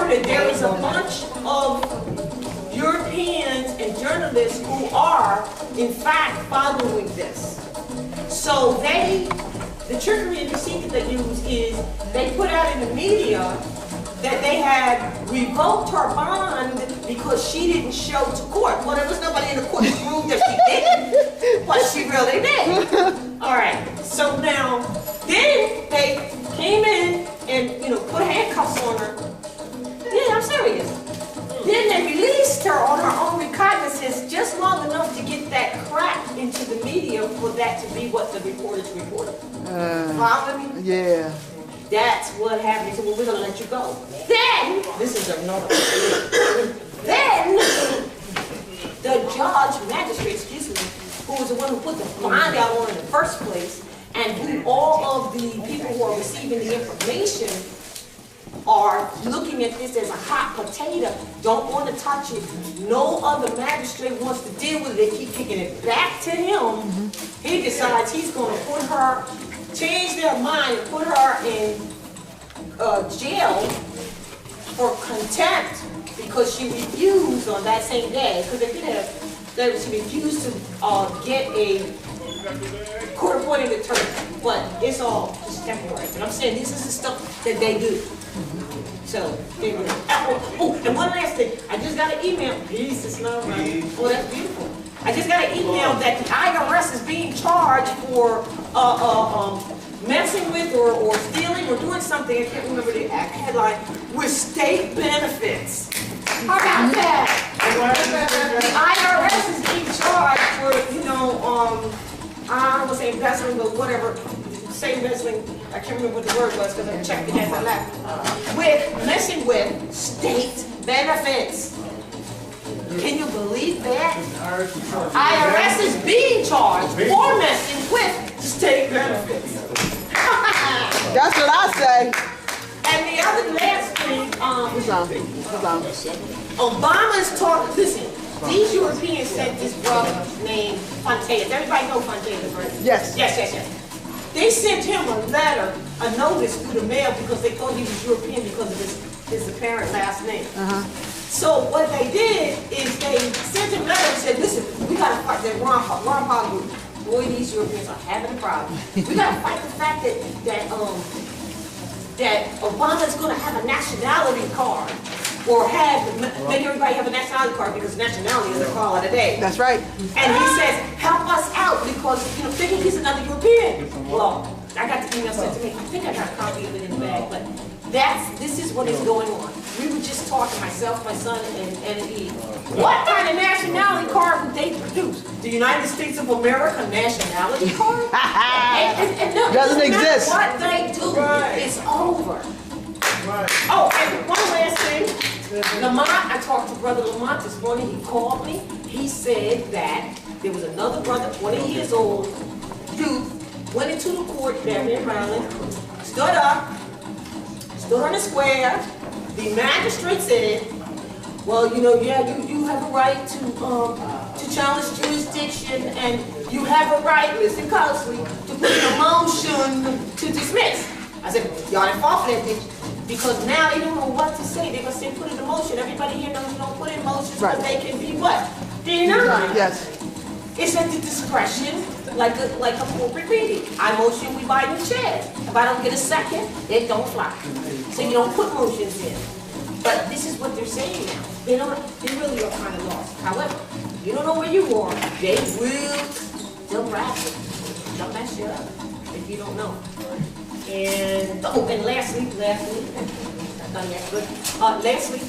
reported there is a bunch of Europeans and journalists who are, in fact, following this. So the trickery and deceit that they use is they put out in the media that they had revoked her bond because she didn't show to court. Well, there was nobody in the court to prove that she didn't, but she really did. All right, so now, then they came in and, put handcuffs on her. Yeah, I'm serious. Then they released her on her own recognizance just long enough to get that crap into the media for that to be what the reporters reported. Follow me? Yeah. That's what happened. They said, well, we're going to let you go. Then, this is another then, the magistrate, who was the one who put the bond out on in the first place, and who all of the people who are receiving the information are looking at this as a hot potato, don't want to touch it. No other magistrate wants to deal with it. They keep kicking it back to him. He decides he's going to put her, change their mind and put her in jail for contempt because she refused on that same day. Because they did have, she refused to get a court-appointed attorney. But it's all just temporary. But I'm saying this is the stuff that they do. So, anyway. Oh, and one last thing. I just got an email. Jesus, no, right? Oh, that's beautiful. I just got an email that the IRS is being charged for messing with or stealing or doing something, I can't remember the headline, with state benefits. How about that? The IRS is being charged for, I don't want to say embezzling, but whatever. Say embezzling, I can't remember what the word was because I checked it as I left. With messing with state benefits. Can you believe that? IRS is being charged for messing with state benefits. That's what I say. And the other last thing, Obama's talking, listen, these Europeans sent this brother named Fontaine. Everybody know Fontaine, right? Yes. Yes. They sent him a letter, a notice through the mail because they thought he was European because of his apparent last name. So what they did is they sent him a letter and said, listen, we got to fight that Ron Paul group. Boy, these Europeans are having a problem. We got to fight the fact that Obama's going to have a nationality card, or make everybody have a nationality card because nationality is a call of the day. That's right. And he says, help us out because thinking he's another European. Well, I got the email sent to me. I think I got a copy of it in the bag, but this is what is going on. We were just talking, myself, my son, and Eve. What kind of nationality card would they produce? The United States of America nationality card? and no, doesn't exist. What they do is over. Oh, and one last thing. Lamont, I talked to Brother Lamont this morning. He called me. He said that there was another brother, 20 years old, youth, went into the court down in Maryland, stood up, stood on the square. The magistrate said, well, you have a right to challenge jurisdiction, and you have a right, listen closely, to put a motion to dismiss. I said, y'all didn't fall for that, bitch. Because now they don't know what to say. They're going to say put in motion. Everybody here knows you don't put in motions, but they can be what? Denied. Yes. It's at the discretion, like a corporate meeting. I motion, we buy new chairs. If I don't get a second, it don't fly. So you don't put motions in. But this is what they're saying now. They really are kind of lost. However, you don't know where you are. They'll wrap it. They'll mess you up if you don't know. And lastly, not done yet, but lastly,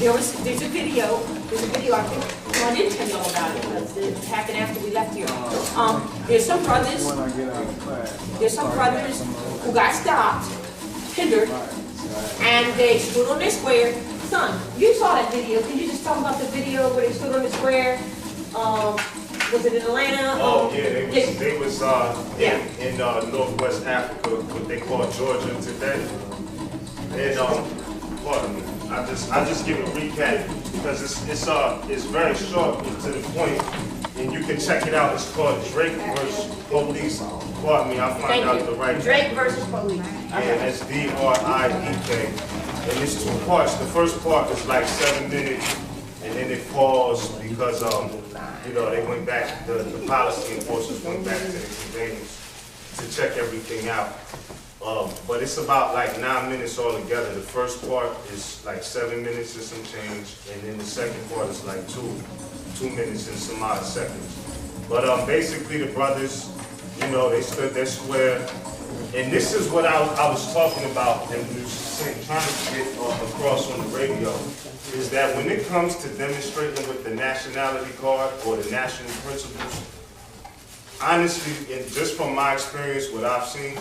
there's a video I think, I didn't tell you all about it, because it happened after we left here. There's some brothers who got stopped, hindered, and they stood on their square. Son, you saw that video. Can you just talk about the video where they stood on the square? Was it in Atlanta? Oh yeah, they was in Northwest Africa, what they call Georgia today. And pardon me, I just give a recap because it's very short and to the point, and you can check it out. It's called Drake versus Police. Pardon me, I'll find out the right. Drake versus Police. And it's D-R-I-E-K. And it's 2 parts. The first part is like 7 minutes, and then it paused because, you know, they went back, the policy enforcers went back to the conveyance to check everything out. But it's about like 9 minutes altogether. The first part is like 7 minutes and some change, and then the second part is like 2 minutes and some odd seconds. But basically the brothers, you know, they stood their square. And this is what I was talking about and was trying to get across on the radio, is that when it comes to demonstrating with the nationality card or the national principles, honestly, and just from my experience, what I've seen,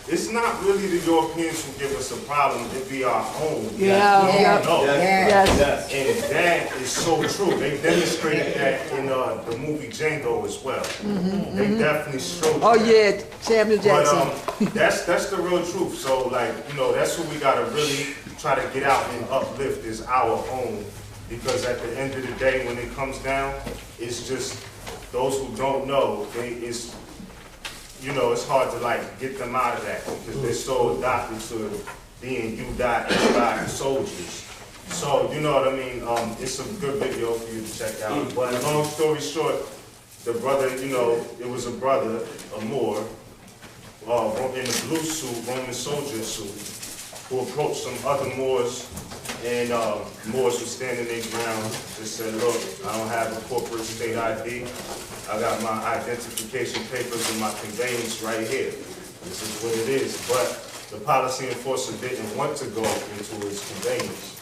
it's not really the Europeans who give us a problem, it be our own. Yeah. No. Yes. And that is so true. They demonstrated that in the movie Django as well. They definitely showed Oh that. yeah, Samuel Jackson. But that's the real truth. So like, you know, that's what we gotta really try to get out and uplift is our own. Because at the end of the day, when it comes down, it's just those who don't know, you know, it's hard to like get them out of that because they're so adopted to being U.S. soldiers. So, you know what I mean? It's a good video for you to check out. But long story short, the brother, you know, it was a brother, a Moor, in a blue suit, Roman soldier suit, who approached some other Moors, and Moors were standing their ground, just said, look, I don't have a corporate state ID. I got my identification papers and my conveyance right here. This is what it is. But the policy enforcer didn't want to go into his conveyance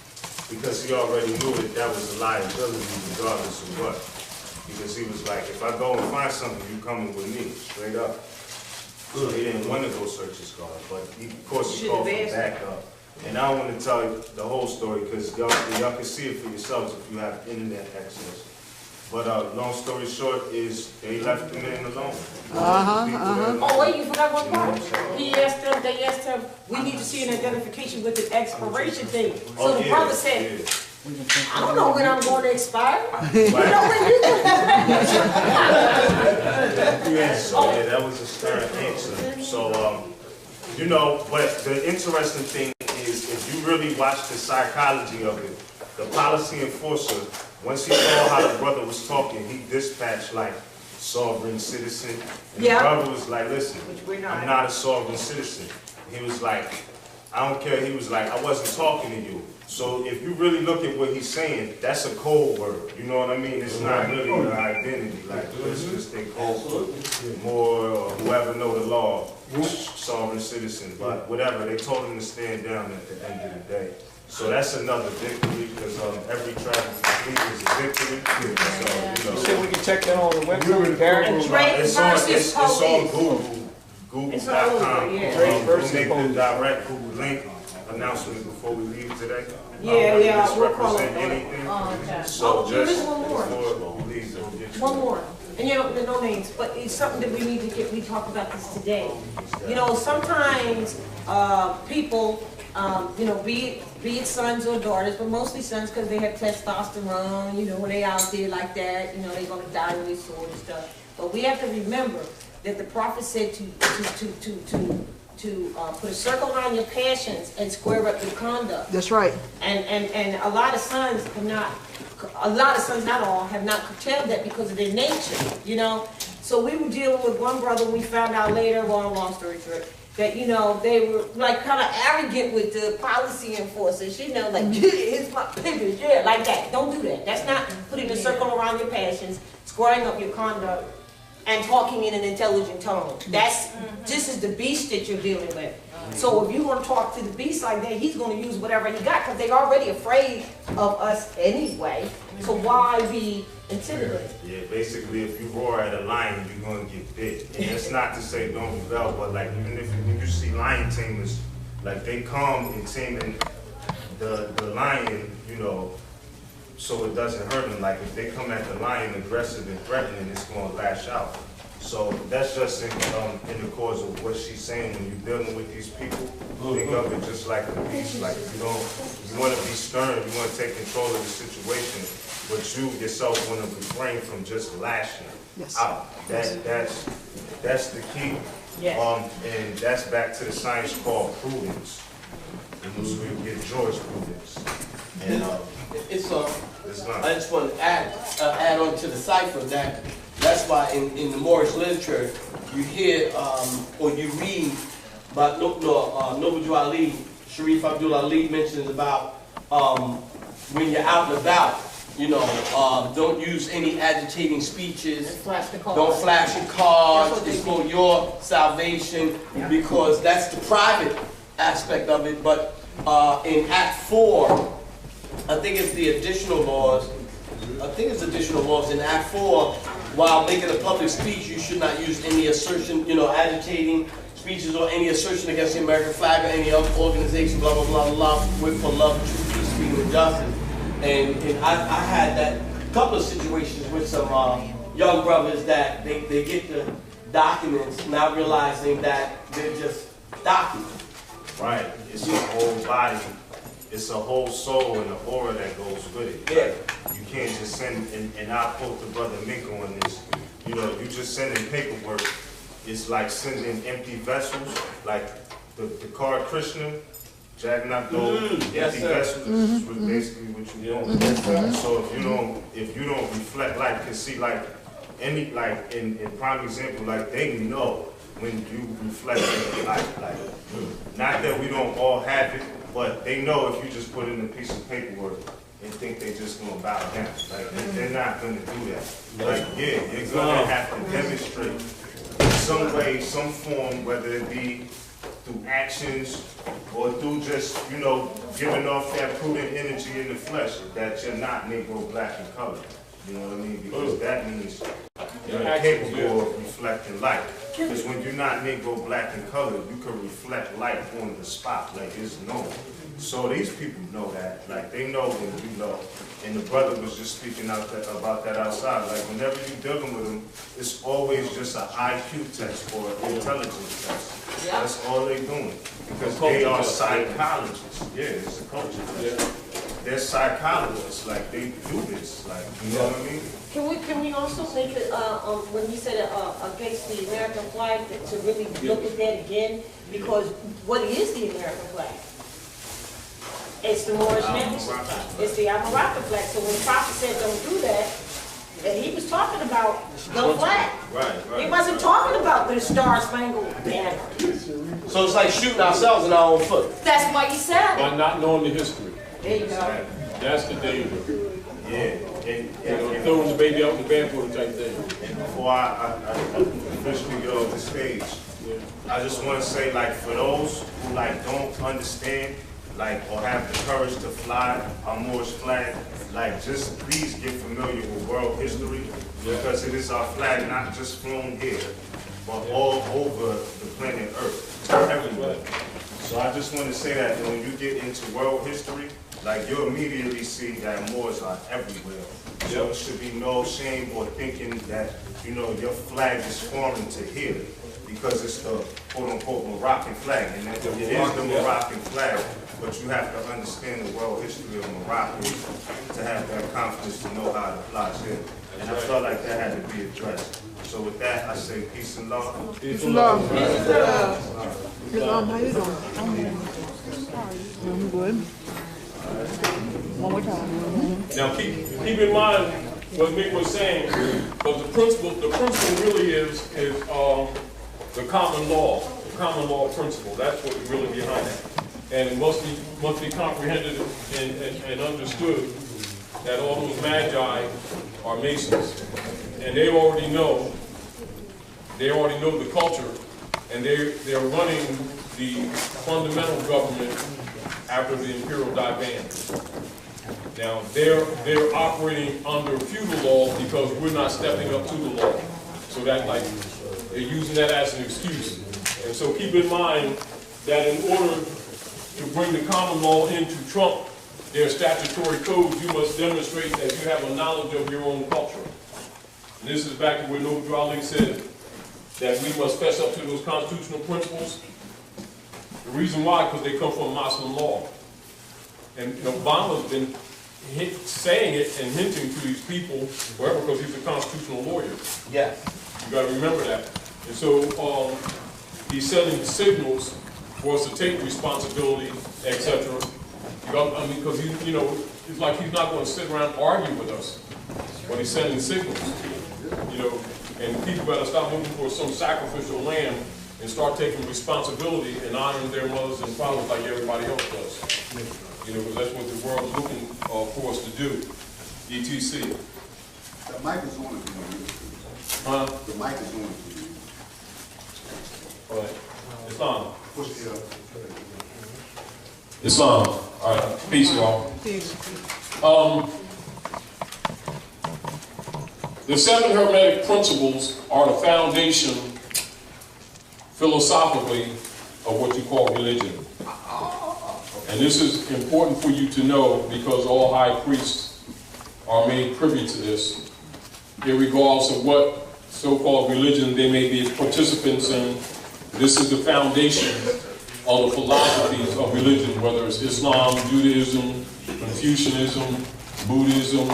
because he already knew that that was a liability regardless of what. Because he was like, if I go and find something, you coming with me, straight up. So he didn't want to go search his car, but he, of course he called for backup. And I don't want to tell you the whole story because y'all can see it for yourselves if you have internet access. But long story short is they left the man alone. Oh wait, you forgot one part. They asked him, we need to see an identification with the expiration date. So the brother said, I don't know when I'm going to expire. You know when you So yeah, that was a stern answer. So you know, but the interesting thing is if you really watch the psychology of it, the policy enforcer, once he saw how the brother was talking, he dispatched like sovereign citizen. And the brother was like, listen, I'm not a sovereign citizen. He was like, I don't care. He was like, I wasn't talking to you. So if you really look at what he's saying, that's a code word. You know what I mean? It's not really an identity. Like, it's just a code for Moor or whoever know the law, sovereign citizen. But whatever, they told him to stand down at the end of the day. So that's another victory because every travel complete is a victory. So, you know. So we can check that on the website. It's on Google. Google.com. We'll make the direct Google link announcement before we leave today. we'll call it. Anything. So just one more. before we leave, One more. And you know, no names, but it's something that we need to get, we talked about this today. You know, sometimes people, you know, be it sons or daughters, but mostly sons because they have testosterone, you know, when they out there like that, you know, they're going to die with their sword and stuff. But we have to remember that the prophet said to put a circle around your passions and square up your conduct. That's right. And a lot of sons have not, not all, have not curtailed that because of their nature, you know. So we were dealing with one brother, we found out later, long story short, that, you know, they were like kind of arrogant with the policy enforcers, you know, like, it's my papers, like that. Don't do that. That's not putting a circle around your passions, squaring up your conduct, and talking in an intelligent tone. This is the beast that you're dealing with. So if you want to talk to the beast like that, he's going to use whatever he got because they're already afraid of us anyway. So why be intimidated? Yeah, basically, if you roar at a lion, you're going to get bit. And that's not to say don't rebel, but like even if you see lion tamers, like they come and tame the lion, you know, so it doesn't hurt them. Like if they come at the lion aggressive and threatening, it's going to lash out. So that's just in the cause of what she's saying. When you're dealing with these people, think of it just like a beast. Like you want to be stern, you want to take control of the situation, but you yourself want to refrain from just lashing out. That's the key. And that's back to the science called prudence. So you get jurisprudence. And it's not. I just want to add on to the cipher that's why in the Moorish literature you hear or you read about Noble Ali, Sharif Abdul Ali mentions about when you're out and about, you know, don't use any agitating speeches. Flash the card. Don't flash your cards. It's for your salvation, because that's the private aspect of it. But in Act 4, I think it's the additional laws. I think it's additional laws in Act 4. While making a public speech, you should not use any assertion, you know, agitating speeches or any assertion against the American flag or any other organization, blah, blah, blah, blah, with for love, truth, peace, freedom, and justice. And I had that couple of situations with some young brothers that they get the documents not realizing that they're just documents. Right. It's a whole body. It's a whole soul and the aura that goes with it. Yeah. You can't just send, and I quote the brother Mink on this, you know, you just sending paperwork. It's like sending empty vessels, like the card Krishna, Jagannath, empty vessels. This is basically what you're doing. So if you don't reflect, like, cause see, like in prime example, like they know when you reflect in life, like not that we don't all have it, but they know if you just put in a piece of paperwork and think they just gonna bow down. Like they're not gonna do that. Like yeah, you're gonna have to demonstrate in some way, some form, whether it be through actions or through just, you know, giving off that prudent energy in the flesh that you're not Negro, black, and colored. You know what I mean? Because that means you're capable of reflecting light. Because when you're not Negro, black, and colored, you can reflect light on the spot, like it's known. So these people know that, like they know when you know. And the brother was just speaking about that outside. Like whenever you're dealing with them, it's always just an IQ test or an intelligence test. Yeah. That's all they're doing. Because they are psychologists. Yeah, it's a culture test. They're psychologists. Like they do this. Like, you know what I mean? Can we also make it, when you said against the American flag, to really look at that again? Because what is the American flag? It's the Moorish necklace. It's the Amaraka flag. So when the prophet said don't do that, and he was talking about the flag. Right. He wasn't talking about the Star-Spangled Banner. So it's like shooting ourselves in our own foot. That's why you said it. By not knowing the history. There you go. That's the danger. Yeah. And throwing the baby out the bathwater type thing. And before I officially get off the stage, I just want to say, like, for those who like don't understand, like, or have the courage to fly our Moorish flag, like, just please get familiar with world history, because it is our flag not just flown here, but all over the planet Earth, everywhere. So I just want to say that when you get into world history, like, you'll immediately see that Moors are everywhere. So it should be no shame or thinking that, you know, your flag is foreign to here, because it's the quote-unquote Moroccan flag, and it is the Moroccan flag. But you have to understand the world history of Morocco to have that confidence to know how it applies here. And I felt like that had to be addressed. So with that, I say peace and love. Peace and love. How you doing? I'm good. One more time. Now keep in mind what Mick was saying, but the principle really is the common law principle. That's what's really behind it. And it must be comprehended and understood that all those magi are Masons, and they already know the culture, and they're running the fundamental government after the imperial disband. Now they're operating under feudal law because we're not stepping up to the law, so that, like, they're using that as an excuse. And so keep in mind that in order to bring the common law into trump their statutory codes, you must demonstrate that you have a knowledge of your own culture. And this is back to where Noble Ali said that we must fess up to those constitutional principles. The reason why, because they come from Muslim law. And Obama's been saying it and hinting to these people forever because he's a constitutional lawyer. Yeah. You got to remember that. And so he's sending signals for us to take responsibility, etc. I mean, because you know, it's like he's not going to sit around and argue with us, but he's sending signals, you know. And people better stop looking for some sacrificial lamb and start taking responsibility and honoring their mothers and fathers like everybody else does. You know, because that's what the world is looking for us to do. ETC. The mic is on if you want to. Huh? The mic is on if you All right. Islam. push it up. Islam. All right. Peace, y'all. The Seven Hermetic Principles are the foundation, philosophically, of what you call religion. And this is important for you to know because all high priests are made privy to this, regardless of what so-called religion they may be participants in. This is the foundation of the philosophies of religion, whether it's Islam, Judaism, Confucianism, Buddhism,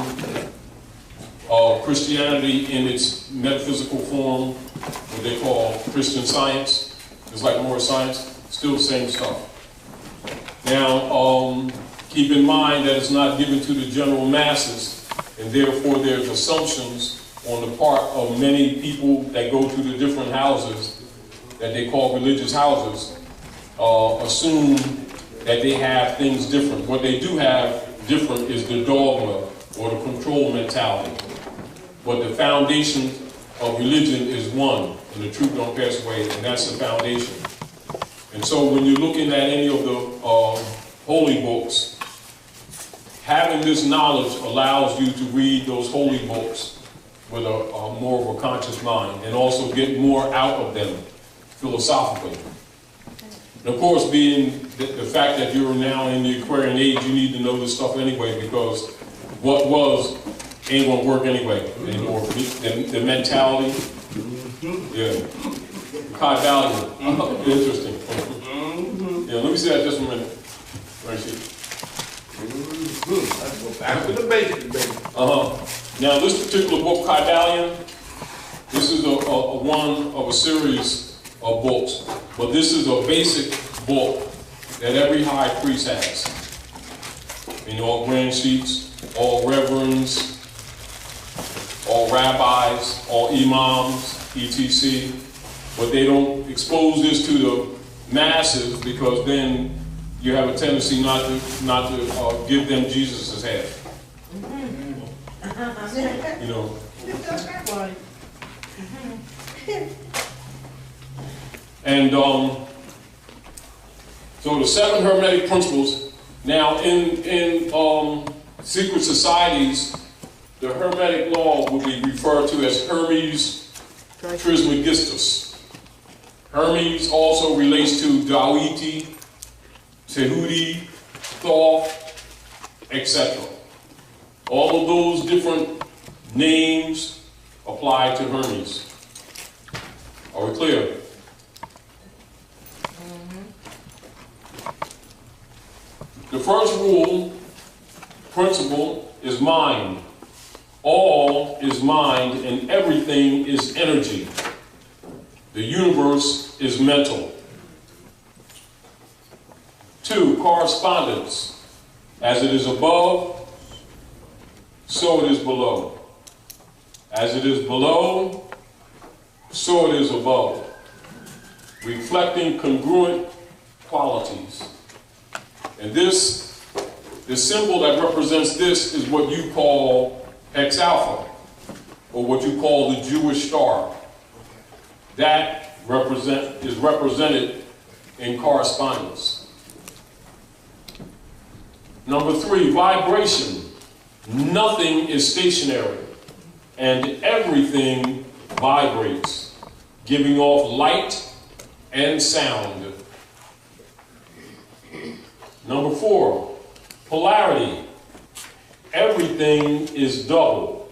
Christianity in its metaphysical form, what they call Christian Science. It's like Moorish science, still the same stuff. Now, keep in mind that it's not given to the general masses, and therefore there's assumptions on the part of many people that go to the different houses that they call religious houses, assume that they have things different. What they do have different is the dogma or the control mentality. But the foundation of religion is one, and the truth don't pass away, and that's the foundation. And so when you're looking at any of the holy books, having this knowledge allows you to read those holy books with a more of a conscious mind, and also get more out of them philosophically. And of course, being the fact that you're now in the Aquarian age, you need to know this stuff anyway, because what was ain't gonna work anyway anymore. The mentality, yeah. Kybalion, interesting. Yeah, let me see that just a minute. Right here. Let's go back to the basics, baby. Now, this particular book, Kybalion, this is one of a series of books, but this is a basic book that every high priest has. You know, all grand chiefs, all reverends, all rabbis, all imams, etc. But they don't expose this to the masses because then you have a tendency not to give them Jesus' head. You know. And so the Seven Hermetic Principles. Now, in secret societies, the Hermetic law will be referred to as Hermes Trismegistus. Hermes also relates to Dawiti, Tehudi, Thoth, etc. All of those different names apply to Hermes. Are we clear? The first rule, principle, is mind. All is mind and everything is energy. The universe is mental. 2, correspondence. As it is above, so it is below. As it is below, so it is above. Reflecting congruent qualities. And this, the symbol that represents this is what you call X alpha, or what you call the Jewish star. That is represented in correspondence. Number 3, vibration. Nothing is stationary, and everything vibrates, giving off light and sound. Number 4, polarity. Everything is double,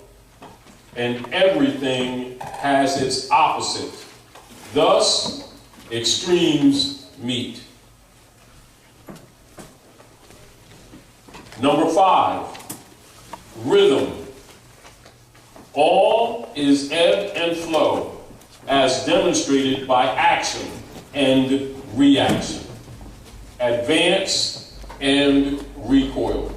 and everything has its opposite. Thus, extremes meet. Number 5, rhythm. All is ebb and flow, as demonstrated by action and reaction. advance, and recoil.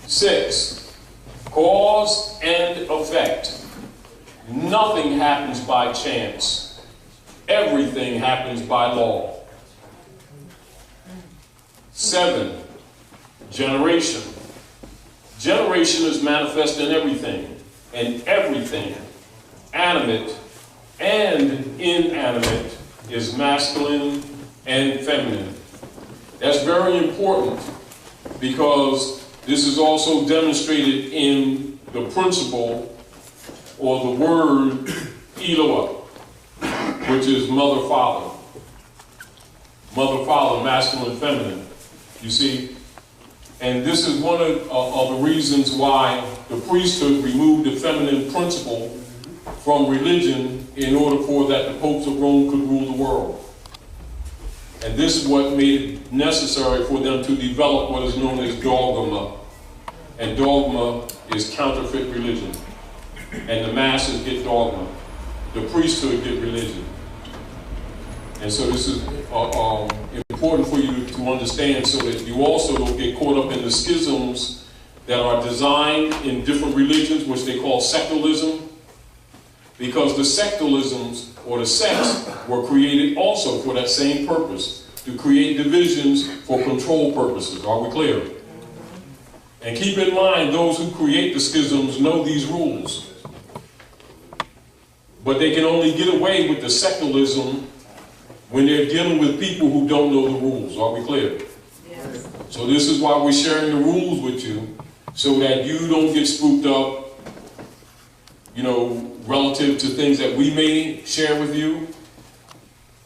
6, cause and effect. Nothing happens by chance. Everything happens by law. 7, generation. Generation is manifest in everything, and everything, animate and inanimate, is masculine and feminine. That's very important because this is also demonstrated in the principle or the word Eloah, which is mother, father. Mother, father, masculine, feminine. You see? And this is one of the reasons why the priesthood removed the feminine principle from religion in order for that the popes of Rome could rule the world. And this is what made it necessary for them to develop what is known as dogma. And dogma is counterfeit religion. And the masses get dogma. The priesthood get religion. And so this is important for you to understand so that you also don't get caught up in the schisms that are designed in different religions, which they call sectalism. Because the sectalisms or the sects were created also for that same purpose, to create divisions for control purposes. Are we clear? And keep in mind, those who create the schisms know these rules. But they can only get away with the sectalism when they're dealing with people who don't know the rules. Are we clear? Yes. So this is why we're sharing the rules with you, so that you don't get spooked up, you know, relative to things that we may share with you,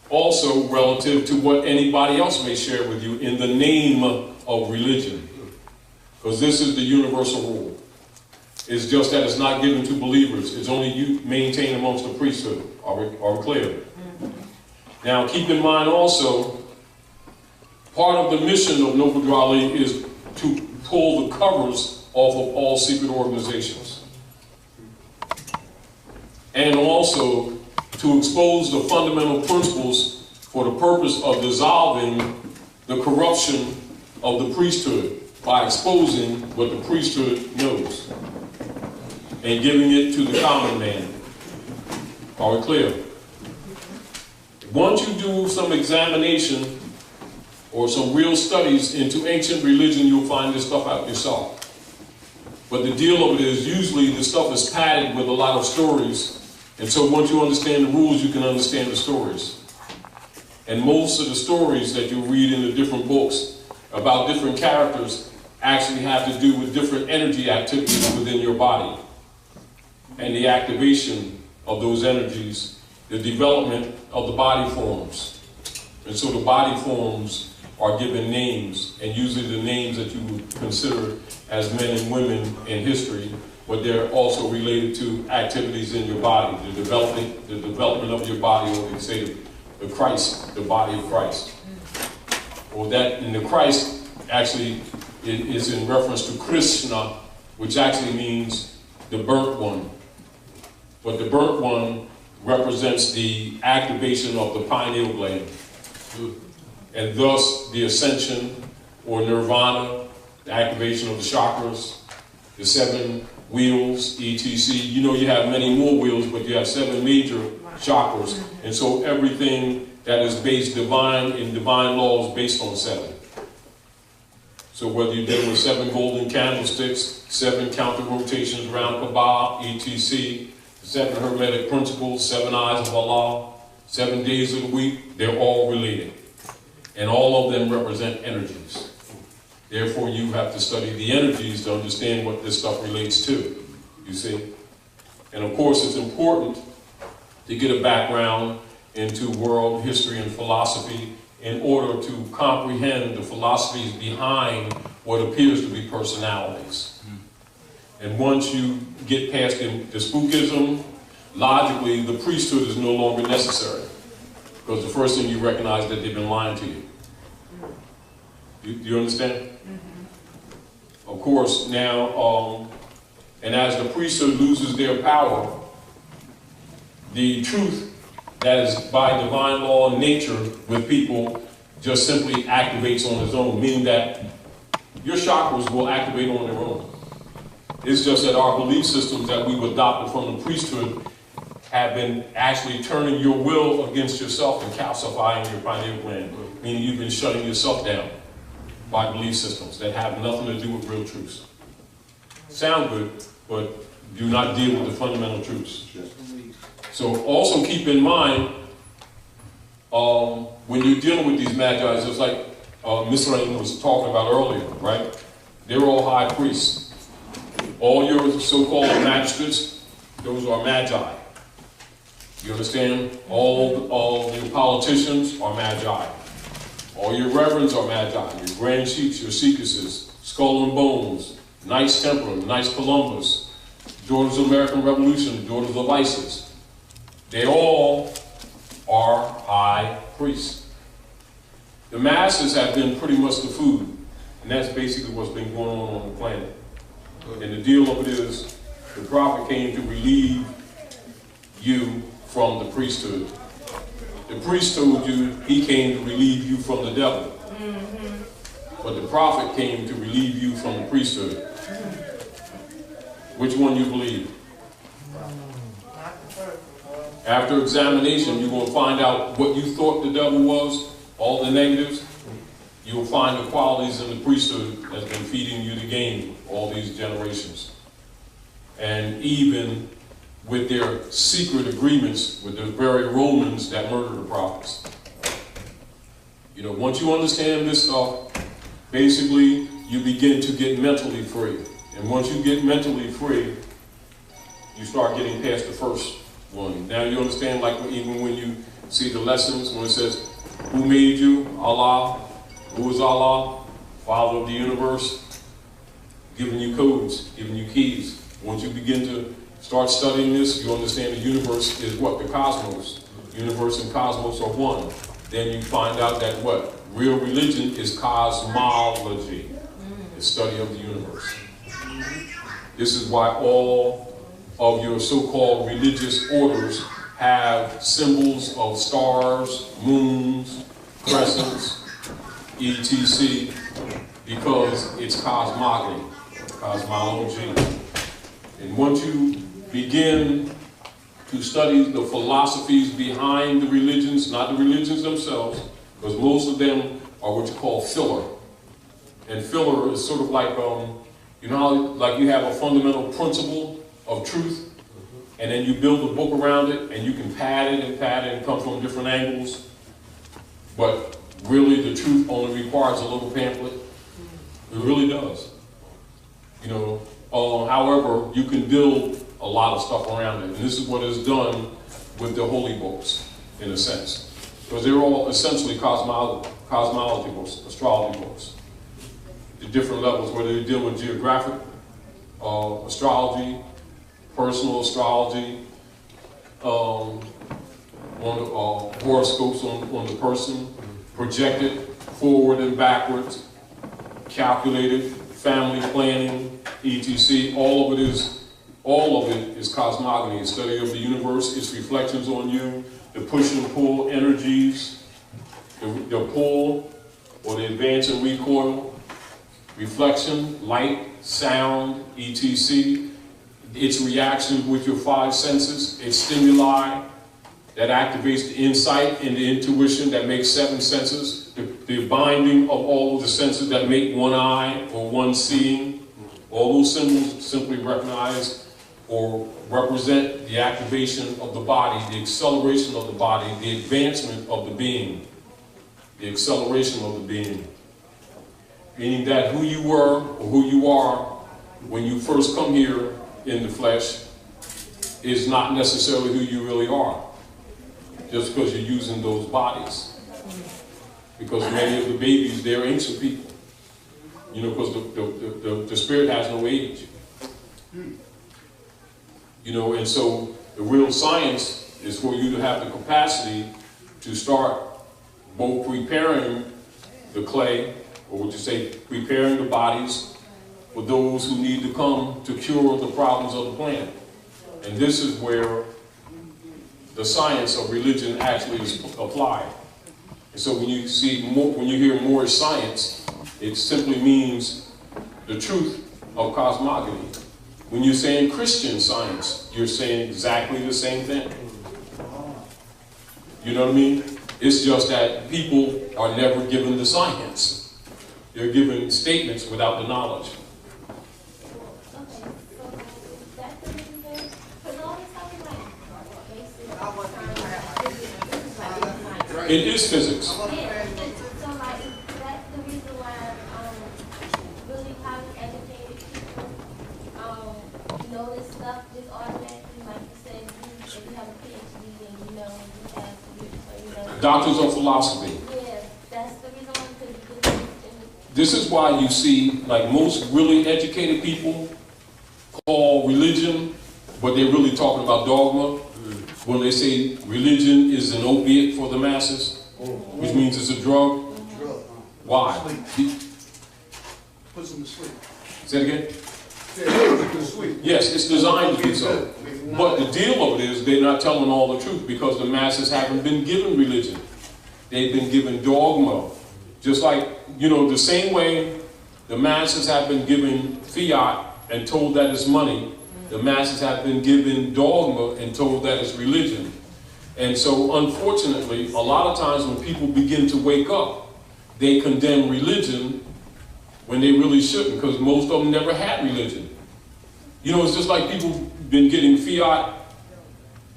also relative to what anybody else may share with you in the name of religion. Because this is the universal rule. It's just that it's not given to believers. It's only you maintained amongst the priesthood. Are we clear? Now keep in mind also, part of the mission of Noble Drali is to pull the covers off of all secret organizations. And also to expose the fundamental principles for the purpose of dissolving the corruption of the priesthood by exposing what the priesthood knows and giving it to the common man. Are we clear? Once you do some examination or some real studies into ancient religion, you'll find this stuff out yourself. But the deal of it is usually the stuff is padded with a lot of stories. And so once you understand the rules, you can understand the stories. And most of the stories that you read in the different books about different characters actually have to do with different energy activities within your body. And the activation of those energies, the development of the body forms. And so the body forms are given names, and usually the names that you would consider as men and women in history, but they're also related to activities in your body, the development of your body, or they say the Christ, the body of Christ. Or that in the Christ actually is in reference to Krishna, which actually means the burnt one. But the burnt one represents the activation of the pineal gland, and thus the ascension or nirvana, the activation of the chakras, the 7 wheels, etc. You know, you have many more wheels, but you have 7 major chakras, and so everything that is based divine in divine law is based on 7. So whether you're dealing with 7 golden candlesticks, 7 counter rotations around Kabbalah, etc., 7 Hermetic Principles, 7 eyes of Allah, 7 days of the week, they're all related. And all of them represent energies. Therefore, you have to study the energies to understand what this stuff relates to, you see. And of course, it's important to get a background into world history and philosophy in order to comprehend the philosophies behind what appears to be personalities. And once you get past the spookism, logically, the priesthood is no longer necessary. Because the first thing you recognize that they've been lying to you. Do you understand? Mm-hmm. Of course, now, and as the priesthood loses their power, the truth that is by divine law and nature with people just simply activates on its own, meaning that your chakras will activate on their own. It's just that our belief systems that we've adopted from the priesthood have been actually turning your will against yourself and calcifying your pineal gland, meaning you've been shutting yourself down by belief systems that have nothing to do with real truths. Sound good, but do not deal with the fundamental truths. So also keep in mind, when you're dealing with these magi, it's like Miss Rain was talking about earlier, right? They're all high priests. All your so-called magistrates, those are magi. You understand? All your politicians are magi. All your reverends are magi. Your grand chiefs, your seekesses, skull and bones, Knights Templar, Knights Columbus, daughters of American Revolution, daughters of ISIS. They all are high priests. The masses have been pretty much the food, and that's basically what's been going on the planet. And the deal of it is, the prophet came to relieve you from the priesthood. The priest told you he came to relieve you from the devil. But the prophet came to relieve you from the priesthood. Which one you believe? After examination, you're going to find out what you thought the devil was, all the negatives. You'll find the qualities in the priesthood that's been feeding you the game all these generations. And even with their secret agreements with the very Romans that murdered the prophets. You know, once you understand this stuff, basically you begin to get mentally free. And once you get mentally free, you start getting past the first one. Now you understand, like even when you see the lessons, when it says, who made you? Allah. Who is Allah? Father of the universe. Giving you codes, giving you keys. Once you begin to start studying this, you understand the universe is what? The cosmos. Universe and cosmos are one. Then you find out that what? Real religion is cosmology, the study of the universe. This is why all of your so-called religious orders have symbols of stars, moons, crescents, etc., because it's cosmology. And once you begin to study the philosophies behind the religions, not the religions themselves, because most of them are what you call filler. And filler is sort of like, you know how like you have a fundamental principle of truth, and then you build a book around it, and you can pad it and come from different angles. But really the truth only requires a little pamphlet. It really does. You know, however, you can build a lot of stuff around it. And this is what is done with the holy books, in a sense. Because they're all essentially cosmology books, astrology books. The different levels, whether they deal with geographic astrology, personal astrology, on the horoscopes on the person, projected forward and backwards, calculated, family planning, etc. All of it is cosmogony, a study of the universe, its reflections on you, the push and pull energies, the pull or the advance and recoil, reflection, light, sound, etc. Its reaction with your five senses, its stimuli that activates the insight and the intuition that makes seven senses, the binding of all of the senses that make one eye or one seeing. All those symbols simply recognize or represent the activation of the body, the acceleration of the body, the advancement of the being, the acceleration of the being. Meaning that who you were or who you are when you first come here in the flesh is not necessarily who you really are, just because you're using those bodies. Because many of the babies, they're ancient people. You know, because the spirit has no age. You know, and so the real science is for you to have the capacity to start both preparing the clay, or would you say preparing the bodies for those who need to come to cure the problems of the planet. And this is where the science of religion actually is applied. So when you hear Moorish science, it simply means the truth of cosmogony. When you're saying Christian science, you're saying exactly the same thing. You know what I mean? It's just that people are never given the science. They're given statements without the knowledge. It is physics. So like, that's the reason why really highly educated people know this stuff just automatically, like you said, if you have a PhD, then you know you have to, Doctors of philosophy. Yeah, that's the reason why, because This is why you see, like most really educated people call religion, but they're really talking about dogma. When they say religion is an opiate for the masses, which means it's a drug. Why? Puts them to sleep. Say it again? Yeah, puts them to sleep. Yes, it's designed to do so. But the deal of it is they're not telling all the truth because the masses haven't been given religion. They've been given dogma. Just like, you know, the same way the masses have been given fiat and told that it's money, the masses have been given dogma and told that it's religion. And so, unfortunately, a lot of times when people begin to wake up, they condemn religion when they really shouldn't, because most of them never had religion. You know, it's just like people been getting fiat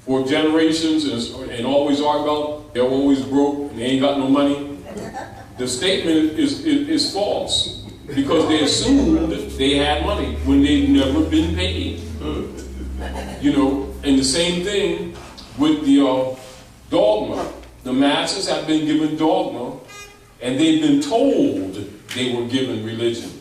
for generations and always argue about they're always broke and they ain't got no money. The statement is false because they assumed they had money when they've never been paid. You know, and the same thing with the dogma. The masses have been given dogma and they've been told they were given religion.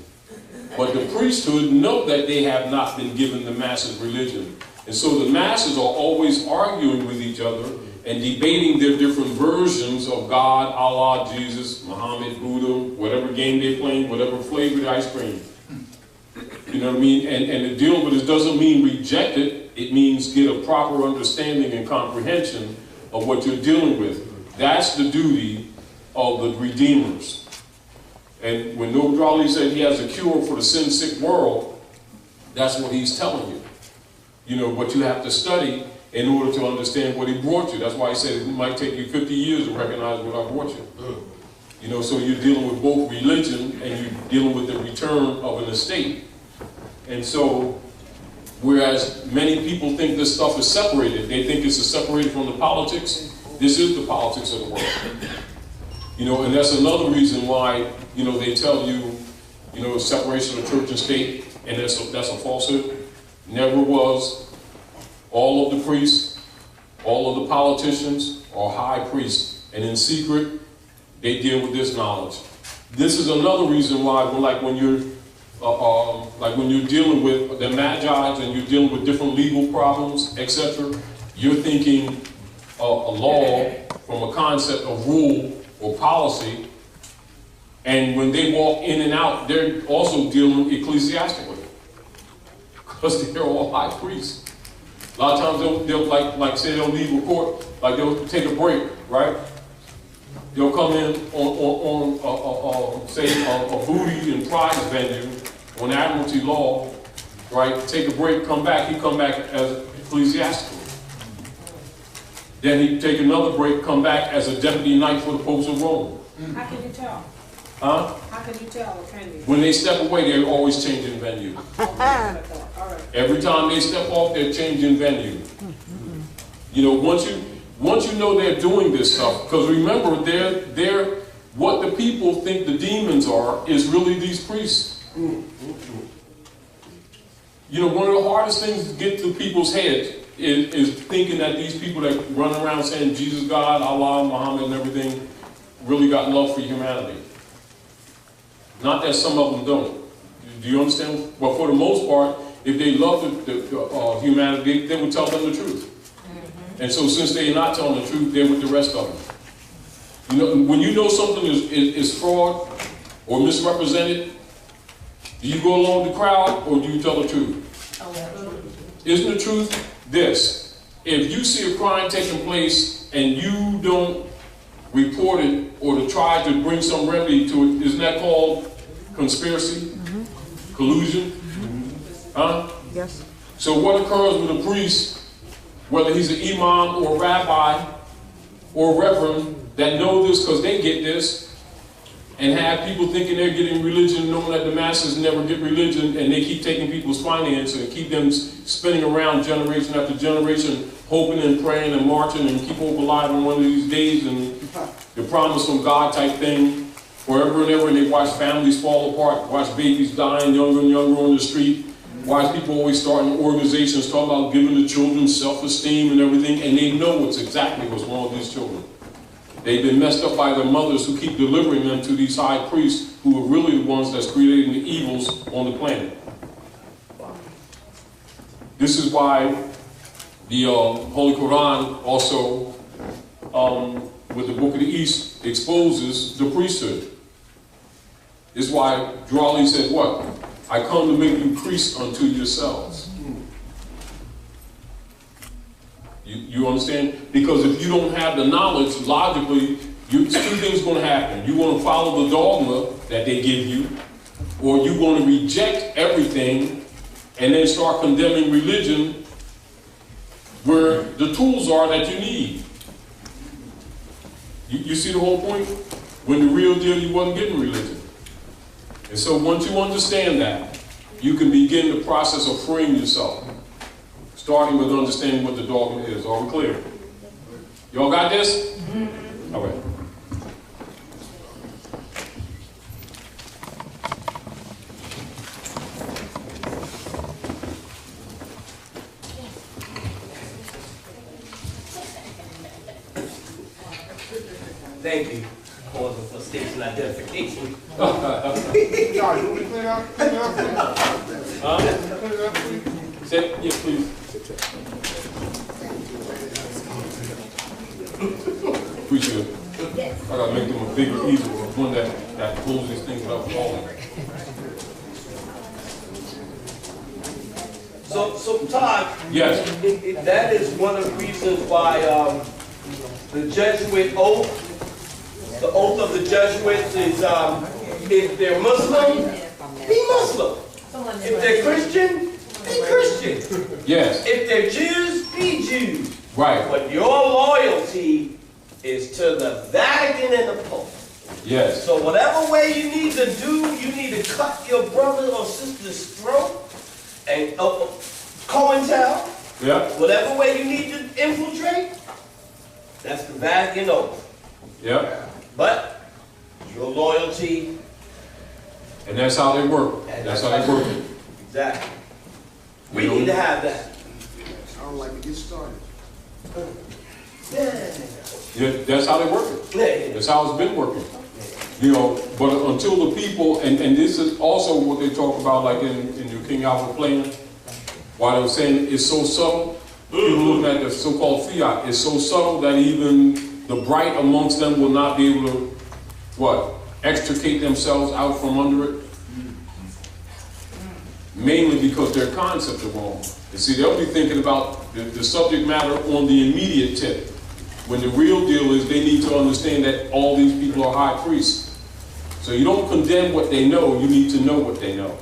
But the priesthood know that they have not been given the masses religion. And so the masses are always arguing with each other and debating their different versions of God, Allah, Jesus, Muhammad, Buddha, whatever game they're playing, whatever flavored ice cream. You know what I mean? And the deal with it doesn't mean reject it. It means get a proper understanding and comprehension of what you're dealing with. That's the duty of the redeemers. And when Noble Drawley said he has a cure for the sin-sick world, that's what he's telling you. You know, but you have to study in order to understand what he brought you. That's why he said it might take you 50 years to recognize what I brought you. You know, so you're dealing with both religion and you're dealing with the return of an estate. And so, whereas many people think this stuff is separated, they think it's separated from the politics, this is the politics of the world. You know, and that's another reason why, you know, they tell you, you know, separation of church and state, and that's a falsehood. Never was. All of the priests, all of the politicians are high priests, and in secret, they deal with this knowledge. This is another reason why, when you're dealing with the Magi's and you're dealing with different legal problems, etc., you're thinking a law from a concept of rule or policy, and when they walk in and out, they're also dealing ecclesiastically, because they're all high priests. A lot of times they'll like say they'll leave a court, like they'll take a break, right? They'll come in on say a booty and prize venue on admiralty law, right? Take a break, come back. He come back as ecclesiastical. Then he take another break, come back as a deputy knight for the popes of Rome. How can you tell? Huh? How can you tell? What can you? When they step away, they're always changing venue. All right. Every time they step off, they're changing venue. You know, once you know they're doing this stuff, because remember, they're what the people think the demons are is really these priests. You know, one of the hardest things to get to people's heads is thinking that these people that run around saying Jesus, God, Allah, Muhammad, and everything really got love for humanity. Not that some of them don't. Do you understand? But for the most part, if they love the humanity, they would tell them the truth. And so since they're not telling the truth, they're with the rest of them. You know, when you know something is fraud or misrepresented, do you go along with the crowd or do you tell the truth? Isn't the truth this? If you see a crime taking place and you don't reported or to try to bring some remedy to it, isn't that called conspiracy? Collusion? Huh? Yes. So what occurs with a priest, whether he's an imam or a rabbi or a reverend, that know this because they get this, and have people thinking they're getting religion, knowing that the masses never get religion, and they keep taking people's finance and keep them spinning around generation after generation, hoping and praying and marching and keep hope alive on one of these days, and the promise from God type thing, forever and ever, and they watch families fall apart, watch babies dying younger and younger on the street, watch people always starting organizations talking about giving the children self-esteem and everything, and they know it's exactly what's wrong with these children. They've been messed up by their mothers who keep delivering them to these high priests who are really the ones that's creating the evils on the planet. This is why the Holy Quran also, with the Book of the East, exposes the priesthood. This is why Drawley said what? I come to make you priests unto yourselves. You understand? Because if you don't have the knowledge, logically, two things going to happen. You're going to follow the dogma that they give you, or you're going to reject everything and then start condemning religion where the tools are that you need. You see the whole point? When the real deal, you wasn't getting religion. And so once you understand that, you can begin the process of freeing yourself. Starting with understanding what the dogma is. Are we clear? Y'all got this? All right. Thank you for station identification. Charles, you want me to clean up? Say, yes, please. Appreciate it. I gotta make them a bigger, easier one that pulls these things without falling. So Todd, yes, that is one of the reasons why the Jesuit oath, the oath of the Jesuits is if they're Muslim, be Muslim. If they're Christian, be Christian. yes. If they're Jews, be Jews. Right. But your loyalty is to the Vatican and the Pope. Yes. So whatever way you need to do, you need to cut your brother or sister's throat and COINTEL. Yeah. Whatever way you need to infiltrate, that's the Vatican oath. Yeah. But your loyalty. And that's how they work. That's how they work it. Exactly. We need to have that. I don't like to get started. Yeah, that's how they work it. That's how it's been working. You know, but until the people, and this is also what they talk about, like in your King Alfred plan, why they were saying it's so subtle. People looking at the so-called fiat, it's so subtle that even the bright amongst them will not be able to, what, extricate themselves out from under it. Mainly because their concepts are wrong. You see, they'll be thinking about the subject matter on the immediate tip, when the real deal is they need to understand that all these people are high priests. So you don't condemn what they know, you need to know what they know.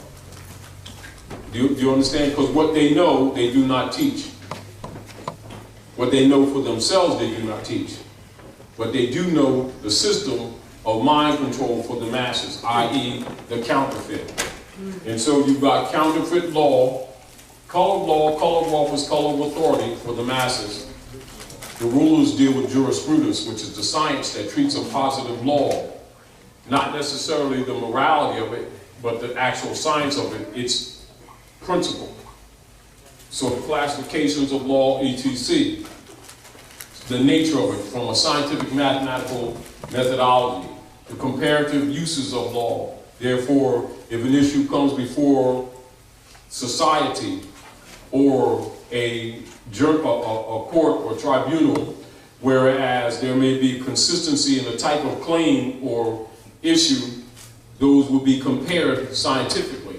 Do you understand? Because what they know, they do not teach. What they know for themselves, they do not teach. But they do know the system of mind control for the masses, i.e. the counterfeit. And so you've got counterfeit law, color of office, color of authority for the masses. The rulers deal with jurisprudence, which is the science that treats a positive law. Not necessarily the morality of it, but the actual science of it, its principle. So the classifications of law, etc. The nature of it from a scientific mathematical methodology. The comparative uses of law. Therefore, if an issue comes before society or a court or tribunal, whereas there may be consistency in the type of claim or issue, those will be compared scientifically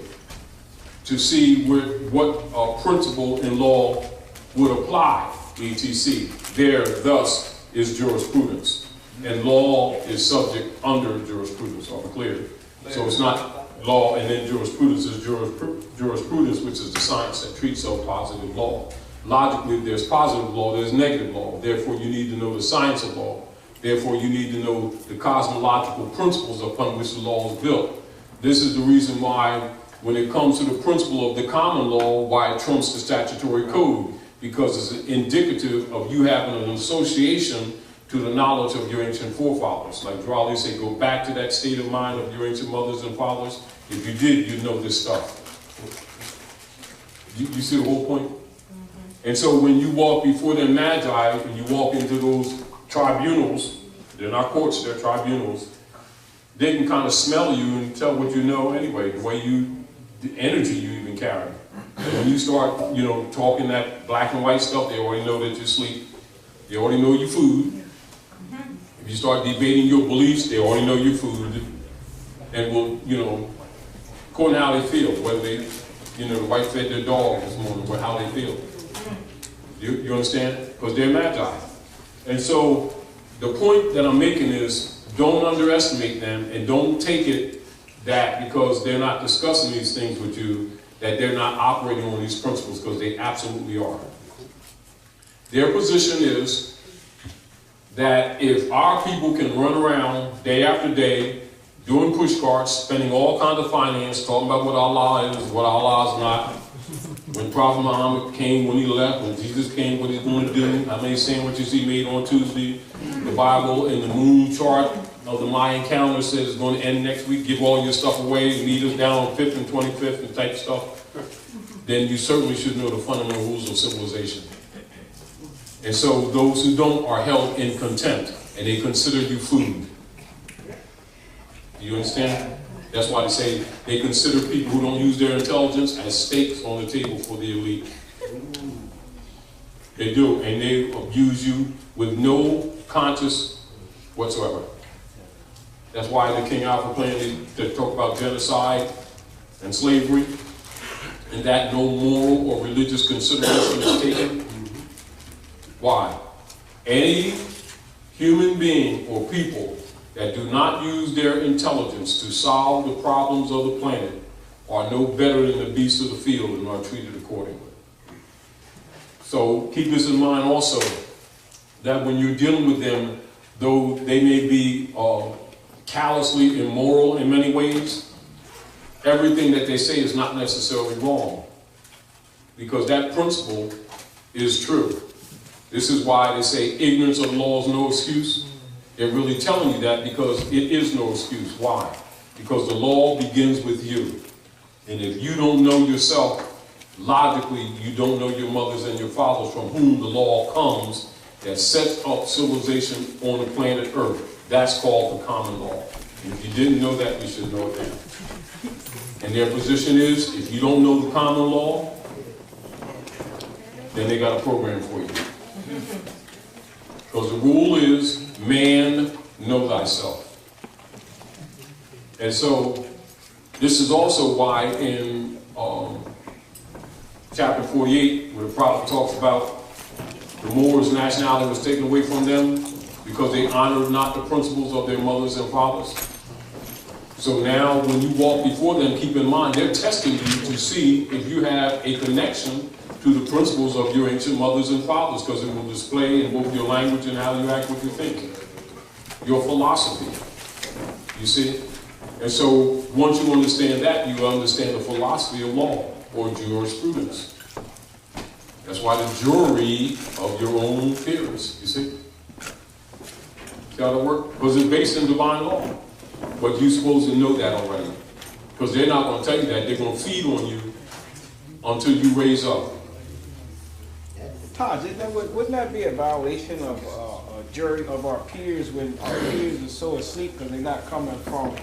to see what principle in law would apply, etc. There, thus, is jurisprudence. And law is subject under jurisprudence, are we clear? So it's not law and then jurisprudence, it's jurisprudence, which is the science that treats of positive law. Logically, if there's positive law, there's negative law. Therefore, you need to know the science of law. Therefore, you need to know the cosmological principles upon which the law is built. This is the reason why, when it comes to the principle of the common law, why it trumps the statutory code, because it's indicative of you having an association to the knowledge of your ancient forefathers. Like Raleigh said, go back to that state of mind of your ancient mothers and fathers. If you did, you'd know this stuff. You see the whole point? And so when you walk before the Magi, when you walk into those tribunals, they're not courts, they're tribunals, they can kind of smell you and tell what you know anyway, the way the energy you even carry. And when you start, talking that black and white stuff, they already know that you sleep. They already know your food. If you start debating your beliefs, they already know your food. And will, according to how they feel, whether they, the wife fed their dog this morning, or how they feel. You understand? Because they're magi. And so the point that I'm making is, don't underestimate them, and don't take it that because they're not discussing these things with you, that they're not operating on these principles, because they absolutely are. Their position is that if our people can run around day after day, doing push carts, spending all kinds of finance, talking about what Allah is, what Allah is not, when Prophet Muhammad came, when he left, when Jesus came, what he's going to do, how many sandwiches he made on Tuesday, the Bible and the moon chart of the Mayan calendar says it's going to end next week, give all your stuff away, meet us down on 5th and 25th and type stuff, then you certainly should know the fundamental rules of civilization. And so those who don't are held in contempt, and they consider you food. Do you understand? That's why they say they consider people who don't use their intelligence as steaks on the table for the elite. They do, and they abuse you with no conscience whatsoever. That's why the King Alpha plan they talk about genocide and slavery, and that no moral or religious consideration is taken. Why? Any human being or people that do not use their intelligence to solve the problems of the planet are no better than the beasts of the field and are treated accordingly. So keep this in mind also, that when you're dealing with them, though they may be callously immoral in many ways, everything that they say is not necessarily wrong, because that principle is true. This is why they say ignorance of law is no excuse. They're really telling you that because it is no excuse. Why? Because the law begins with you. And if you don't know yourself, logically, you don't know your mothers and your fathers from whom the law comes that sets up civilization on the planet Earth. That's called the common law. And if you didn't know that, you should know it now. And their position is, if you don't know the common law, then they got a program for you. Because the rule is, man, know thyself. And so, this is also why in chapter 48, where the prophet talks about the Moors' nationality was taken away from them because they honored not the principles of their mothers and fathers. So now, when you walk before them, keep in mind, they're testing you to see if you have a connection to the principles of your ancient mothers and fathers, because it will display in both your language and how you act with your thinking, your philosophy. You see? And so, once you understand that, you understand the philosophy of law, or jurisprudence. That's why the jury of your own peers, you see? See how that works? Because it's based in divine law. But you're supposed to know that already. Because they're not going to tell you that. They're going to feed on you until you raise up. Taj, wouldn't that be a violation of a jury of our peers when our peers are so asleep because they're not coming from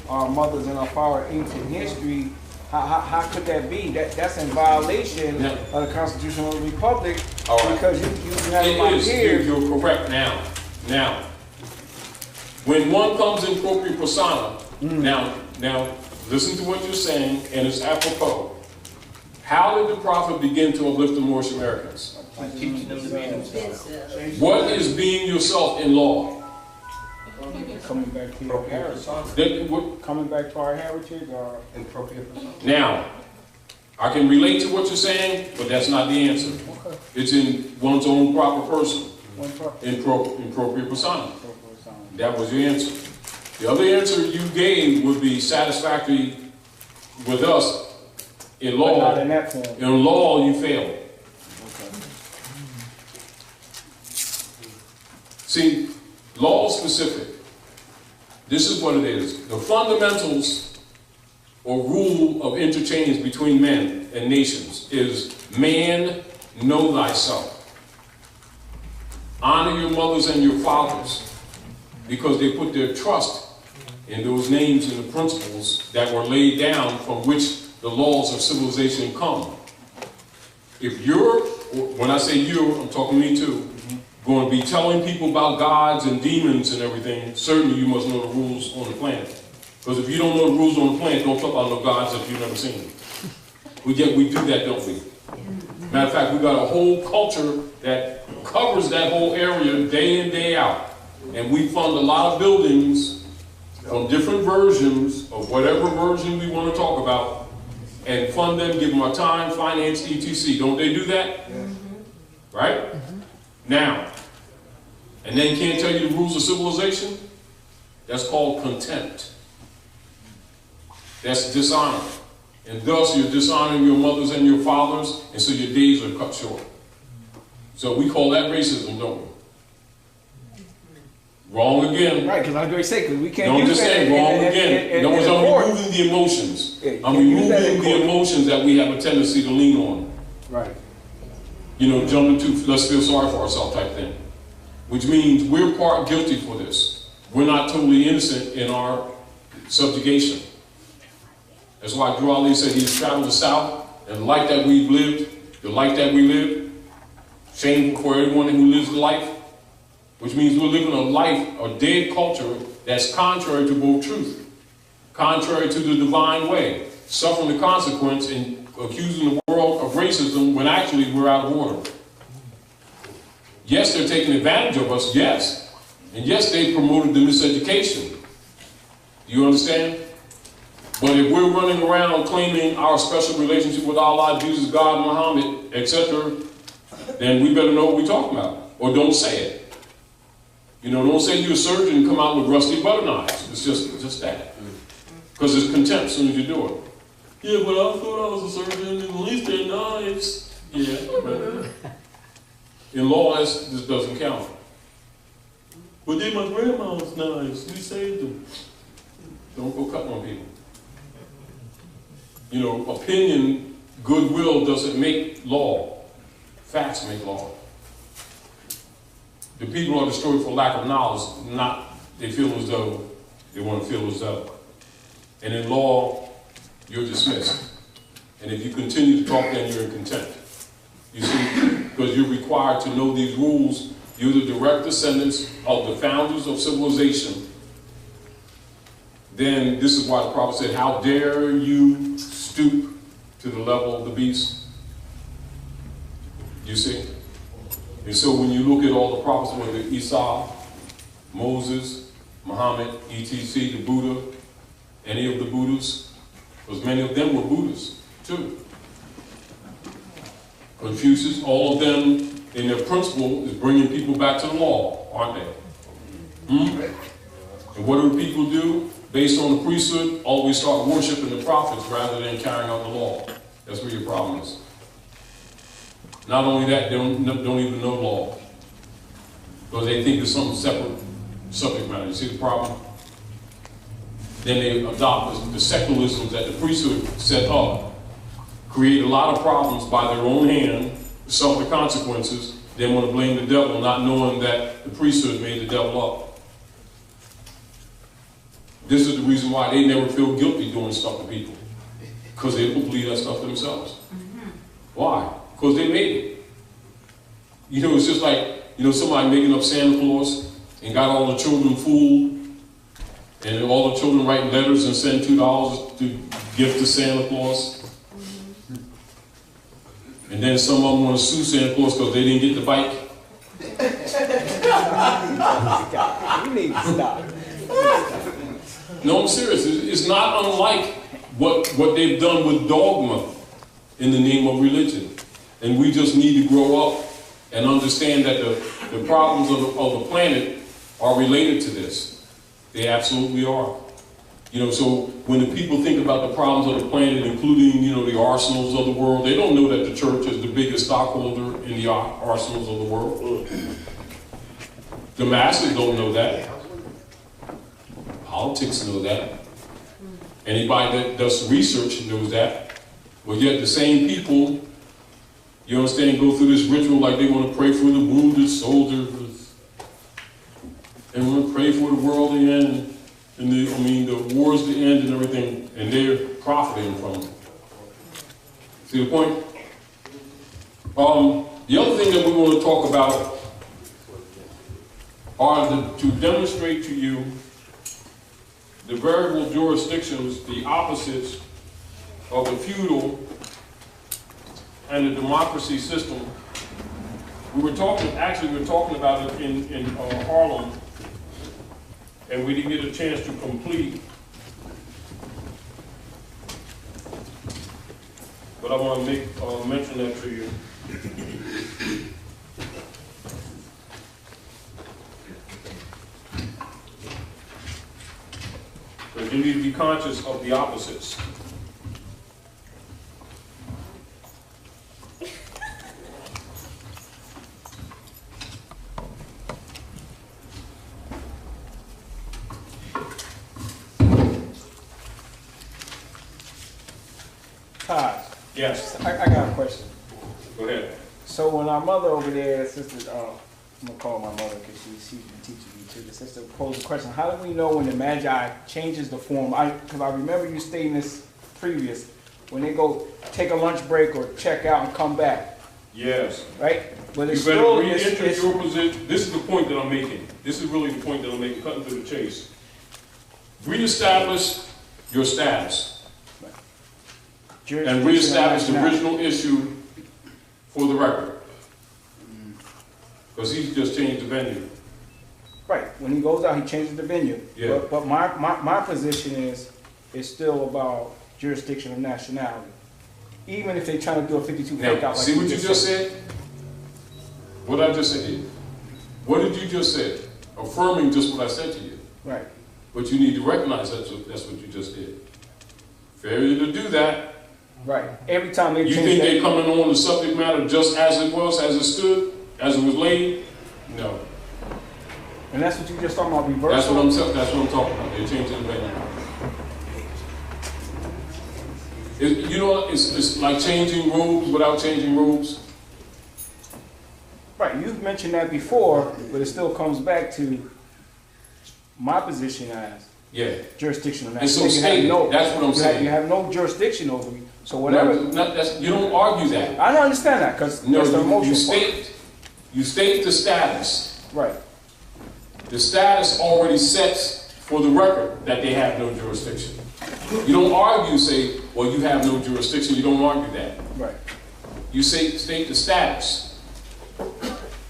our mothers and our fathers' ancient history? How could that be? That's in violation of the constitutional republic, because you have my peers. You're correct now. Now, when one comes in propria persona, now listen to what you're saying, and it's apropos. How did the prophet begin to uplift the Moorish Americans? By teaching them to be themselves. What is being yourself in law? Coming back to your heritage. Coming back to our heritage or Now, I can relate to what you're saying, but that's not the answer. okay. It's in one's own proper person, One part. in propria persona. That was your answer. The other answer you gave would be satisfactory with us. In law, But not in that form. in law, you failed. Okay. See, law specific. This is what it is. The fundamentals or rule of interchange between men and nations is man, know thyself. Honor your mothers and your fathers because they put their trust in those names and the principles that were laid down from which the laws of civilization come. If you're, when I say you, I'm talking to me too, going to be telling people about gods and demons and everything, certainly you must know the rules on the planet. Because if you don't know the rules on the planet, don't talk about no gods if you've never seen them. We do that, don't we? Matter of fact, we got a whole culture that covers that whole area day in, day out. And we fund a lot of buildings from different versions of whatever version we want to talk about and fund them, give them our time, finance, etc. Don't they do that? Right? Now, and then can't tell you the rules of civilization? That's called contempt. That's dishonor. And thus you're dishonoring your mothers and your fathers, and so your days are cut short. So we call that racism, don't we? Wrong again. Right, because I was going to say, because we can't No, I'm use just that saying, wrong again. No, I'm removing the emotions. Yeah, I'm you can't use that in removing the court. emotions that we have a tendency to lean on. Right. You know, jump into let's feel sorry for ourselves type thing. Which means we're part guilty for this. We're not totally innocent in our subjugation. That's why Drew Ali said he's traveled the South, and the life that we've lived, the life that we live, shameful for everyone who lives the life, which means we're living a life, a dead culture that's contrary to both truth, contrary to the divine way, suffering the consequence and accusing the world of racism when actually we're out of order. Yes, they're taking advantage of us, yes. And yes, they promoted the miseducation. Do you understand? But if we're running around claiming our special relationship with Allah, Jesus, God, Muhammad, etc., then we better know what we're talking about. Or don't say it. You know, don't say you're a surgeon and come out with rusty butter knives. It's just that. Because it's contempt as soon as you do it. Yeah, but I thought I was a surgeon and at least they're knives. Yeah, but in law, this doesn't count. But they're my grandma's knives. We saved them. Don't go cutting on people. You know, opinion, goodwill doesn't make law. Facts make law. The people are destroyed for lack of knowledge, not they feel as though they want to feel as though. And in law, you're dismissed. And if you continue to talk, then you're in contempt. You see, because you're required to know these rules. You're the direct descendants of the founders of civilization. Then this is why the prophet said, how dare you stoop to the level of the beast? You see? And so when you look at all the prophets, whether Isa, Moses, Muhammad, etc., the Buddha, any of the Buddhas, because many of them were Buddhists too. Confucius, all of them in their principle is bringing people back to the law, aren't they? And what do people do? Based on the priesthood, always start worshiping the prophets rather than carrying out the law. That's where your problem is. Not only that, they don't even know law. Because they think it's some separate subject matter. You see the problem? Then they adopt the secularisms that the priesthood set up, create a lot of problems by their own hand, suffer the consequences, then want to blame the devil, not knowing that the priesthood made the devil up. This is the reason why they never feel guilty doing stuff to people. Because they don't believe that stuff themselves. Why? Because they made it. You know, it's just like, you know, somebody making up Santa Claus and got all the children fooled, and all the children write letters and send $2 to gift to Santa Claus. And then some of them want to sue Santa Claus because they didn't get the bike. You need to stop. No, I'm serious. It's not unlike what they've done with dogma in the name of religion. And we just need to grow up and understand that the problems of the planet are related to this. They absolutely are. You know, so when the people think about the problems of the planet, including, you know, the arsenals of the world, they don't know that the church is the biggest stockholder in the arsenals of the world. The masses don't know that. Politics know that. Anybody that does research knows that. But yet the same people, you understand, go through this ritual like they want to pray for the wounded soldiers. They want to pray for the world to end. And the wars to end and everything, and they're profiting from it. See the point? The other thing that we want to talk about are to demonstrate to you the variable jurisdictions, the opposites of the feudal and the democracy system. We were talking about it in Harlem, and we didn't get a chance to complete. But I want to mention that to you. Because you need to be conscious of the opposites. Taj. Yes. I got a question. Go ahead. So when our mother over there, sister, I'm gonna call my mother because she's been teaching me too. The sister posed a question: how do we know when the Magi changes the form? Because I remember you stating this previous, when they go take a lunch break or check out and come back. Yes. Right. But it's you better still re-enter your position. This is the point that I'm making. This is really the point that I'm making, cutting to the chase. Reestablish your status. And reestablish the original issue for the record. Because he's just changed the venue. Right. When he goes out, he changes the venue. Yeah. But my position is still about jurisdiction of nationality. Even if they try to do a 52 fake out like see what you just said? What I just said? What did you just say? Affirming just what I said to you. Right. But you need to recognize that's what you just did. Failure to do that. Right. Every time they you think they're coming on the subject matter just as it was, as it stood, as it was laid? No. And that's what you just talking about, reversal? That's what I'm talking about. They're changing the venue. You know, it's like changing robes without changing robes. Right. You've mentioned that before, but it still comes back to my position as jurisdiction of nationality. So that's what I'm saying. You have no jurisdiction over me. So whatever. You don't argue that. I don't understand that because that's the emotional you state the status. Right. The status already sets for the record that they have no jurisdiction. You don't argue, say, well, you have no jurisdiction. You don't argue that. Right. You state the status.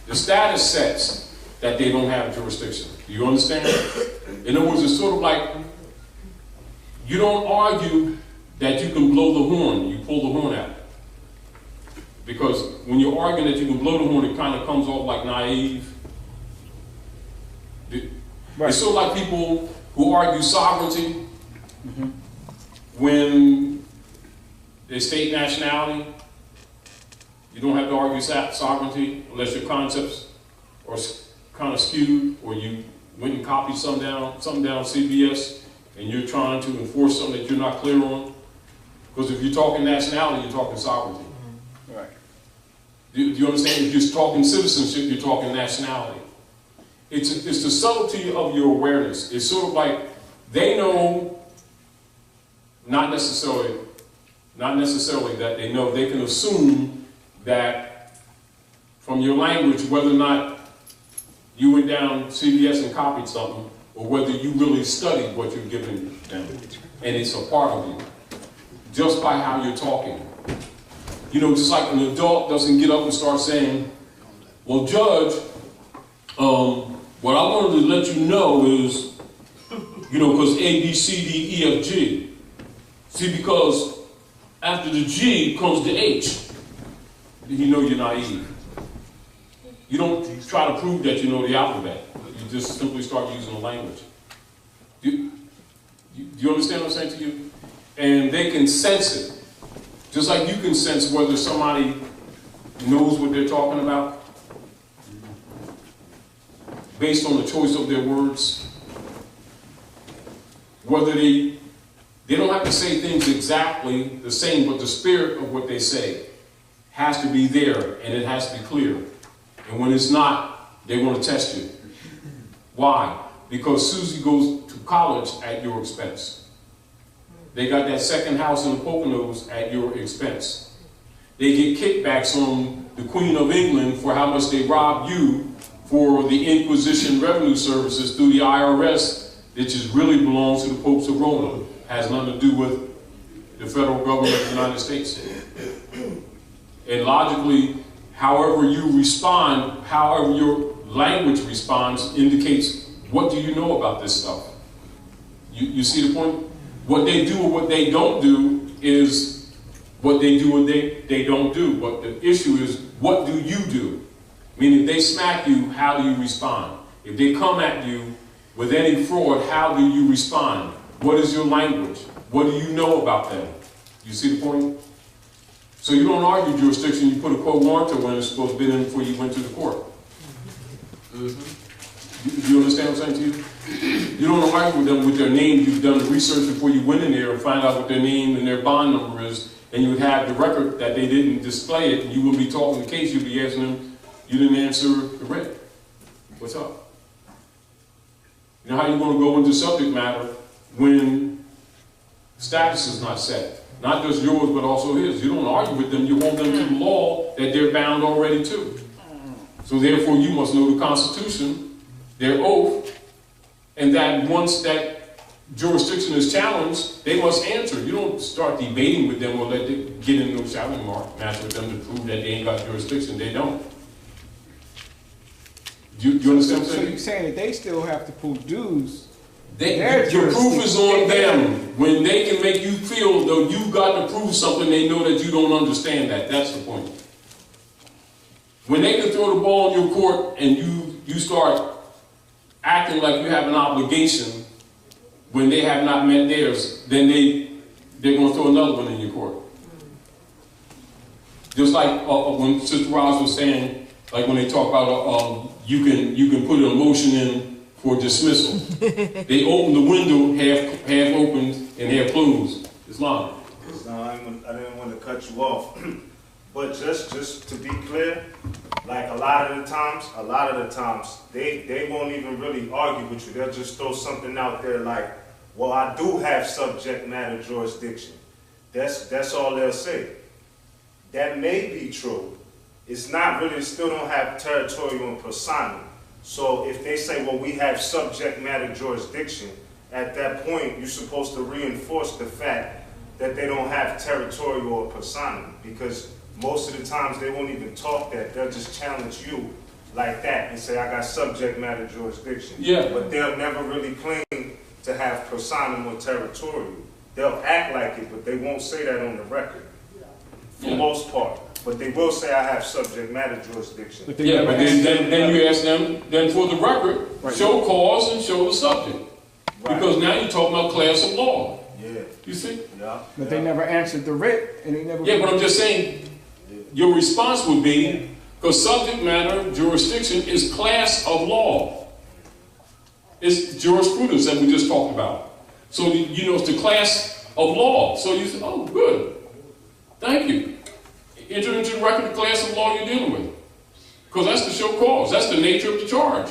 The status sets that they don't have jurisdiction. Do you understand? In other words, it's sort of like you don't argue that you can blow the horn. You pull the horn out. Because when you're arguing that you can blow the horn, it kind of comes off like naive. Right. It's sort of like people who argue sovereignty when they state nationality. You don't have to argue sovereignty unless your concepts are kind of skewed, or you went and copied something down CBS and you're trying to enforce something that you're not clear on. Because if you're talking nationality, you're talking sovereignty. Right. Do you understand? If you're talking citizenship, you're talking nationality. It's the subtlety of your awareness. It's sort of like they know, not necessarily that they know, they can assume that from your language, whether or not you went down CBS and copied something, or whether you really studied what you're giving them, and it's a part of you, just by how you're talking. You know, just like an adult doesn't get up and start saying, well, Judge, What I wanted to let you know is, because A, B, C, D, E, F, G. See, because after the G comes the H. You know you're naive. You don't try to prove that you know the alphabet. You just simply start using the language. Do you understand what I'm saying to you? And they can sense it. Just like you can sense whether somebody knows what they're talking about based on the choice of their words. Whether they don't have to say things exactly the same, but the spirit of what they say has to be there, and it has to be clear. And when it's not, they want to test you. Why? Because Susie goes to college at your expense. They got that second house in the Poconos at your expense. They get kickbacks from the Queen of England for how much they robbed you for the Inquisition revenue services through the IRS, which is really belongs to the Popes of Rome. Has nothing to do with the federal government of the United States. And logically, however you respond, however your language responds, indicates what do you know about this stuff. You see the point? What they do or what they don't do is what they do or they don't do. But the issue is, what do you do? Meaning, if they smack you, how do you respond? If they come at you with any fraud, how do you respond? What is your language? What do you know about them? You see the point? So you don't argue jurisdiction, you put a quo warranto when it's supposed to be in before you went to the court. Do you understand what I'm saying to you? You don't argue with them with their name. You've done the research before you went in there and find out what their name and their bond number is, and you would have the record that they didn't display it, and you wouldn't be talking the case, you'd be asking them, you didn't answer the writ. What's up? You know how you want to go into subject matter when status is not set? Not just yours, but also his. You don't argue with them. You hold them to the law that they're bound already to. So therefore, you must know the Constitution, their oath, and that once that jurisdiction is challenged, they must answer. You don't start debating with them or let them get in no shouting match with them to prove that they ain't got jurisdiction. They don't. Do you understand what I'm saying? So you're saying that they still have to prove dues? Your proof is on them. When they can make you feel though you got to prove something, they know that you don't understand that. That's the point. When they can throw the ball in your court and you start acting like you have an obligation when they have not met theirs, then they're going to throw another one in your court. Just like when Sister Roz was saying, like when they talk about you can put a motion in for dismissal. They open the window half opened and half closed. Islam. No, I didn't want to cut you off, but just to be clear, like a lot of the times they won't even really argue with you. They'll just throw something out there like, well, I do have subject matter jurisdiction. That's all they'll say. That may be true. It's not really, still don't have territorial and persona. So if they say, well, we have subject matter jurisdiction, at that point, you're supposed to reinforce the fact that they don't have territorial or persona, because most of the times they won't even talk that. They'll just challenge you like that and say, I got subject matter jurisdiction. Yeah. But they'll never really claim to have persona or territorial. They'll act like it, but they won't say that on the record, for most part. But they will say I have subject matter jurisdiction. But then you ask them, then for the record, show cause and show the subject. Right. Because now you're talking about class of law. Yeah. You see? Yeah. But they never answered the writ, and they never... Yeah, but I'm just saying, your response would be, because subject matter jurisdiction is class of law. It's jurisprudence that we just talked about. So, it's the class of law. So you say, oh, good. Thank you. Enter into the record the class of law you're dealing with. Because that's the show cause. That's the nature of the charge.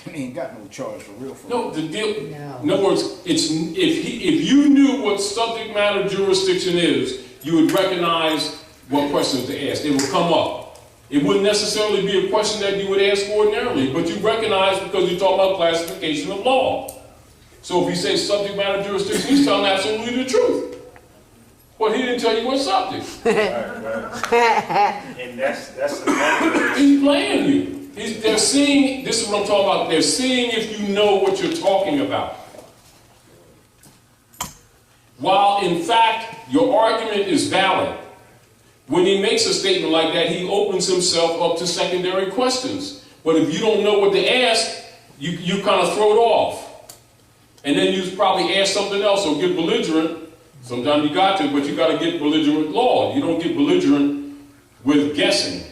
They ain't got no charge for real. No, the deal. No. In other words, if you knew what subject matter jurisdiction is, you would recognize what questions to ask. They would come up. It wouldn't necessarily be a question that you would ask ordinarily, but you recognize because you're talking about classification of law. So if he says subject matter jurisdiction, he's telling absolutely the truth. Well, he didn't tell you what subject. Right. And that's another. He's playing you. They're seeing, this is what I'm talking about, they're seeing if you know what you're talking about. While in fact, your argument is valid. When he makes a statement like that, he opens himself up to secondary questions. But if you don't know what to ask, you kind of throw it off. And then you probably ask something else or get belligerent. Sometimes you got to, but you got to get belligerent with law. You don't get belligerent with guessing.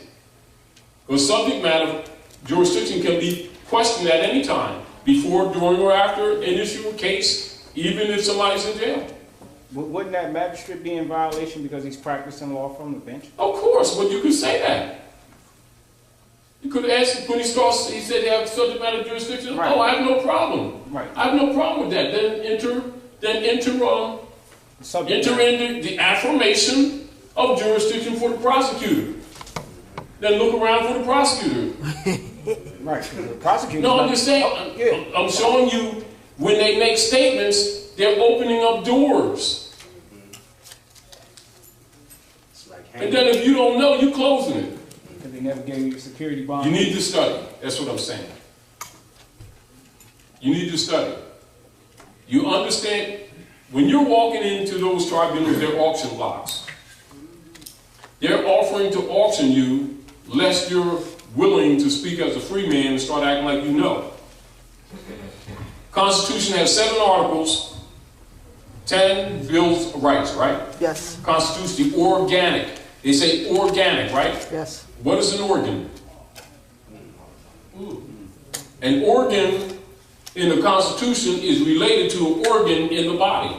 Because subject matter jurisdiction can be questioned at any time, before, during, or after an issue or case, even if somebody's in jail. Wouldn't that magistrate be in violation because he's practicing law from the bench? Of course, but you could say that. You could ask, when he starts, he said they have subject matter jurisdiction. Right. Oh, I have no problem. Right. I have no problem with that. Then enter into the affirmation of jurisdiction for the prosecutor. Then look around for the prosecutor. Right. The prosecutor. No, I'm just saying. I'm showing you when they make statements. They're opening up doors. And then if you don't know, you're closing it. Because they never gave you a security bond. You need to study. That's what I'm saying. You need to study. You understand, when you're walking into those tribunals, they're auction blocks. They're offering to auction you lest you're willing to speak as a free man and start acting like you know. Constitution has 7 articles. 10 bills of rights, right? Yes. Constitution, organic. They say organic, right? Yes. What is an organ? An organ in the Constitution is related to an organ in the body.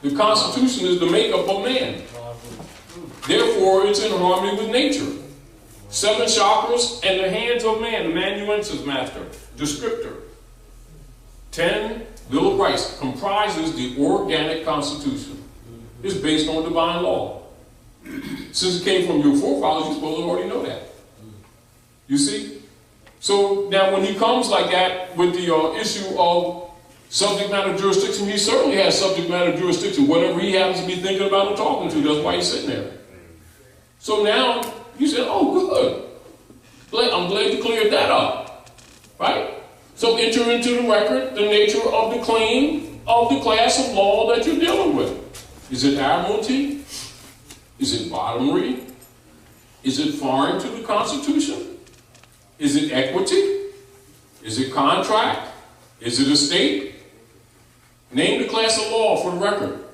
The Constitution is the makeup of man. Therefore, it's in harmony with nature. 7 chakras and the hands of man, the amanuensis master, descriptor. 10 Bill of Rights comprises the organic Constitution. It's based on divine law. Since it came from your forefathers, you're supposed to already know that. You see? So now when he comes like that with the issue of subject matter jurisdiction, he certainly has subject matter jurisdiction, whatever he happens to be thinking about or talking to. That's why he's sitting there. So now you said, oh, good. I'm glad you cleared that up. Right? So enter into the record the nature of the claim of the class of law that you're dealing with. Is it admiralty? Is it bottomry? Is it foreign to the Constitution? Is it equity? Is it contract? Is it estate? Name the class of law for the record.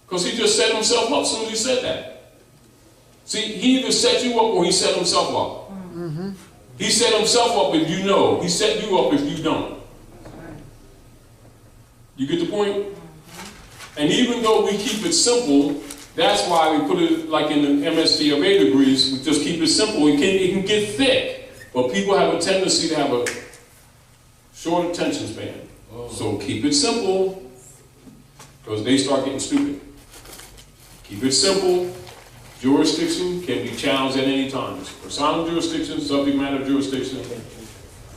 Because he just set himself up as soon as he said that. See, he either set you up or he set himself up. Mm-hmm. He set himself up if you know. He set you up if you don't. You get the point? And even though we keep it simple, that's why we put it like in the MSTFA degrees, we just keep it simple. It can get thick. But people have a tendency to have a short attention span. So keep it simple, because they start getting stupid. Keep it simple. Jurisdiction can be challenged at any time. Personal jurisdiction, subject matter jurisdiction,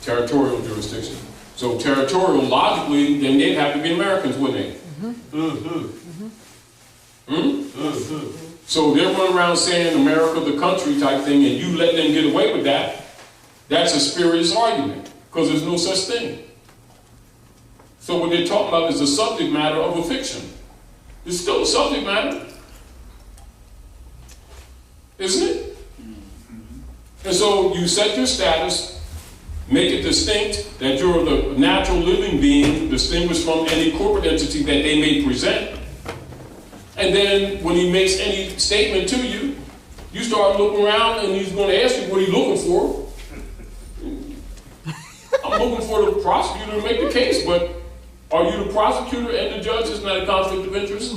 territorial jurisdiction. So territorial, logically, then they'd have to be Americans, wouldn't they? So they're running around saying America the country type thing, and you let them get away with that. That's a spurious argument, because there's no such thing. So what they're talking about is the subject matter of a fiction. It's still a subject matter. Isn't it? And so you set your status, make it distinct that you're the natural living being distinguished from any corporate entity that they may present. And then when he makes any statement to you, you start looking around and he's going to ask you what he's looking for. I'm looking for the prosecutor to make the case, but are you the prosecutor and the judge? Isn't that a conflict of interest?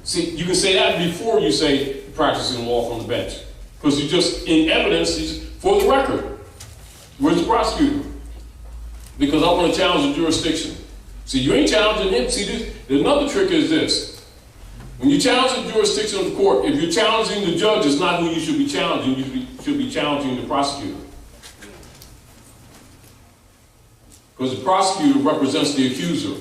See, you can say that before you say practicing law from the bench. Because you just, in evidence, for the record, where's the prosecutor? Because I want to challenge the jurisdiction. See, you ain't challenging him. See, another trick is this. When you challenge the jurisdiction of the court, if you're challenging the judge, it's not who you should be challenging. You should be challenging the prosecutor. Because the prosecutor represents the accuser.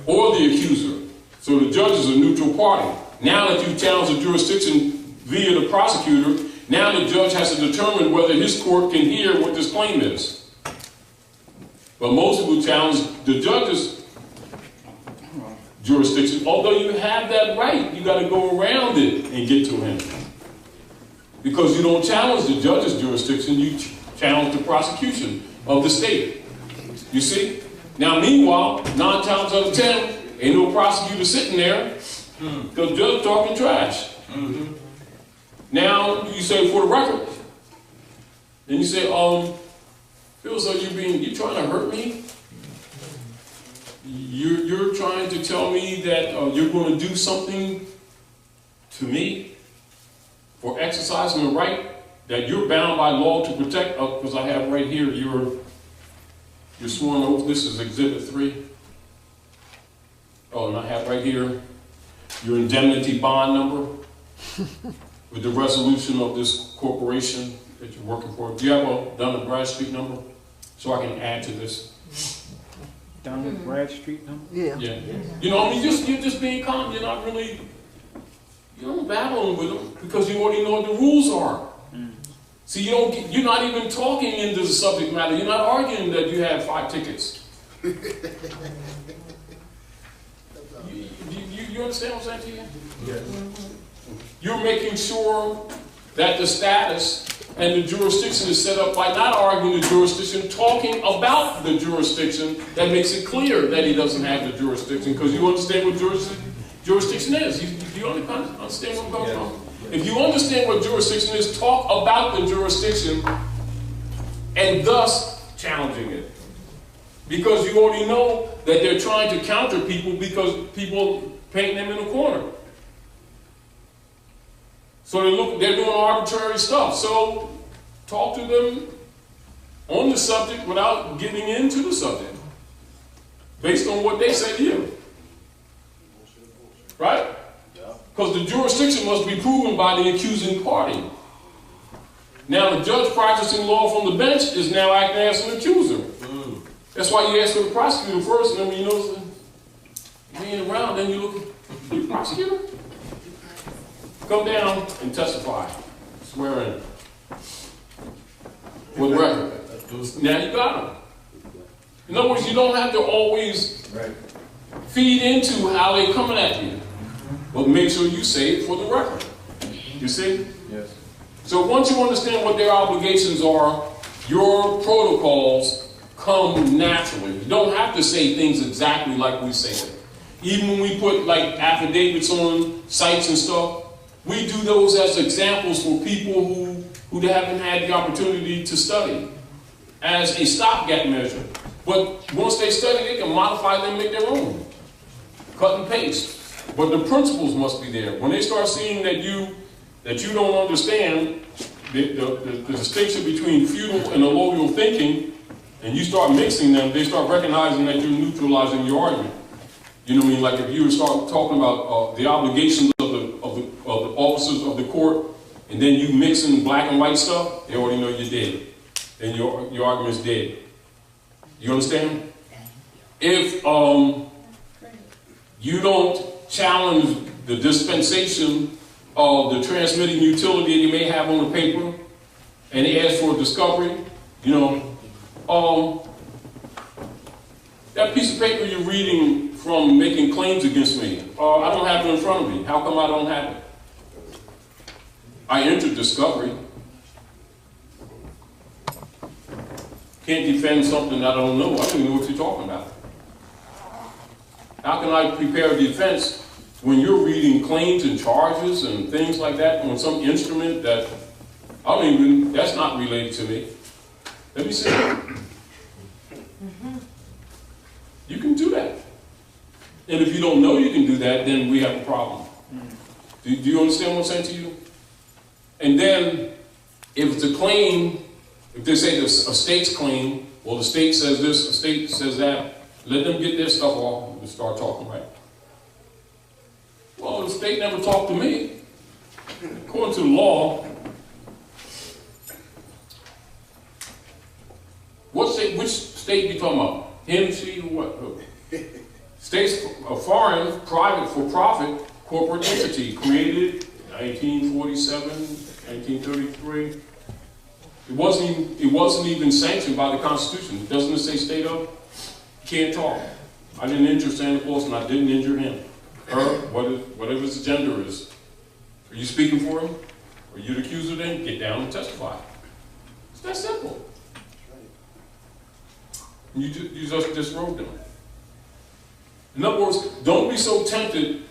Or the accuser. So the judge is a neutral party. Now that you challenge the jurisdiction via the prosecutor, Now the judge has to determine whether his court can hear what this claim is. But most people challenge the judge's jurisdiction, although you have that right. You got to go around it and get to him. Because you don't challenge the judge's jurisdiction, you challenge the prosecution of the state. You see? Now meanwhile, 9 times out of 10, ain't no prosecutor sitting there because the judge talking trash. Now you say, for the record, then you say, feels like you're trying to hurt me? You're trying to tell me that you're going to do something to me for exercising the right that you're bound by law to protect? Because I have right here your sworn oath. This is Exhibit 3. Oh, and I have right here your indemnity bond number with the resolution of this corporation that you're working for. Do you have a Dun & Bradstreet number so I can add to this? Dun & Bradstreet number? Yeah. Yeah. You know, I mean, you're just being calm. You're not really, you don't battling with them because you already know what the rules are. See, you're not even talking into the subject matter. You're not arguing that you have 5 tickets. You understand what I'm saying to you? Yes. You're making sure that the status and the jurisdiction is set up by not arguing the jurisdiction, talking about the jurisdiction that makes it clear that he doesn't have the jurisdiction, because you understand what jurisdiction is. Do you understand where I'm coming from? If you understand what jurisdiction is, talk about the jurisdiction and thus challenging it. Because you already know that they're trying to counter people because people paint them in a corner. So they're doing arbitrary stuff. So talk to them on the subject without getting into the subject, based on what they say to you. Right? Because the jurisdiction must be proven by the accusing party. Now the judge practicing law from the bench is now acting as an accuser. That's why you ask for the prosecutor first, and then when you notice he ain't around, then you look at the prosecutor. Come down and testify. Swear in. With record. Now you got him. In other words, you don't have to always feed into how they're coming at you. But make sure you say it for the record. You see? Yes. So once you understand what their obligations are, your protocols come naturally. You don't have to say things exactly like we say it. Even when we put like affidavits on sites and stuff, we do those as examples for people who haven't had the opportunity to study as a stopgap measure. But once they study, they can modify them and make their own. Cut and paste. But the principles must be there. When they start seeing that you don't understand the distinction between feudal and allodial thinking, and you start mixing them, they start recognizing that you're neutralizing your argument. You know what I mean? Like if you start talking about the obligations of the officers of the court, and then you mix in black and white stuff, they already know you're dead. Then your argument's dead. You understand? If you don't challenge the dispensation of the transmitting utility you may have on the paper, and they ask for a discovery, you know, that piece of paper you're reading from making claims against me, I don't have it in front of me. How come I don't have it? I entered discovery. Can't defend something that I don't know. I don't even know what you're talking about. How can I prepare a defense when you're reading claims and charges and things like that on some instrument that that's not related to me? Let me see. You can do that. And if you don't know you can do that, then we have a problem. Do you understand what I'm saying to you? And then, if it's a claim, if they say this a state's claim, well, the state says this, the state says that, let them get their stuff off and start talking right. Well, the state never talked to me. According to the law, which state you talking about? Him, she, or what? Who? State's a foreign, private, for-profit corporate entity created 1947, 1933. It wasn't even sanctioned by the Constitution. Doesn't it say state of? You can't talk. I didn't injure Santa Claus and I didn't injure him. Her, whatever his gender is. Are you speaking for him? Are you the accuser then? Get down and testify. It's that simple. You just disrobed them. In other words, don't be so tempted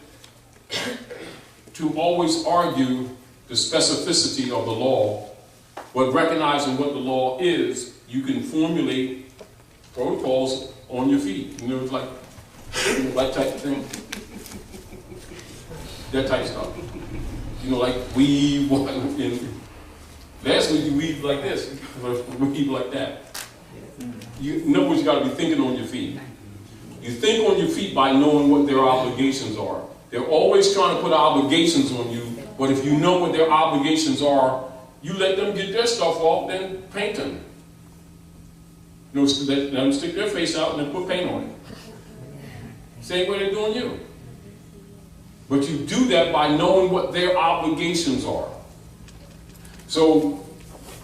to always argue the specificity of the law, but recognizing what the law is, you can formulate protocols on your feet. You know, it's like type of thing. That type of stuff. You know, like weave. Last week you weave like this, weave like that. In other words, you got to be thinking on your feet. You think on your feet by knowing what their obligations are. They're always trying to put obligations on you, but if you know what their obligations are, you let them get their stuff off, then paint them. You know, let them stick their face out and then put paint on it. Same way they're doing you. But you do that by knowing what their obligations are. So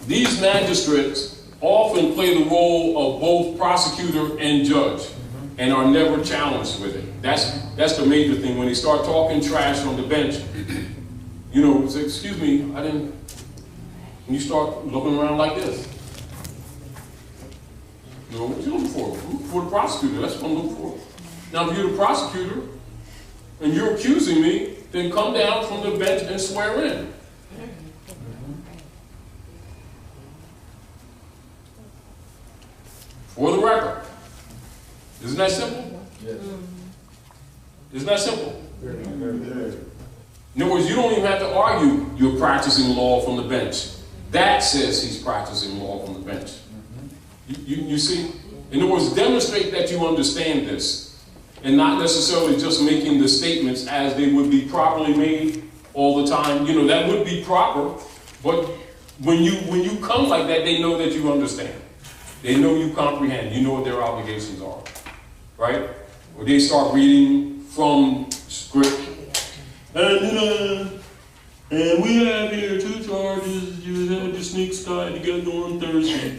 these magistrates often play the role of both prosecutor and judge and are never challenged with it. That's the major thing. When they start talking trash on the bench, you know, say, excuse me, I didn't, and you start looking around like this. You know, what you looking for? Look for the prosecutor, that's what I'm looking for. Now if you're the prosecutor and you're accusing me, then come down from the bench and swear in. For the record. Isn't that simple? Yes. Isn't that simple? In other words, you don't even have to argue you're practicing law from the bench. That says he's practicing law from the bench. You see? In other words, demonstrate that you understand this and not necessarily just making the statements as they would be properly made all the time. You know, that would be proper, but when you come like that, they know that you understand. They know you comprehend. You know what their obligations are, right? Or they start reading from script. And we have here 2 charges. You had the sneaks tied together on Thursday.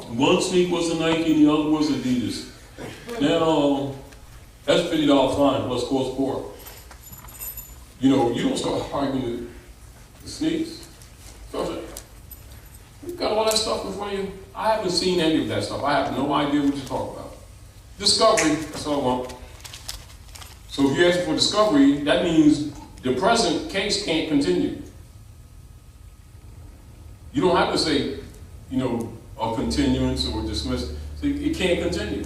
One sneak was a Nike and the other was Adidas. Now, that's $50 fine plus court support. You know, you don't start arguing the sneaks. You've got all that stuff in front of you. I haven't seen any of that stuff. I have no idea what you're talking about. Discovery, that's all I want. So if you're asking for discovery, that means the present case can't continue. You don't have to say, you know, a continuance or dismiss. It can't continue.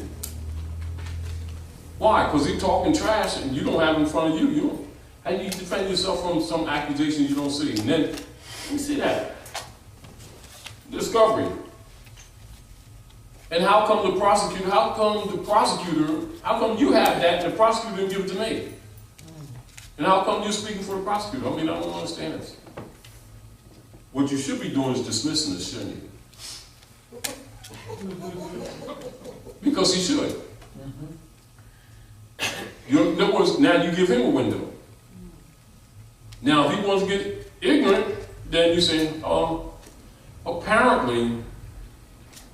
Why? Because they're talking trash and you don't have it in front of you. How do you defend yourself from some accusations you don't see? And then, let me see that. Discovery. And how come you have that and the prosecutor didn't give it to me? And how come you're speaking for the prosecutor? I mean, I don't understand this. What you should be doing is dismissing this, shouldn't you? Because he should. In other words, now you give him a window. Now, if he wants to get ignorant, then you say, apparently,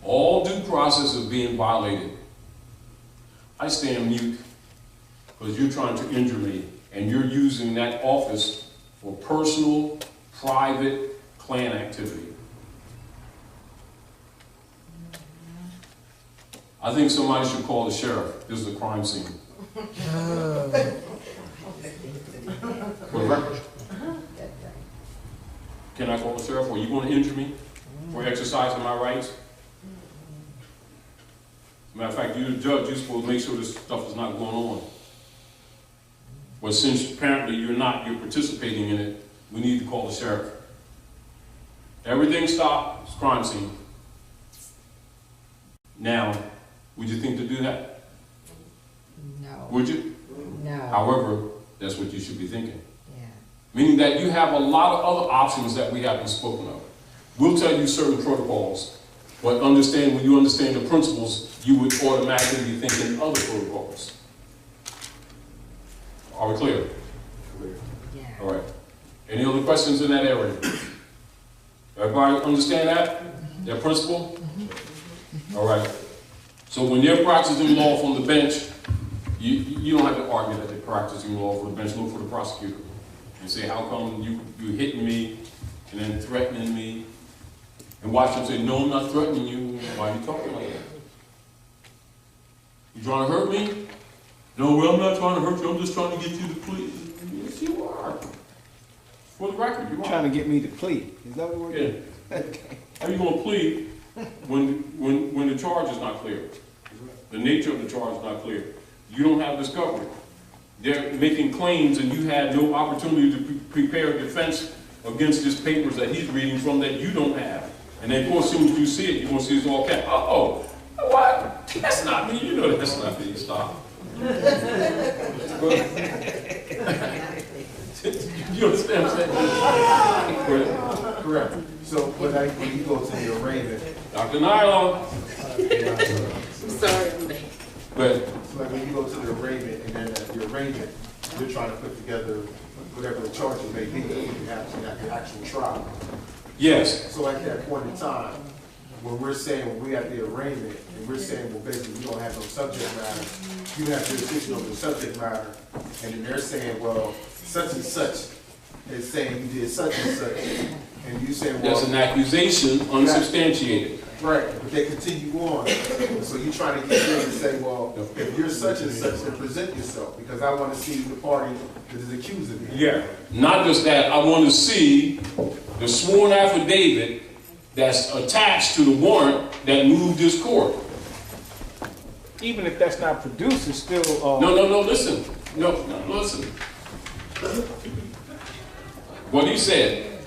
all due process is being violated. I stand mute because you're trying to injure me and you're using that office for personal, private, clan activity. I think somebody should call the sheriff. This is a crime scene. For the record. Can I call the sheriff? Are you going to injure me for exercising my rights? Matter of fact, you're the judge, you're supposed to make sure this stuff is not going on. But since apparently you're not, you're participating in it, we need to call the sheriff. Everything stopped, it's a crime scene. Now, would you think to do that? No. Would you? No. However, that's what you should be thinking. Yeah. Meaning that you have a lot of other options that we haven't spoken of. We'll tell you certain protocols, but understand when you understand the principles, you would automatically be thinking other protocols. Are we clear? Yeah. All right. Any other questions in that area? Everybody understand that? That principle? All right. So when they're practicing law from the bench, you don't have to argue that they're practicing law from the bench. Look for the prosecutor and say, how come you hitting me and then threatening me? And watch them say, no, I'm not threatening you. Why are you talking like that? You trying to hurt me? No, well, I'm not trying to hurt you. I'm just trying to get you to plead. Yes, you are. For the record, you are. Trying to get me to plead. Is that what we're doing? Okay. How are you going to plead when the charge is not clear? The nature of the charge is not clear. You don't have discovery. They're making claims and you had no opportunity to prepare a defense against his papers that he's reading from that you don't have. And then, of course, as soon as you see it, you're going to see it's all capped. Uh-oh, what? That's not me. You know that's not me. Stop. You understand what I'm saying? Correct. So when you go to the arraignment, Dr. Nylon. I'm sorry. But so like when you go to the arraignment, and then at the arraignment, you're trying to put together whatever the charges may be that you have to the actual trial. yes, So at that point in time, when we're saying, when we're at the arraignment, and we're saying, well, basically, we don't have no subject matter, you have jurisdiction over the subject matter, and then they're saying, well, such and such is saying you did such and such, and you say, well, that's an accusation unsubstantiated. right, but they continue on. So you're trying to get them to say, well, if you're such and such, then present yourself, because I want to see the party that is accusing me. Yeah. Not just that, I want to see the sworn affidavit that's attached to the warrant that moved this court. Even if that's not produced, it's still... No, listen. No, listen. What he said,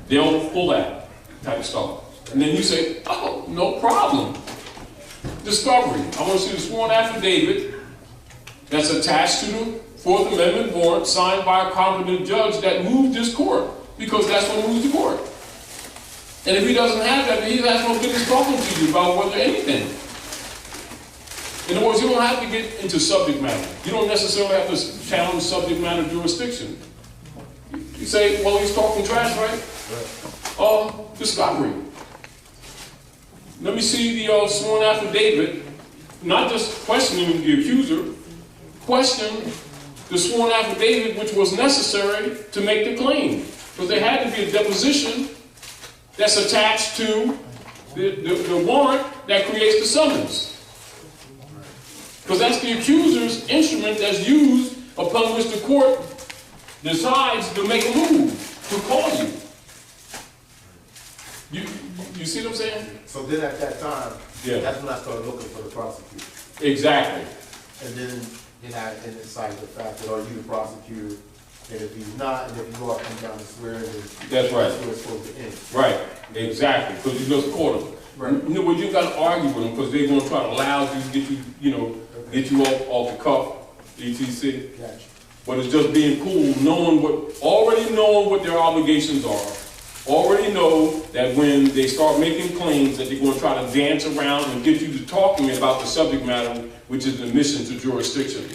they'll pull that type of stuff. And then you say, oh, no problem. Discovery. I want to see the sworn affidavit that's attached to the Fourth Amendment warrant signed by a competent judge that moved this court, because that's what moves the court. And if he doesn't have that, then he has no business talking to you about whether anything. In other words, you don't have to get into subject matter. You don't necessarily have to challenge subject matter jurisdiction. You say, well, he's talking trash, right? Discovery. Let me see the sworn affidavit, not just questioning the accuser, question the sworn affidavit which was necessary to make the claim. Because there had to be a deposition that's attached to the warrant that creates the summons. Because that's the accuser's instrument that's used upon which the court decides to make a move, to call you. You see what I'm saying? So then at that time, Yeah. that's when I started looking for the prosecutor. Exactly. And then I decided the fact that, are you the prosecutor? And if he's not, and if you are come down to swear, then That's right. that's where it's supposed to end. Right. Exactly. Because you just caught them. Right. You know, well, you got to argue with them because they're going to try to loud you, get you off the cuff, etc. Gotcha. But it's just being cool, already knowing what their obligations are. Already know that when they start making claims that they're going to try to dance around and get you to talking about the subject matter, which is the admission to jurisdiction.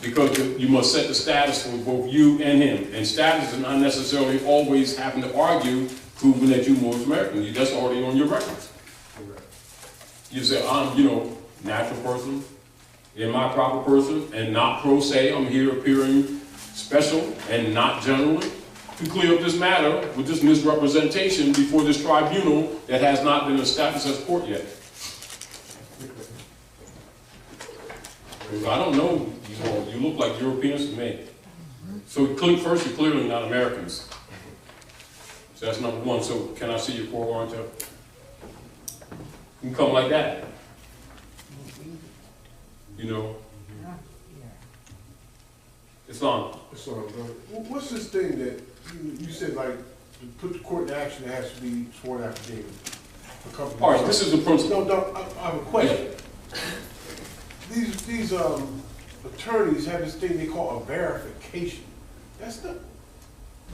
Because you must set the status for both you and him. And status is not necessarily always having to argue, proving that you're Moorish American. That's already on your records. You say, I'm, natural person, am I proper person, and not pro se. I'm here appearing special and not generally to clear up this matter with this misrepresentation before this tribunal that has not been established as court yet. I don't know, you look like Europeans to me. So first, you're clearly not Americans. So that's number one. So can I see your court warrant? You can come like that. Islam. What's this thing that you said, like, to put the court in action, it has to be sworn affidavit? All right, this is the principle. No, I have a question. Yeah. These attorneys have this thing they call a verification. That's the...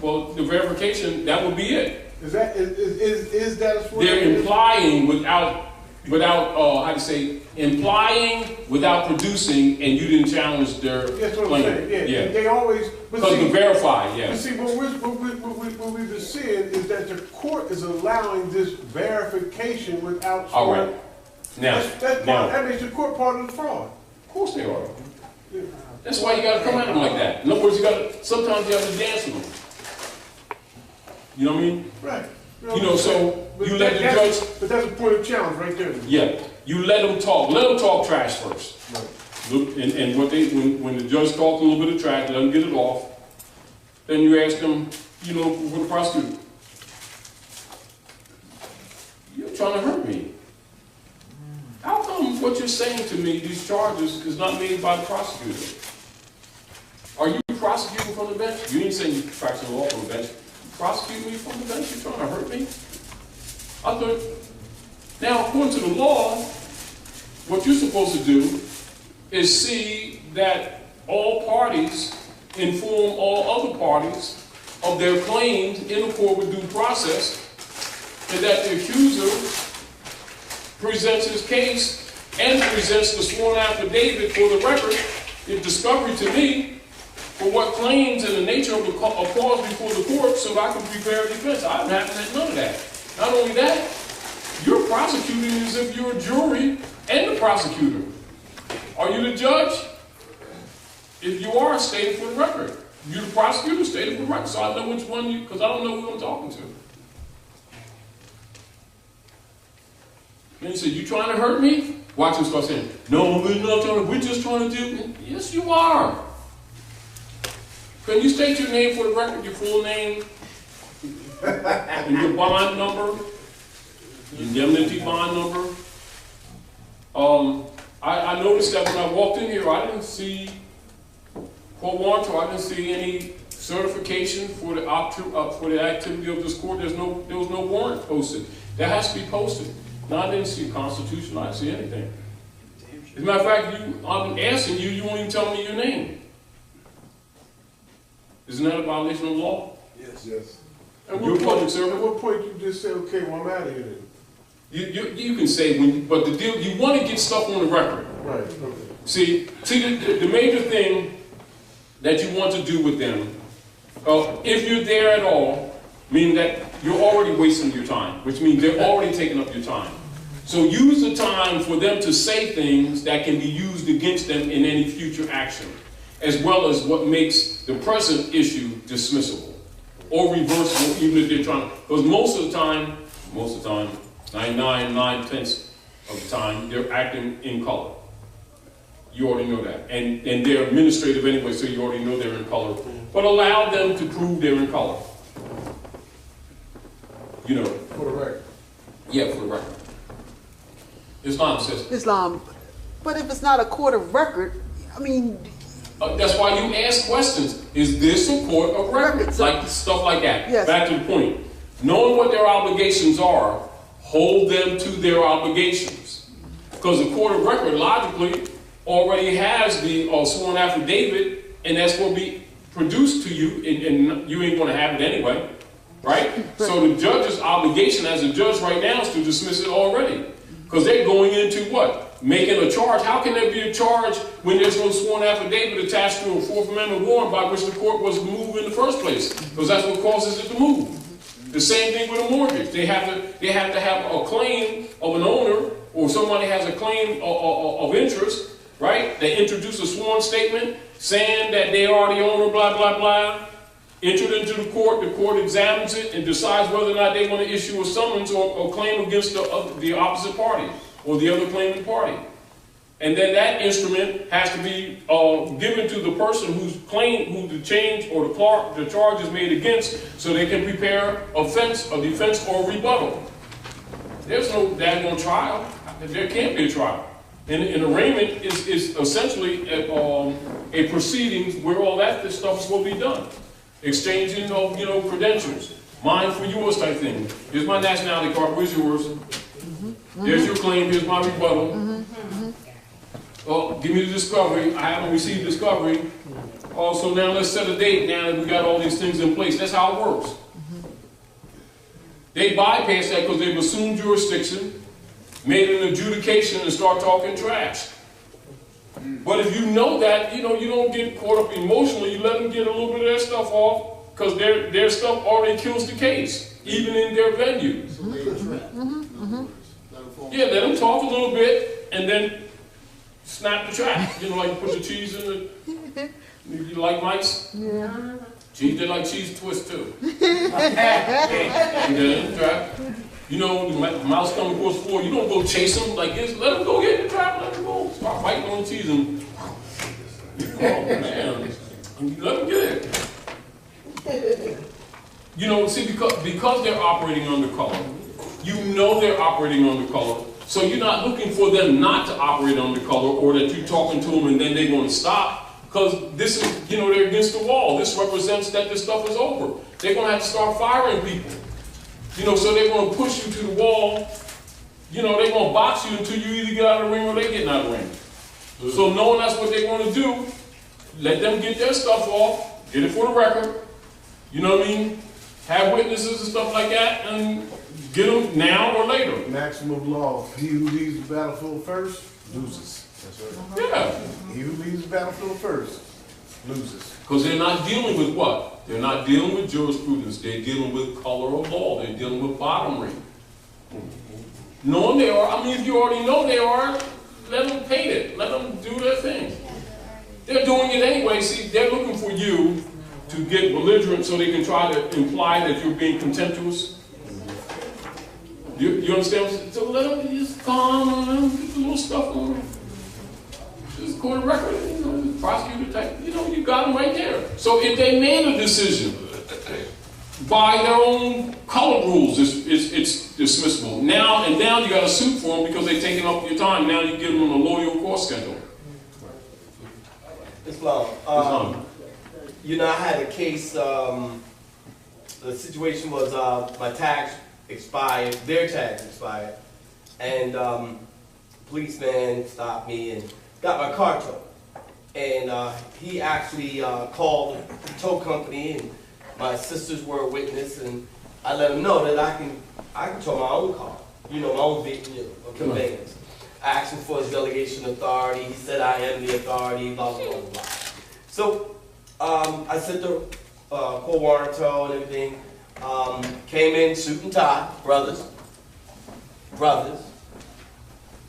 Well, the verification, that would be it. Is that a sworn They're affidavit? implying without without, how do you say, implying without producing, and you didn't challenge their That's what claim. I'm saying. Yeah. Yeah. They always. Because to verify, yeah. But see, what we've been seeing is that the court is allowing this verification without. All right. Now, that makes the court part of the fraud. Of course they are. Yeah. That's why you got to come at them like that. In other words, sometimes you have to dance with them. You know what I mean? Right. You know, so you let the judge. But that's a point of challenge right there. Yeah. You let them talk. Let them talk trash first. Right. Look, and when the judge talks a little bit of trash, let them get it off. Then you ask them, you know, for the prosecutor, you're trying to hurt me. How come what you're saying to me, these charges, is not made by the prosecutor? Are you prosecuting from the bench? You didn't say you practicing law from the bench. Prosecute me from the bench? You're trying to hurt me? I thought, now according to the law, what you're supposed to do is see that all parties inform all other parties of their claims in accord with due process, and that the accuser presents his case and presents the sworn affidavit for the record in discovery to me for what claims and the nature of the cause before the court so that I can prepare a defense. I haven't had none of that. Not only that, you're prosecuting as if you're a jury and the prosecutor. Are you the judge? If you are, state it for the record. You're the prosecutor, state it for the record. So I know which one you, because I don't know who I'm talking to. And he said, you trying to hurt me? Watch him start saying, no, we're not trying to, we're just trying to do. Yes, you are. Can you state your name for the record, your full name, and your bond number, your indemnity bond number? I noticed that when I walked in here, I didn't see, for warrant, I didn't see any certification for the activity of this court. There was no warrant posted. That has to be posted. Now, I didn't see a constitution. I didn't see anything. As a matter of fact, I'm asking you, you won't even tell me your name. Isn't that a violation of law? Yes. Yes. You're a public servant. At what point you just say, okay, well, I'm out of here then? You can say, but the deal, you want to get stuff on the record. Right, okay. See the major thing that you want to do with them, if you're there at all, meaning that you're already wasting your time, which means they're already taking up your time. So use the time for them to say things that can be used against them in any future action, as well as what makes the present issue dismissible or reversible, even if they're trying to, because most of the time, 99.9% of the time, they're acting in color. You already know that. And they're administrative anyway, so you already know they're in color. But allow them to prove they're in color. You know. For the record. Yeah, for the record. Islam says. Islam. But if it's not a court of record, I mean. That's why you ask questions. Is this a court of record? Like stuff like that. Yes. Back to the point. Knowing what their obligations are, hold them to their obligations. Because the court of record, logically, already has the sworn affidavit, and that's going to be produced to you, and you ain't going to have it anyway, right? So the judge's obligation as a judge right now is to dismiss it already. Because they're going into what? Making a charge. How can there be a charge when there's no sworn affidavit attached to a Fourth Amendment warrant by which the court was moved in the first place? Because that's what causes it to move. The same thing with a mortgage. They have to have a claim of an owner, or somebody has a claim of interest, right? They introduce a sworn statement saying that they are the owner, blah, blah, blah. Entered into the court examines it and decides whether or not they want to issue a summons or claim against the opposite party or the other claiming party. And then that instrument has to be given to the person who the change or the charge is made against, so they can prepare a defense or a rebuttal. There's no daggone trial. There can't be a trial. And an arraignment is essentially a proceedings where all that stuff is supposed to be done. Exchanging of credentials, mine for yours type thing. Here's my nationality card. Where's yours? There's your claim. Here's my rebuttal. Oh, give me the discovery. I haven't received discovery. Oh, so now let's set a date now that we got all these things in place. That's how it works. They bypass that because they've assumed jurisdiction. made an adjudication and start talking trash. But if you know that, you don't get caught up emotionally, you let them get a little bit of their stuff off, because their stuff already kills the case, even in their venue. Yeah, let them talk a little bit, and then snap the trap. Like put the cheese in the, you like mice? Yeah. Cheese, they like cheese twist too. And then trap. The mouse coming across the floor, you don't go chase them like this. Let them go get in the trap, let them go. Start biting on the cheese and, oh man, let them get it. See, because they're operating under color, they're operating under color, so you're not looking for them not to operate under color, or that you're talking to them and then they're going to stop, because this is, they're against the wall. This represents that this stuff is over. They're going to have to start firing people. So they're going to push you to the wall. They're going to box you until you either get out of the ring or they're getting out of the ring. So knowing that's what they're going to do, let them get their stuff off, get it for the record, have witnesses and stuff like that, and get them now or later. Maximum law, he who leaves the battlefield first, loses. That's right. Yeah. He who leaves the battlefield first, loses. Because they're not dealing with what? They're not dealing with jurisprudence. They're dealing with color of law. They're dealing with bottomry. Knowing they are, if you already know they are, let them paint it. Let them do their thing. They're doing it anyway. See, they're looking for you to get belligerent so they can try to imply that you're being contemptuous. You understand? So let them just calm and get the little stuff on them. Just court record, prosecutor type, you got them right there. So if they made a decision by their own color rules, it's dismissible. Now you got a suit for them because they're taking up your time. Now you give them a loyal course schedule. Islam. I had a case, the situation was my tags expired, their tags expired, and policeman stopped me and got my car towed. And he actually called the tow company, and my sisters were a witness, and I let him know that I can tow my own car, my own vehicle, conveyance. I asked him for his delegation authority. He said I am the authority, blah, blah, blah, blah. So I sent the court warrant tow and everything. Came in suit and tie, brothers.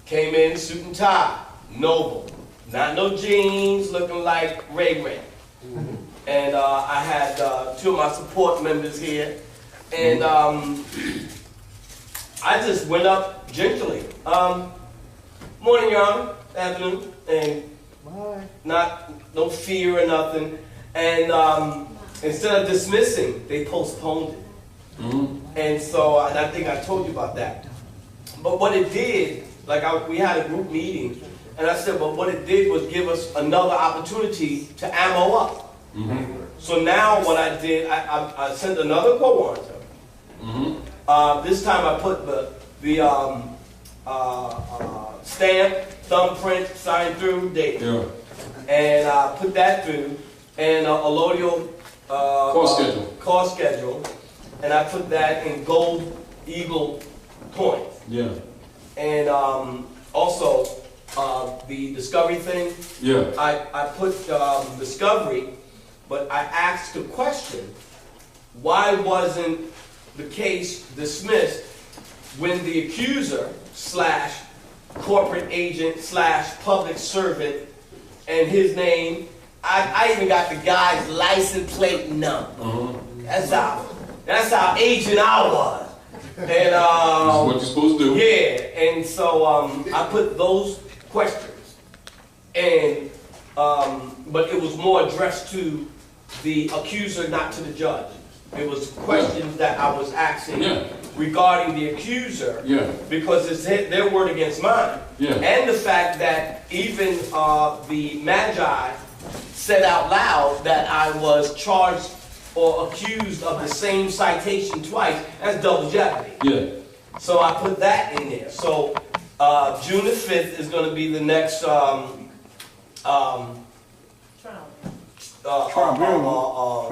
Came in suit and tie, noble. Not no jeans, looking like Ray Ray. And I had two of my support members here. And I just went up gently. Morning, Your Honor, afternoon. And no fear or nothing. And instead of dismissing, they postponed it. And so, and I think I told you about that. But what it did, we had a group meeting, and I said, well, what it did was give us another opportunity to ammo up. So now what I did, I sent another court warrant. This time I put the stamp, thumbprint, signed through, date. Yeah. And I put that through, and a allodial cost schedule, and I put that in gold eagle points. Yeah. And also the discovery thing. Yeah. I put discovery, but I asked the question: why wasn't the case dismissed when the accuser / corporate agent / public servant and his name? I even got the guy's license plate number. That's how agent I was. And this is what you're supposed to do. Yeah, and so I put those questions, and but it was more addressed to the accuser, not to the judge. It was questions that I was asking regarding the accuser, because it's their word against mine, and the fact that even the Magi said out loud that I was charged or accused of the same citation twice. That's double jeopardy. Yeah. So I put that in there. So June the 5th is going to be the next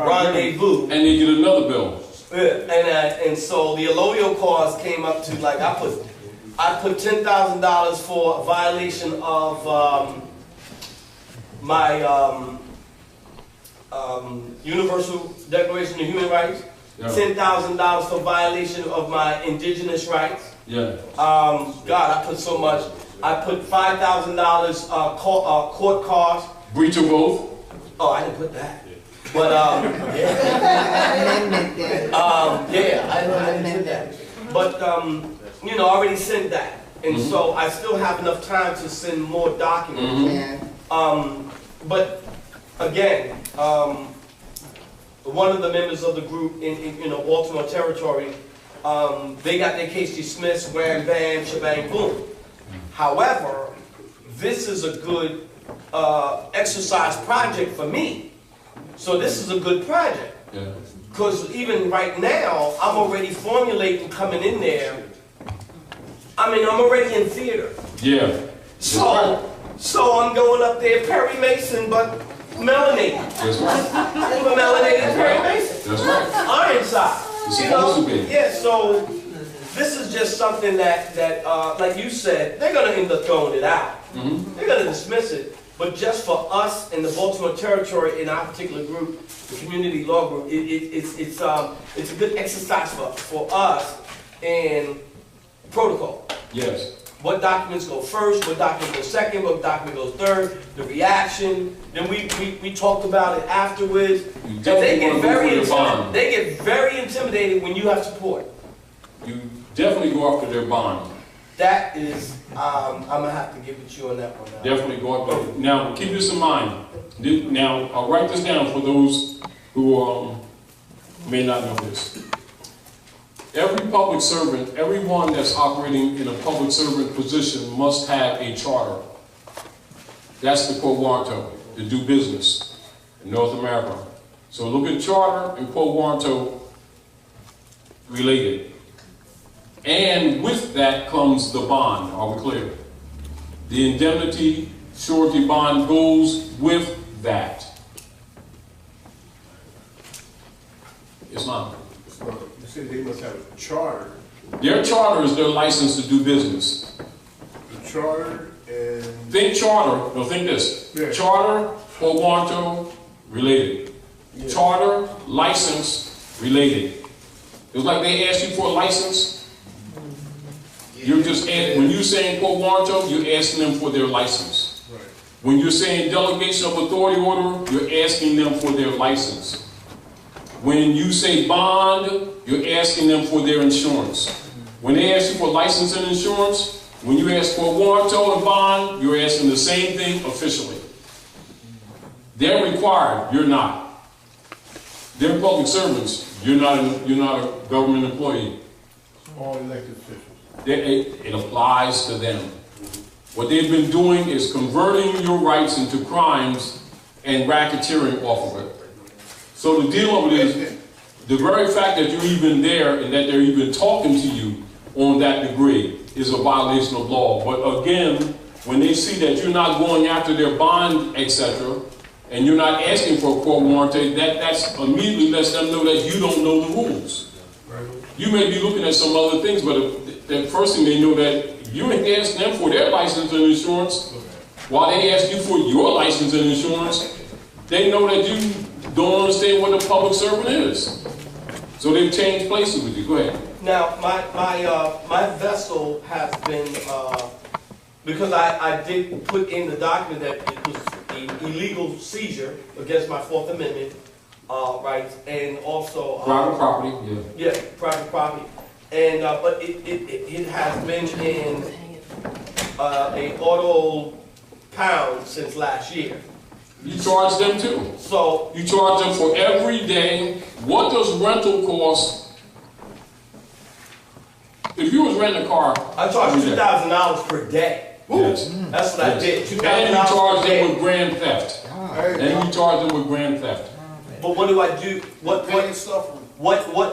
rendezvous. And they get another bill. Yeah. And so the allodial cause came up to, I put I put $10,000 for violation of my Universal Declaration of Human Rights. Yeah. $10,000 for violation of my indigenous rights. Yeah. God, I put so much. I put $5,000 court costs. Breach of oath. Oh, I didn't put that. But yeah. Yeah, I didn't put that. But you know, I already sent that, and so I still have enough time to send more documents. But again, one of the members of the group in Baltimore territory, they got their case dismissed, wham, bam, shebang, boom. However, this is a good exercise project for me. So this is a good project. Because even right now, I'm already formulating coming in there. I mean, I'm already in theater. Yeah. So I'm going up there, Perry Mason, but melanated. That's right. I'm a melanated Perry Mason. That's right. Ironside. It's supposed to be. Yeah, so this is just something that like you said, they're going to end up throwing it out. They're going to dismiss it. But just for us in the Baltimore territory, in our particular group, the community law group, it's a good exercise for us in protocol. Yes. What documents go first, what document goes second, what document goes third, the reaction. Then we talked about it afterwards. They get very intimidated when you have support. You definitely go after their bond. That is, I'm going to have to get with you on that one now. Definitely go after it. Now, keep this in mind. Now, I'll write this down for those who may not know this. Every public servant, everyone that's operating in a public servant position must have a charter. That's the quo warranto, to do business in North America. So look at charter and quo warranto related. And with that comes the bond, are we clear? The indemnity, surety bond goes with that. It's not. You said they must have a charter. Their charter is their license to do business. The charter and... Think charter, no, think this. Yeah. Charter, quo warranto, related. Yeah. Charter, license, related. It's like they ask you for a license. You're just when you're saying quo warranto, you're asking them for their license. Right. When you're saying delegation of authority order, you're asking them for their license. When you say bond, you're asking them for their insurance. When they ask you for license and insurance, when you ask for warranto and bond, you're asking the same thing officially. They're required, you're not. They're public servants, you're not a government employee. All elected officials. It applies to them. What they've been doing is converting your rights into crimes and racketeering off of it. So the deal of it is, the very fact that you're even there and that they're even talking to you on that degree is a violation of law. But again, when they see that you're not going after their bond, etc., and you're not asking for a court warranty, that's immediately lets them know that you don't know the rules. You may be looking at some other things, but the first thing they know that you ain't asking them for their license and insurance, while they ask you for your license and insurance, they know that you don't understand what a public servant is. So they've changed places with you. Go ahead. Now, my vessel has been, because I did put in the document that it was an illegal seizure against my Fourth Amendment rights, and also private property. Yeah, private property, and but it has been in a auto pound since last year. You charge them too. So you charge them for every day. What does rental cost? If you was renting a car, I charge $2,000 per day. Yes. That's what I did. $2,000 and you charge per them day. with grand theft. And you charge them with grand theft. But what do I do? What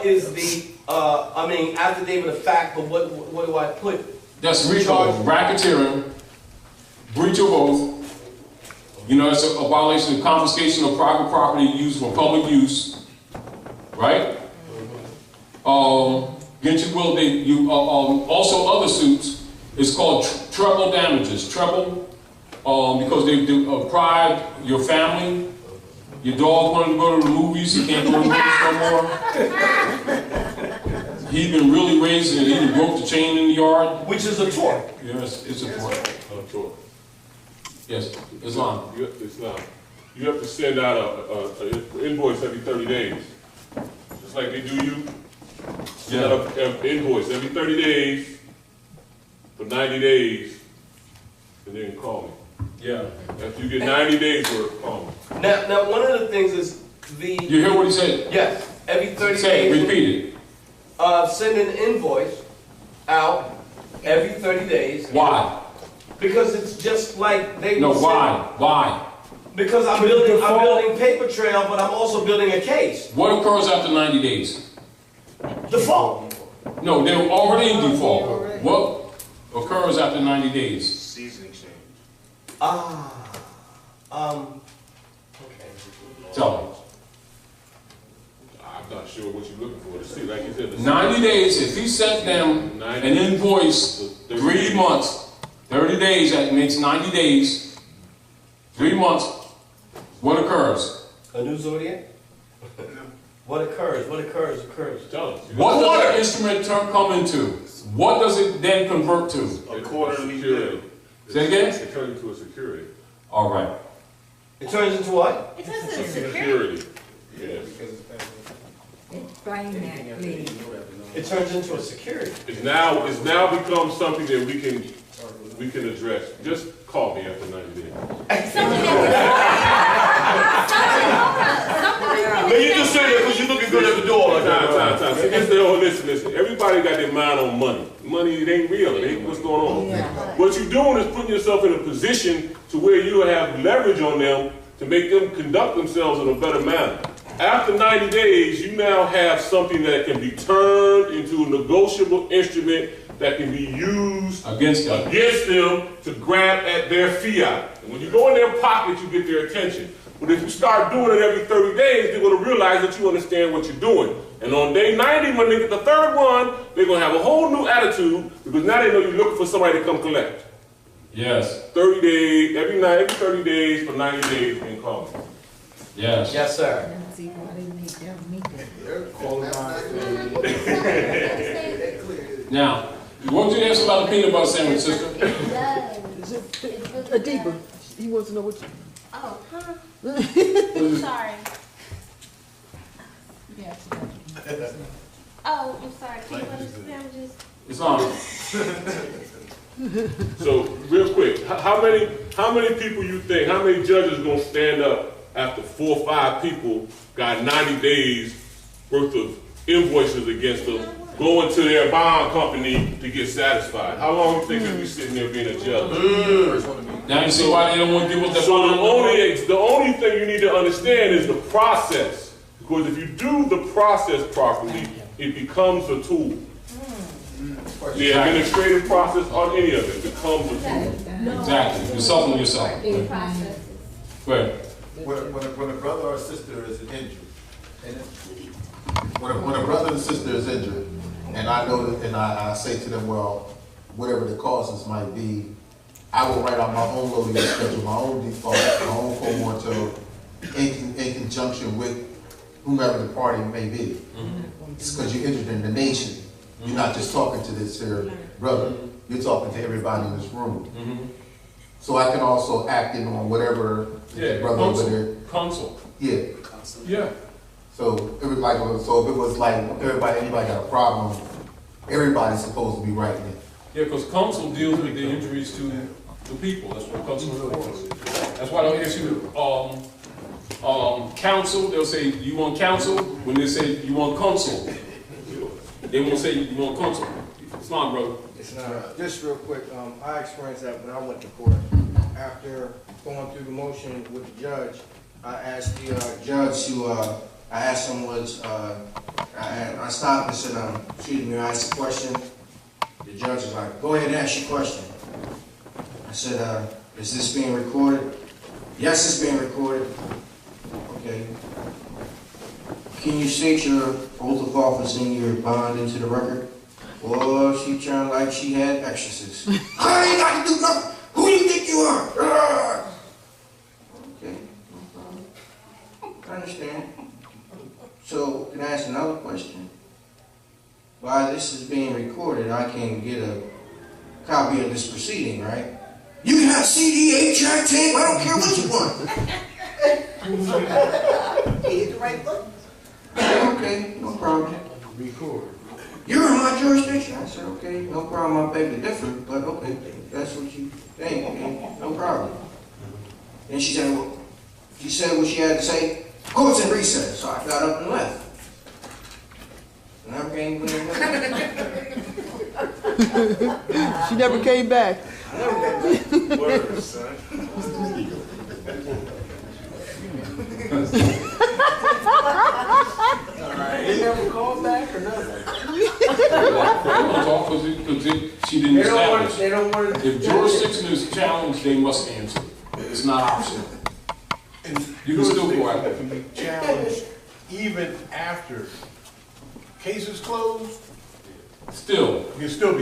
is the? I mean, affidavit of fact. But what do I put? That's racketeering, breach of oath. You know, it's a violation of confiscation of private property used for public use, right? Against your will, also other suits It's called treble damages. Treble, because they deprived your family. Your dog wanted to go to the movies, he can't go to the movies no more. He's been really raised and he broke the chain in the yard. Which is a tort. Yes, it's a tort. Yes, Islam. Islam. You have to send out an invoice every 30 days. Just like they do you. Send out an invoice every 30 days for 90 days and then call me. Yeah. After you get 90 days worth, call me. Now, one of the things is the... You hear what he said? Yes. Every 30 Say days... it, repeat it. Send an invoice out every 30 days. Why? Because it's just like they... No, why? Why? Because I'm building paper trail, but I'm also building a case. What occurs after 90 days? Default. No, they're already in default. What occurs after 90 days? Seasoning change. Okay. Tell me. I'm not sure what you're looking for to see. Like you said, 90 days, if he sent them an invoice 3 months, 30 days, that makes 90 days, 3 months, what occurs? A new zodiac? What occurs? Tell us. What does an instrument come into? What does it then convert to? A quarterly security. Say it again? It turns into a security. All right. It turns into what? It turns into Security. Yes. Explain that, please. It turns into a security. It's now become something that we can address. Just call me after 90 days. Man, you just say that because you're looking good at the door. Like Time. See, listen. Everybody got their mind on money. Money, it ain't real. It ain't what's going on. Yeah. What you're doing is putting yourself in a position to where you have leverage on them to make them conduct themselves in a better manner. After 90 days, you now have something that can be turned into a negotiable instrument that can be used against them to grab at their fiat. And when you go in their pocket, you get their attention. But if you start doing it every 30 days, they're going to realize that you understand what you're doing. And on day 90, when they get the third one, they're going to have a whole new attitude because now they know you're looking for somebody to come collect. Yes. 30 days, every 30 days for 90 days, you can call me. Yes. Yes, sir. Now, you want to answer about the peanut butter sandwich, sister? Adiba, he wants to know what you... Oh, huh? Sorry. Yes. Oh, I'm sorry. Can you understand sandwiches? It's on. So, real quick, how many people you think, how many judges are going to stand up after 4 or 5 people got 90 days worth of invoices against them, going to their bond company to get satisfied? How long do you think they'll be sitting there being a judge? Now you see why they don't want to give up their bond? So the only thing you need to understand is the process. Because if you do the process properly, it becomes a tool. The administrative process or any of it becomes a tool. Exactly. You're solving yourself. Go ahead. When a brother or sister is injured, when a brother and sister is injured, and I know that, and I say to them, well, whatever the causes might be, I will write out my own loading schedule, my own default, my own pro mortem, in conjunction with whomever the party may be. It's because you're injured in the nation. You're not just talking to this here brother. You're talking to everybody in this room. So I can also act in on whatever the brother over there. Counsel. Yeah. Yeah. So if it was like anybody got a problem, everybody's supposed to be writing it. Yeah, because counsel deals with the injuries to the people. That's what counsel is for. That's why they'll ask you counsel. They'll say, you want counsel? When they say, you want counsel, they won't say, you want counsel. It's not, brother. It's not. Just real quick, I experienced that when I went to court. After going through the motion with the judge, I asked the judge to, I asked him I stopped and said, excuse me, I asked a question. The judge was like, go ahead and ask your question. I said, is this being recorded? Yes, it's being recorded. Okay. Can you state your oath of office and your bond into the record? Or she trying like she had exorcists. I ain't got to do nothing. Who do you think you are? Okay, no problem. I understand. So, can I ask another question? While this is being recorded, I can get a copy of this proceeding, right? You can have CD, 8-track, tape, I don't care what you want. Hit the right button. Okay, no problem. Record. You're in my jurisdiction. I said, okay, no problem. I beg to differ, but okay, that's what you think. Okay, no problem. And she said, well, she said what she had to say. Court's in recess. So I got up and left. Never came back. She never came back. Word, son. They never called back or nothing. They don't talk because she didn't establish. They don't want to. If jurisdiction is challenged, they must answer. It's not optional. You can still go after. Can be challenged even after cases closed. Still. It can still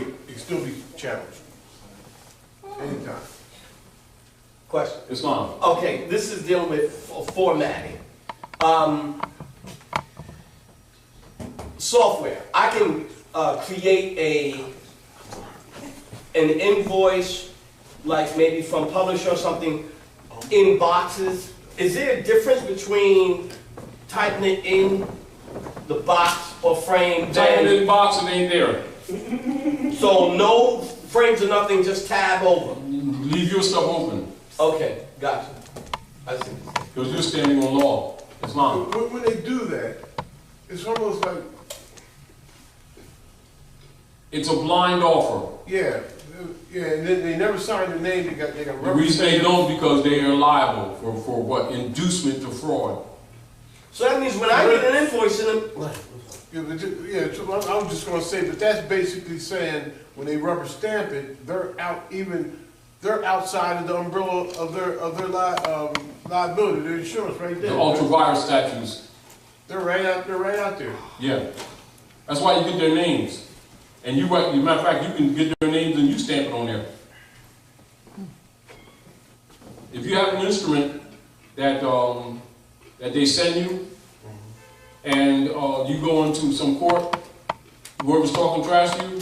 be challenged. Anytime. Question. Islam. Okay, this is dealing with formatting. Software. I can create an invoice, like maybe from publisher or something, in boxes. Is there a difference between typing it in the box or frame? Typing it in the box, it ain't there. So no frames or nothing, just tab over. Leave your stuff open. Okay, gotcha. I see. Because you're standing on law. Islam. When they do that, it's almost like, It's a blind offer. yeah, and then they never signed the name. They got The reason they don't because they are liable for what? Inducement to fraud. So that means when I get an invoice in them, so I was just going to say, but that's basically saying when they rubber stamp it, they're outside of the umbrella of their liability, their insurance right there. The ultra-virus statutes. They're right out there. Yeah. That's why you get their names. And you, as a matter of fact, you can get their names and you stamp it on there. If you have an instrument that that they send you, and you go into some court, whoever's talking trash to you,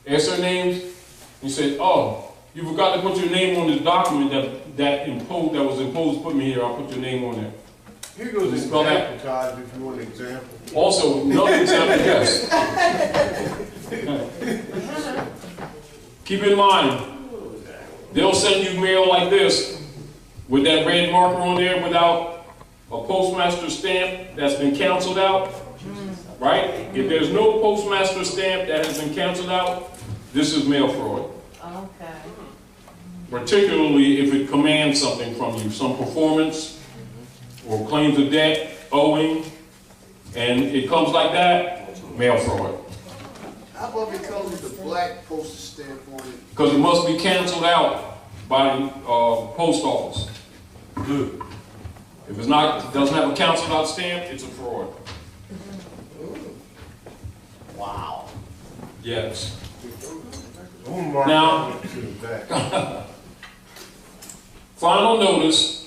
ask their names, and you say, "Oh, you forgot to put your name on this document that was imposed. Put me here. I'll put your name on there." Here goes an example, Todd, if you want an example. Also, another example, yes. Keep in mind, they'll send you mail like this with that red marker on there without a postmaster stamp that's been canceled out, right? If there's no postmaster stamp that has been canceled out, this is mail fraud. Okay. Particularly if it commands something from you, some performance or claims of debt, owing, and it comes like that, mail fraud. How about it comes with the black postage stamp on it? Because it must be canceled out by the post office. Good. If it doesn't have a canceled out stamp, it's a fraud. wow. Yes. Now, final notice.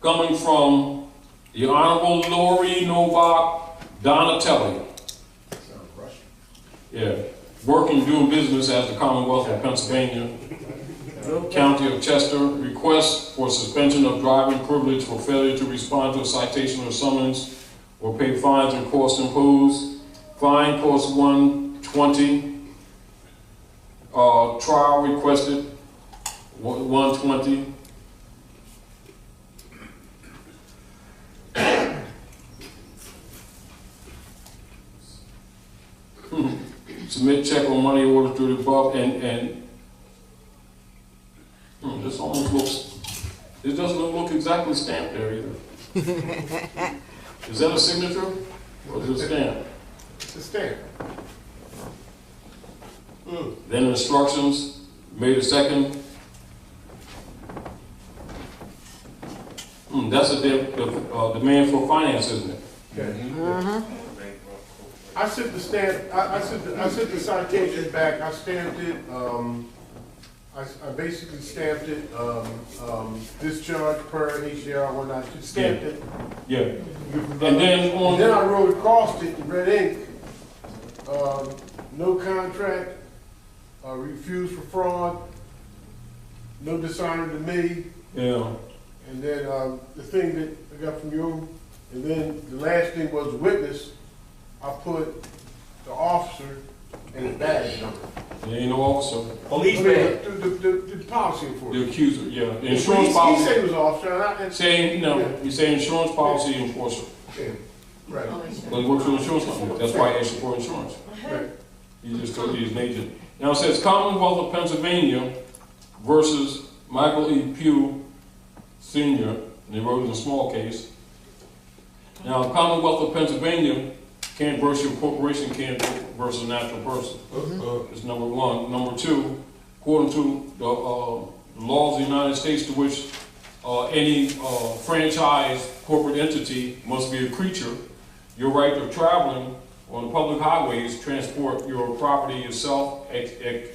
Coming from the Honorable Lori Novak Donatelli. Yeah, working, doing business as the Commonwealth of Pennsylvania, County of Chester, request for suspension of driving privilege for failure to respond to a citation or summons or pay fines and costs imposed. Fine costs $120. Trial requested $120. Submit check or money order to the above, and this almost looks, it doesn't look exactly stamped there either. Is that a signature or is it a stamp? it's a stamp. Then instructions, May the 2nd. That's a demand for finance, isn't it? Okay. I sent the stamp. I sent the citation back. I stamped it. I basically stamped it. Discharge per HCR 192. Stamped it. Yeah. And then on. Then I wrote across it in red ink. No contract. Refused for fraud. No dishonor to me. Yeah. And then the thing that I got from you, and then the last thing was witness. I put the officer and his badge number. There ain't no officer. Police man. The policy enforcement. The accuser, yeah. The insurance policy. He said he was an officer. Saying, you say insurance policy enforcer. Yeah, right. But he works for an insurance company. That's why he asked for insurance. Right. He just told you he's an agent. Now it says Commonwealth of Pennsylvania versus Michael E. Pugh Sr. And they wrote it in a small case. Now Commonwealth of Pennsylvania can't versus your corporation, can't versus a natural person. It's number one. Number two, according to the laws of the United States, to which any franchise corporate entity must be a creature, your right of traveling on the public highways, transport your property yourself, etc.,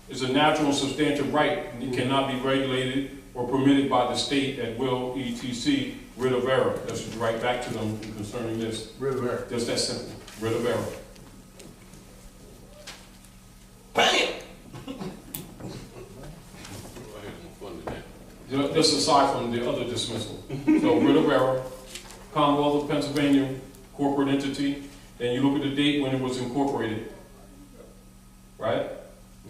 is a natural and substantial right. It cannot be regulated or permitted by the state at will, etc., writ of error. That should write back to them concerning this. Writ of error. Just that simple. Writ of error. Bam! This aside from the other dismissal. So writ of error, Commonwealth of Pennsylvania, corporate entity, then you look at the date when it was incorporated, right?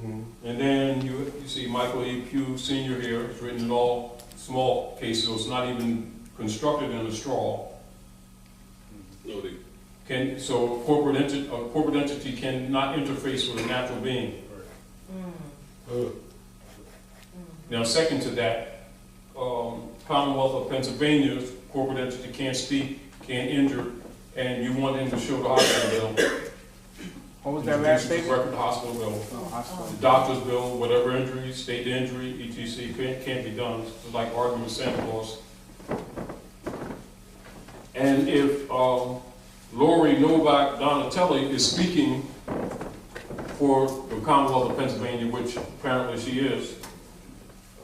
And then you see Michael E. Pugh Sr. here. It's written in all small cases, so it's not even constructed in a straw. So a corporate entity cannot interface with a natural being. Now, second to that, Commonwealth of Pennsylvania's corporate entity can't speak, can't injure, and you want them to show the hospital bill. What was that last statement? Record the hospital bill. The doctor's bill, whatever injury, state injury, etc. can't be done. It's like arguing Santa Claus. And if Lori Novak Donatelli is speaking for the Commonwealth of Pennsylvania, which apparently she is,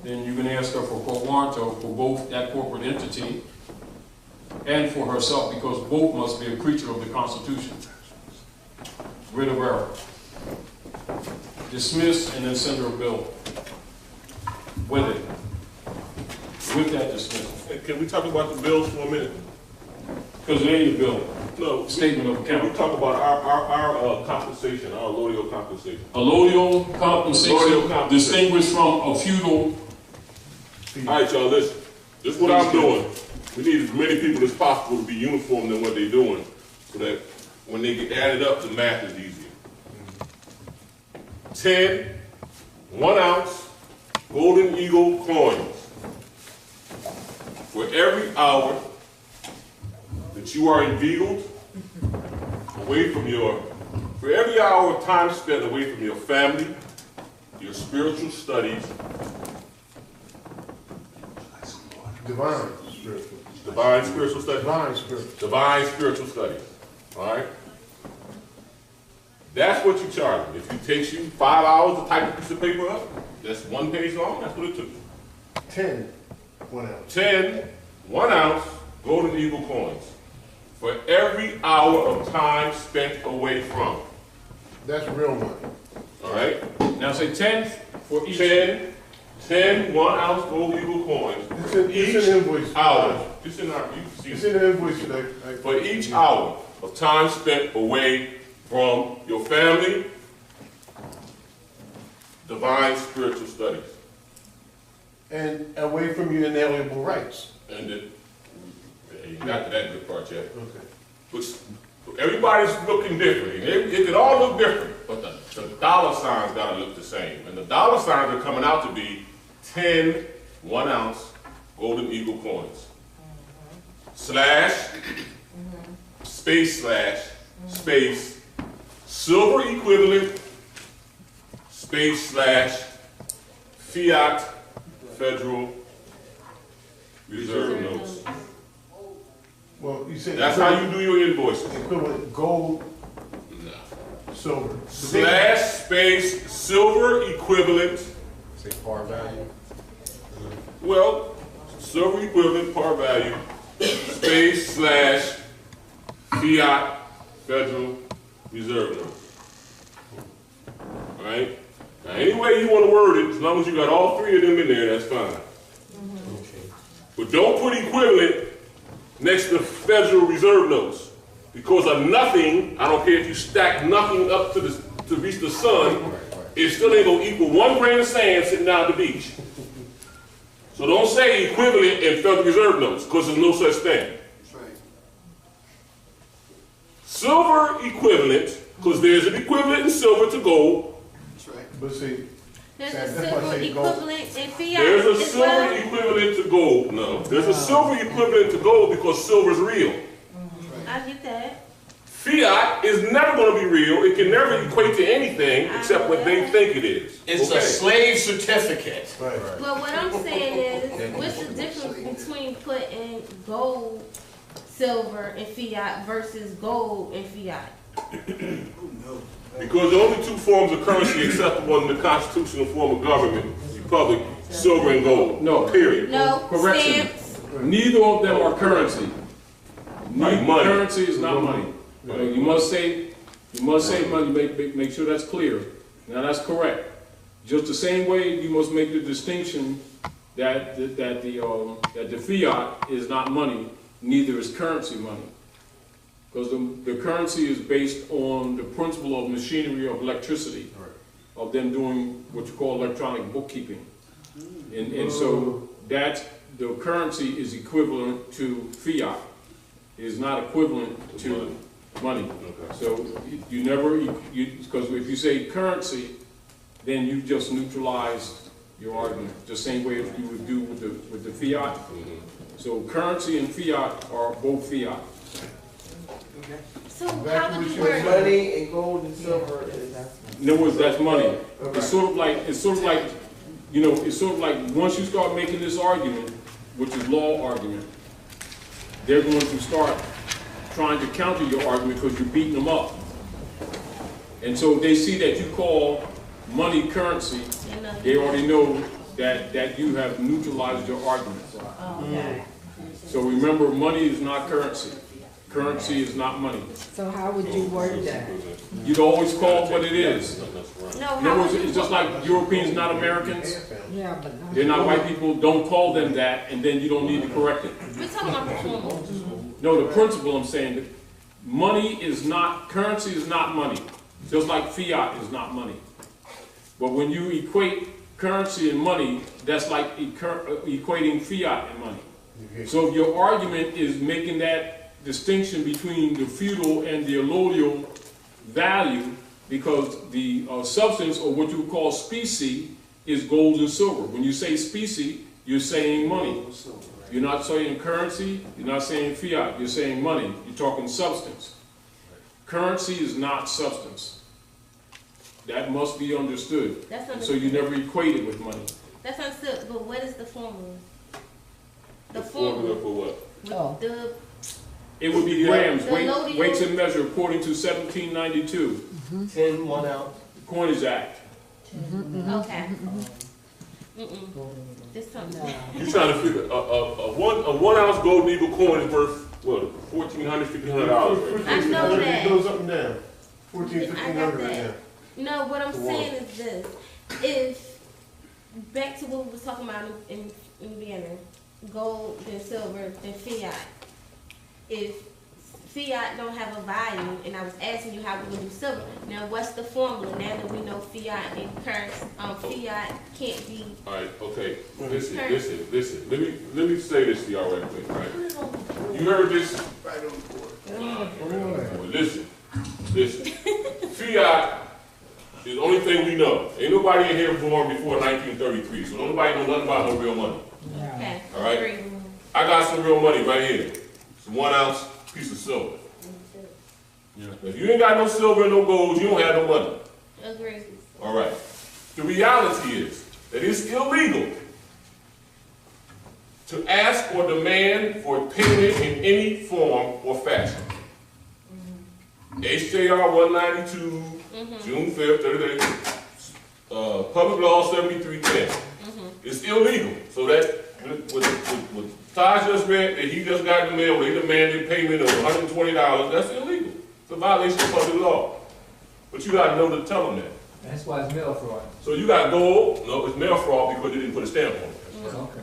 then you can ask her for quo warranto for both that corporate entity and for herself, because both must be a creature of the Constitution. Writ of error. Dismiss and then send her a bill with it. With that dismissal. Hey, can we talk about the bills for a minute? Because it ain't a bill. No. Statement of account. We talk about our compensation, our allodial compensation. Allodial compensation distinguished from a feudal. All right, y'all, listen. This is what I'm doing. We need as many people as possible to be uniform in what they're doing, so that when they get added up, the math is easier. 10 1-ounce Golden Eagle coins for every hour that you are inveigled away from for every hour of time spent away from your family, your spiritual studies, Divine spiritual. Divine spiritual studies. Divine spiritual. Divine spiritual studies. All right? That's what you charge them. If it takes you 5 hours to type a piece of paper up, that's 1 page long, that's what it took you. 10 1-ounce. 10 1-ounce Golden Eagle coins for every hour of time spent away from. That's real money. All right? Now say 10 for each. 10 1-ounce Gold Eagle coins for each invoice hour. It's in our, it's in the invoice today. For each hour of time spent away from your family, divine spiritual studies. And away from your inalienable rights. And you got to that good part yet. Okay. Which everybody's looking different. It could all look different, but the dollar signs got to look the same. And the dollar signs are coming out to be 10 1-ounce Golden Eagle coins. Slash, space, space, silver equivalent, space, slash, fiat, federal reserve notes. Well, you said. That's how you do your invoices. Equivalent gold, silver. Slash space silver equivalent. Say par value. Well, silver equivalent par value space slash fiat Federal Reserve note. All right. Now, any way you want to word it, as long as you got all three of them in there, that's fine. But don't put equivalent next to Federal Reserve notes. Because a nothing, I don't care if you stack nothing up to reach the sun, it still ain't gonna equal 1 grain of sand sitting down at the beach. So don't say equivalent in Federal Reserve notes, because there's no such thing. Silver equivalent, because there's an equivalent in silver to gold. But see, there's a silver equivalent in fiat. There's a silver equivalent to gold. No, there's a silver equivalent to gold because silver is real. I get that. Fiat is never going to be real. It can never equate to anything except what they think it is. It's a slave certificate. But what I'm saying is, what's the difference between putting gold, silver, and fiat versus gold and fiat? Because the only two forms of currency acceptable in the constitutional form of government, republic, silver and gold. No. Period. No. Correction. Stamps. Neither of them are currency. Like money. Currency is not money. You must say money. Make sure that's clear. Now that's correct. Just the same way you must make the distinction that the fiat is not money. Neither is currency money. Because the currency is based on the principle of machinery of electricity, of them doing what you call electronic bookkeeping. And so that's, the currency is equivalent to fiat. It is not equivalent to money. So you never, because if you say currency, then you just neutralize your argument, the same way as you would do with the fiat. So currency and fiat are both fiat. So how would you word Money and gold and silver is. In other words, that's money. It's sort of like you know, it's sort of like once you start making this argument, which is law argument, they're going to start trying to counter your argument because you're beating them up. And so they see that you call money currency, they already know that you have neutralized your argument. So remember, money is not currency. Currency is not money. So how would you word that? You'd always call it what it is. No, In other words, it's just like Europeans, not Americans. Yeah, but no. They're not white people. Don't call them that, and then you don't need to correct it. We're talking about performance. No, the principle I'm saying, that money is not, currency is not money. Just like fiat is not money. But when you equate currency and money, that's like equating fiat and money. So if your argument is making that distinction between the feudal and the allodial value, because the substance, or what you call specie, is gold and silver. When you say specie, you're saying money. You're not saying currency, you're not saying fiat, you're saying money. You're talking substance. Currency is not substance. That must be understood. That's understood. So you never equate it with money. That's understood, but what is the formula? The formula for what? It would be grams, the weights and measure, according to 1792. 10 1 ounce. Coinage Act. Okay. This something. You're trying to figure a 1 ounce gold eagle coin is worth what, $1,400, $1,500. I know that. It goes up and down. I $1,400, got $1,500 that. right now. No, what I'm saying is this. If, back to what we was talking about in the beginning, gold, then silver, then fiat. If fiat don't have a value, and I was asking you how we're going to do silver, now what's the formula now that we know fiat and currency, fiat can't be... All right, okay, listen. Let me say this to y'all right quick, right? You heard this? Right on the board. Well, listen. Fiat is the only thing we know. Ain't nobody in here born before 1933, so nobody know nothing about no real money. Okay. All right? I got some real money right here. It's a 1 ounce piece of silver. If you ain't got no silver and no gold, you don't have no money. Agree. All right. The reality is that it's illegal to ask or demand for payment in any form or fashion. HJR 192, June 5th, 30 Public Law 7310. It's illegal. So that, what Taj just read, that he just got in the mail, they demanded payment of $120, that's illegal. It's a violation of public law. But you got to know to tell them that. That's why it's mail fraud. So you got gold, no, it's mail fraud because they didn't put a stamp on it. Okay.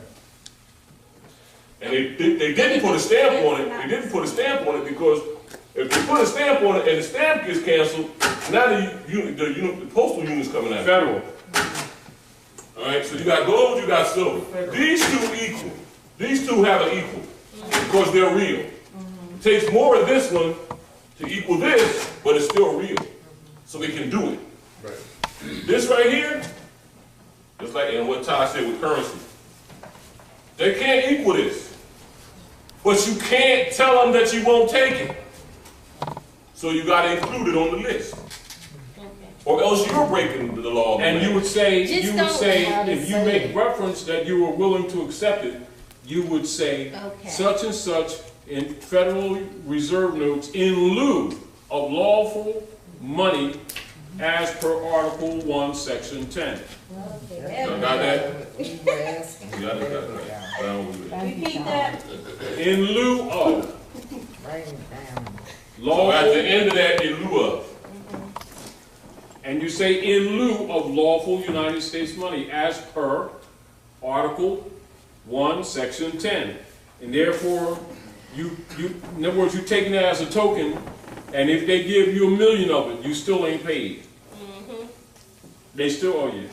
And they didn't put a stamp on it. They didn't put a stamp on it because if they put a stamp on it and the stamp gets canceled, now the postal unit's coming out. Federal. All right, so you got gold, you got silver. These two equal. These two have an equal because they're real. It takes more of this one to equal this, but it's still real. So we can do it. Right. This right here, just like in what Ty said with currency, they can't equal this. But you can't tell them that you won't take it. So you got to include it on the list. Or else you're breaking the law. And you would say, Just if you make reference that you were willing to accept it, you would say such and such in Federal Reserve notes in lieu of lawful money as per Article 1, Section 10. Got that? You got it? Repeat that. In lieu of. So at the end of that, in lieu of. And you say in lieu of lawful United States money as per Article 1, Section 10. And therefore, in other words, you're taking that as a token, and if they give you $1 million of it, you still ain't paid. They still owe you.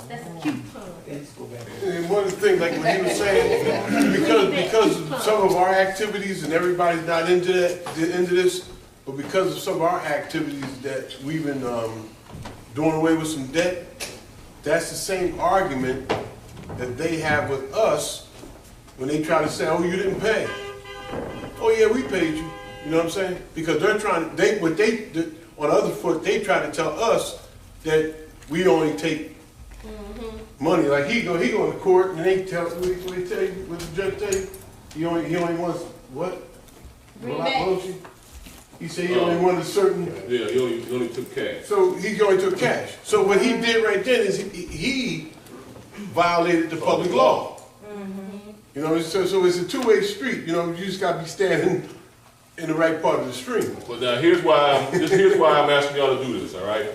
That's a cute pun. And one of the things, like what he was saying, because some of our activities and everybody's not into this, but because of some of our activities that we've been doing away with some debt, that's the same argument that they have with us when they try to say, oh, you didn't pay. Oh yeah, we paid you. You know what I'm saying? Because they're trying, on the other foot, they try to tell us that we only take money. Like he go to court and they tell what the judge tell you? He only wants what? Motion? He said he only wanted a certain. Yeah, he only took cash. So he only took cash. So what he did right then is he violated the public law. You know, so it's a two-way street. You know, you just got to be standing in the right part of the stream. But now here's why I'm asking y'all to do this. All right?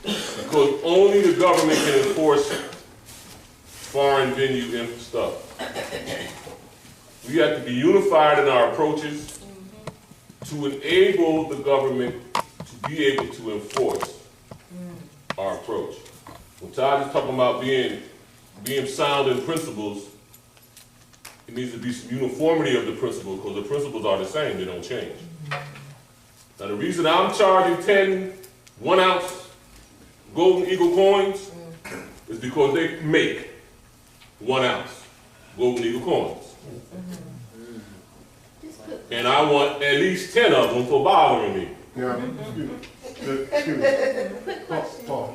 Because only the government can enforce foreign venue stuff. We have to be unified in our approaches to enable the government to be able to enforce our approach. When Todd is talking about being sound in principles, it needs to be some uniformity of the principles because the principles are the same, they don't change. Now the reason I'm charging 10 1-ounce golden eagle coins is because they make 1 ounce golden eagle coins. And I want at least 10 of them for bothering me. Yeah. Excuse me. Paul.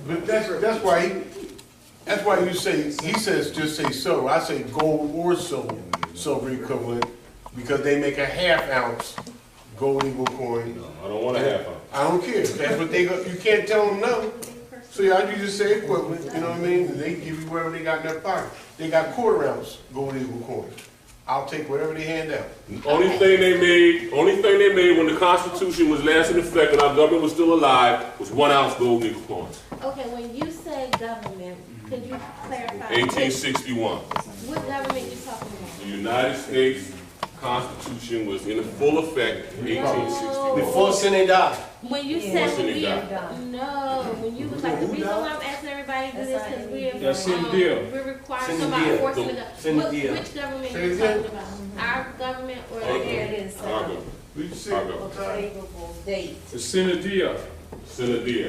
But that's why you say, he says just say silver. I say gold or silver equivalent, because they make a 1/2 ounce gold eagle coin. No, I don't want a 1/2 ounce. I don't care. That's what they got. You can't tell them no. So you just say equivalent, you know what I mean? And they give you whatever they got in their pocket. They got 1/4 ounce gold eagle coins. I'll take whatever they hand out. The only thing they made when the Constitution was last in effect and our government was still alive was 1 ounce gold eagle coins. Okay, when you say government, could you clarify? 1861. What government you talking about? The United States Constitution was in full effect in 1861. Before Senate died. When you said when you like the reason why I'm asking everybody to do this because we're required some enforcement. Which government are you talking about? Our government or theirs? Our government. Our government. The Senadia. Senadia.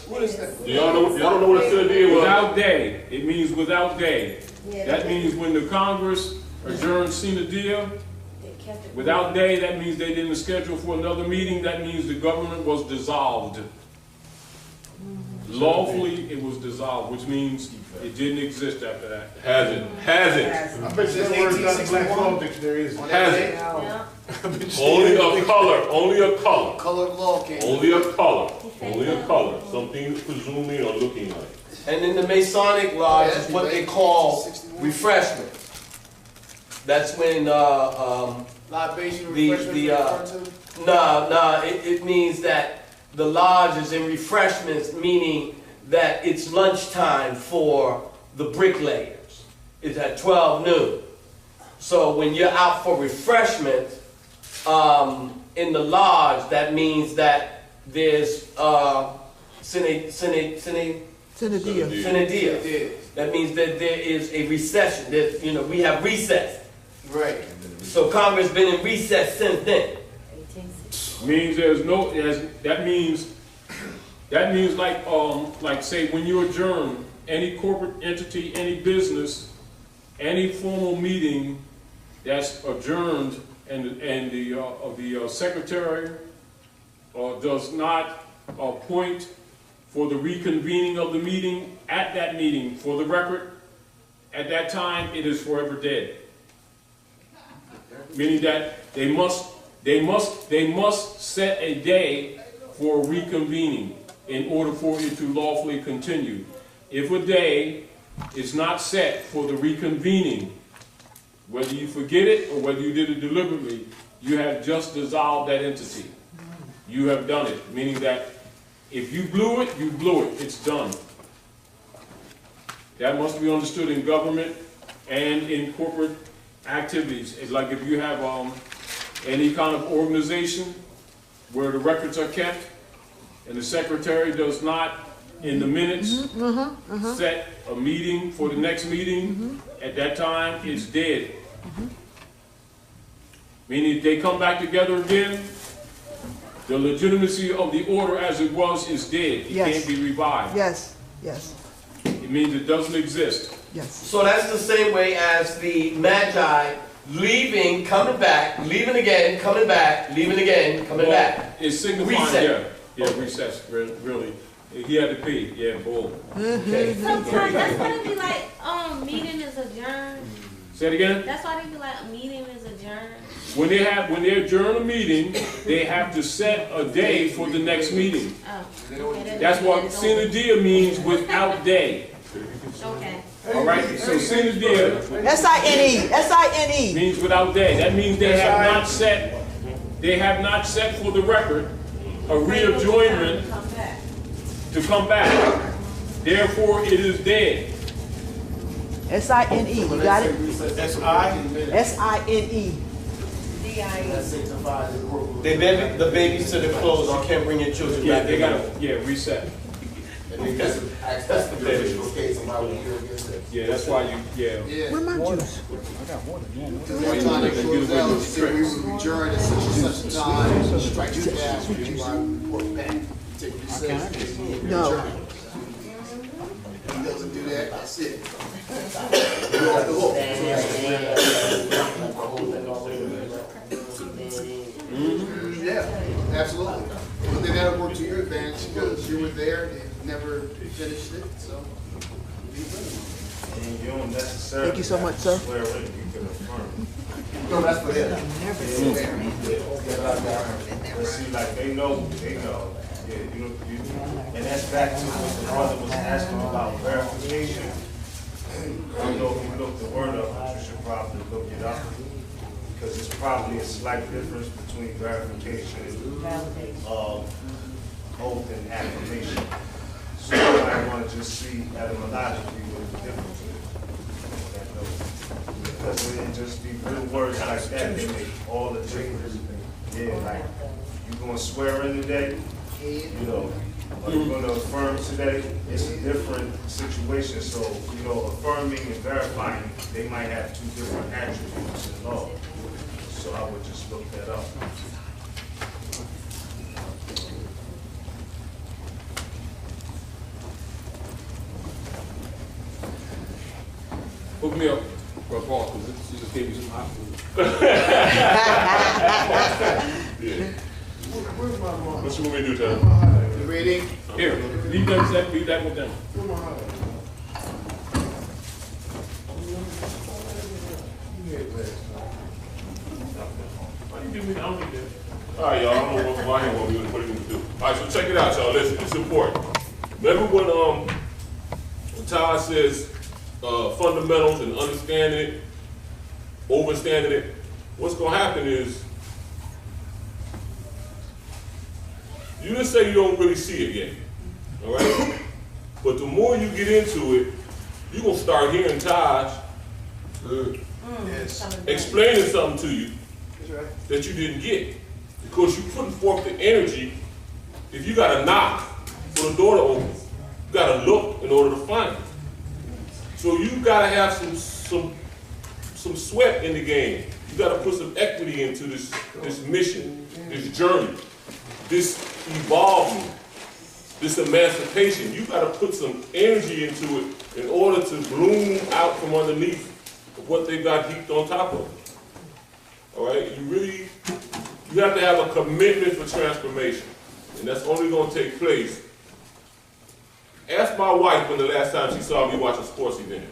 What is that? Y'all don't know what a Senadia was? Without day. It means without day. That means when the Congress adjourned Senadia, without day, that means they didn't schedule for another meeting. That means the government was dissolved. Lawfully, it was dissolved, which means it didn't exist after that. I bet you that word's not in the Black Law Dictionary, is it? Has it? Yeah. Only a color, only a color. Color of law came. Only a color, only a color, something presuming or looking like. And in the Masonic Lodge is what they call refreshment. That's when Libation refreshment. it means that the lodge is in refreshments, meaning that it's lunchtime for the bricklayers. It's at 12 noon. So when you're out for refreshment in the lodge, that means that there's Synedia. That means that there is a recession. That we have recess. Right. So Congress been in recess since then. Means there's no, that means like say when you adjourn any corporate entity, any business, any formal meeting that's adjourned and the secretary does not appoint for the reconvening of the meeting at that meeting, for the record, at that time it is forever dead. Meaning that they must set a day for reconvening in order for it to lawfully continue. If a day is not set for the reconvening, whether you forget it or whether you did it deliberately, you have just dissolved that entity. You have done it, meaning that if you blew it, you blew it. It's done. That must be understood in government and in corporate activities. It's like if you have any kind of organization where the records are kept and the secretary does not, in the minutes, set a meeting for the next meeting, at that time, it's dead. Meaning if they come back together again, the legitimacy of the order as it was is dead. It can't be revived. Yes, yes. It means it doesn't exist. Yes. So that's the same way as the Magi leaving, coming back, leaving again, coming back, leaving again, coming back. It's signifying, Reset. yeah, recess, really. He had to pee, yeah, bull. Okay. Sometimes that's why they be like, meeting is adjourned. Say it again? That's why they be like, meeting is adjourned. When they adjourn a meeting, they have to set a day for the next meeting. Oh. That's what Synedia means, without day. Okay. All right, so Synedia S-I-N-E means without day. That means they have not set for the record a readjournment to come back. Therefore, it is dead. S-I-N-E, you got it? S-I? S-I-N-E. The babies to the clothes, you can't bring your children Yeah, back. they gotta, reset. That's the original case of how we hear against it. Yeah, that's why Where my juice? I got water. Yeah, no. One time they closed out, they said we would adjourn at such and such a time, strike you down, we report back. Take recess. No. He doesn't do that, that's it. You're off the hook. Yeah, absolutely. But then that'll work to your advantage because you were there and never finished it, so. And you don't necessarily Thank you so much, sir. swear in, you can affirm. No, that's for them. But see, like, they know, yeah, and that's back to what the brother was asking about verification. I don't know if you looked the word up, but you should probably look it up. Because it's probably a slight difference between verification of oath and affirmation. So you might want to just see etymologically what the difference is. Because it just be real words like that, they make all the difference. Yeah, like, you gonna swear in today, or you gonna affirm today, it's a different situation. So, affirming and verifying, they might have two different attributes in law. So I would just look that up. Hook me up, Brother Paul, because she just gave me some hot food. Where's my mom? What you want me to do, John? ready? Here, leave that with them. Come on. You had last time. Why you give me? I don't need that. All right, y'all. I don't know what my hand what we going to do. All right, so check it out, y'all. Listen, it's important. Remember when Taj says fundamentals and understanding it, overstanding it. What's going to happen is you just say you don't really see it yet, all right? But the more you get into it, you're going to start hearing Taj explaining something to you that you didn't get. Because you're putting forth the energy. If you got to knock for the door to open, you got to look in order to find it. So you got to have some sweat in the game. You got to put some equity into this mission, this journey, this evolving, this emancipation. You got to put some energy into it in order to bloom out from underneath of what they got heaped on top of it. All right? You have to have a commitment for transformation, and that's only going to take place. Ask my wife when the last time she saw me watch a sports event.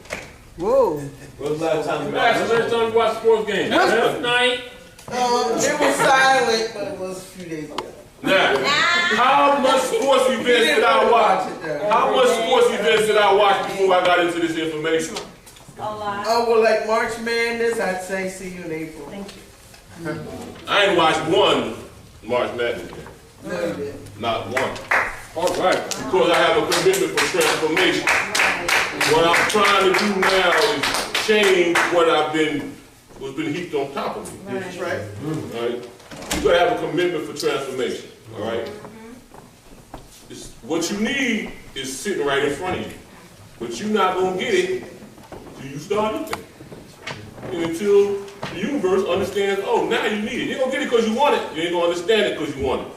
Whoa. When was the last time you Last time you watched a sports game? Last night. It was silent, but it was a few days ago. Now, how much sports events did I watch? How much sports events did I watch before I got into this information? A lot. Oh, well, like March Madness, I'd say see you in April. Thank you. I ain't watched one March Madness game. No, you didn't. Not one. All right. Because I have a commitment for transformation. What I'm trying to do now is change what's been heaped on top of me. That's right. All right? You gotta have a commitment for transformation. All right? What you need is sitting right in front of you. But you're not gonna get it until you start looking. And until the universe understands, oh, now you need it. You ain't gonna get it because you want it. You ain't gonna understand it because you want it.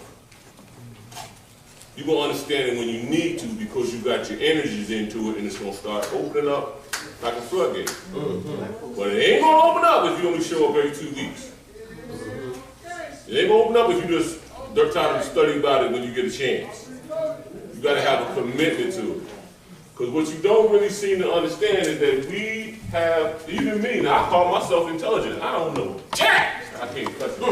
You're going to understand it when you need to because you got your energies into it and it's going to start opening up like a floodgate. But it ain't going to open up if you only show up every 2 weeks. It ain't going to open up if you just try to study about it when you get a chance. You got to have a commitment to it. Because what you don't really seem to understand is that we have, even me, now I call myself intelligent. I don't know jack. I can't cuss it.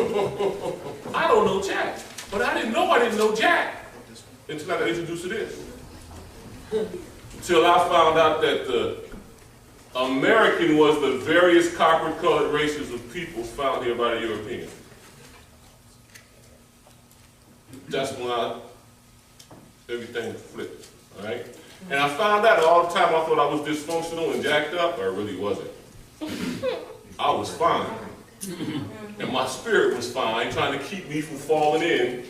I don't know jack. But I didn't know jack. Until I got introduced to this. Until I found out that the American was the various copper-colored races of people found here by the Europeans. That's when everything flipped, all right? And I found out all the time I thought I was dysfunctional and jacked up, but I really wasn't. I was fine. And my spirit was fine, trying to keep me from falling in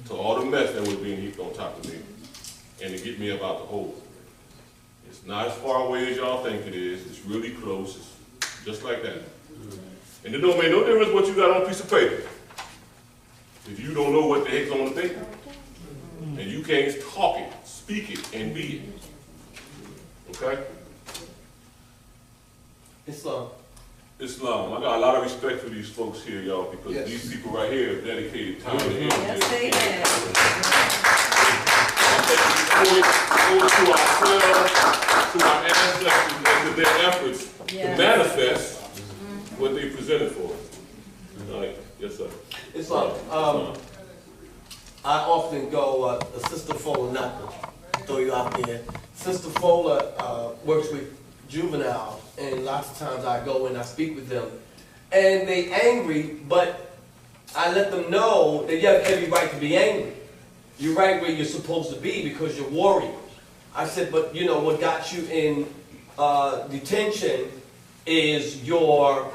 to all the mess that was being heaped on top of me and to get me about the hole. It's not as far away as y'all think it is. It's really close. It's just like that. And it don't make no difference what you got on a piece of paper if you don't know what the heck's on the paper. And you can't talk it, speak it, and be it. Okay? Islam. I got a lot of respect for these folks here, y'all, because these people right here have dedicated time to energy. Yes, they have. We owe it to ourselves, to our ancestors, and to their efforts to manifest what they presented for us. All right. Yes, sir. Islam. I often go, Sister Fuller, not to throw you out there. Sister Fuller works with juveniles, and lots of times I go and I speak with them, and they angry, but I let them know that you have every right to be angry. You're right where you're supposed to be because you're warriors. I said, but you know what got you in detention is your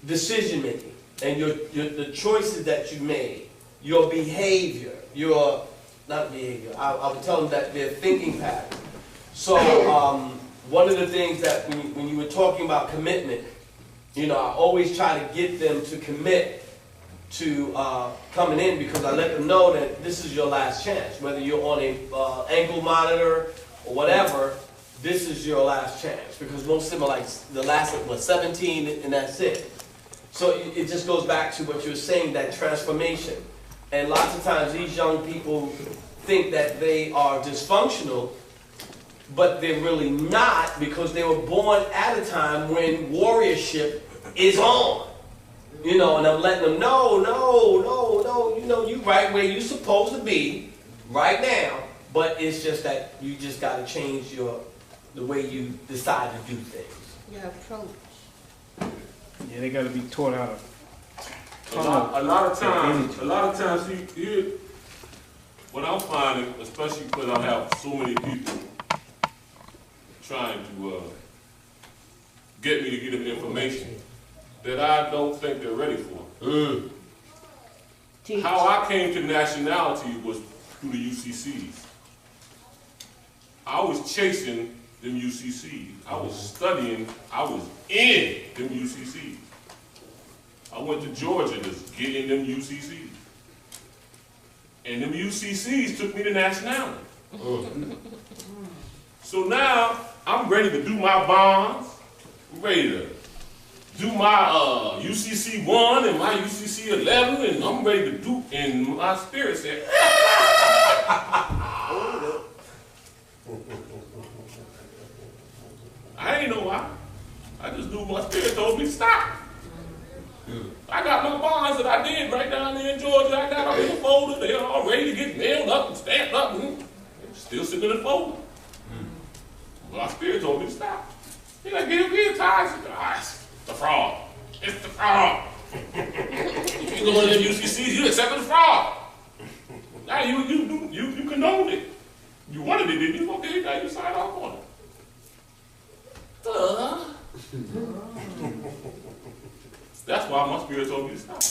decision making and the choices that you made, your behavior, your not behavior. I would tell them that their thinking pattern. So one of the things that when you were talking about commitment, you know, I always try to get them to commit to coming in because I let them know that this is your last chance. Whether you're on a ankle monitor or whatever, this is your last chance. Because most of them are like the last, 17 and that's it. So it just goes back to what you were saying, that transformation. And lots of times these young people think that they are dysfunctional, but they're really not, because they were born at a time when warriorship is on. You know, and I'm letting them know, no, you know, you right where you're supposed to be right now, but it's just that you just got to change the way you decide to do things. Your approach. Yeah, they got to be taught how to. A lot of times, see, what I'm finding, especially because I have so many people trying to get me to give them information that I don't think they're ready for. How I came to nationality was through the UCCs. I was chasing them UCCs. I was studying, I was in them UCCs. I went to Georgia to get in them UCCs. And them UCCs took me to nationality. So now, I'm ready to do my bonds. I'm ready to do my UCC 1 and my UCC 11, and I'm ready to do, and my spirit said, hold up. I ain't know why. I just knew my spirit told me to stop. I got my bonds that I did right down there in Georgia. I got them in the folder. They're all ready to get mailed up and stamped up. And still sitting in the folder. My spirit told me to stop. He's like, give me a tie. It's the fraud. It's the fraud. You go in the UCCs, you accepted the fraud. Now you condoned it. You wanted it, didn't you? Okay, now you signed off on it. That's why my spirit told me to stop.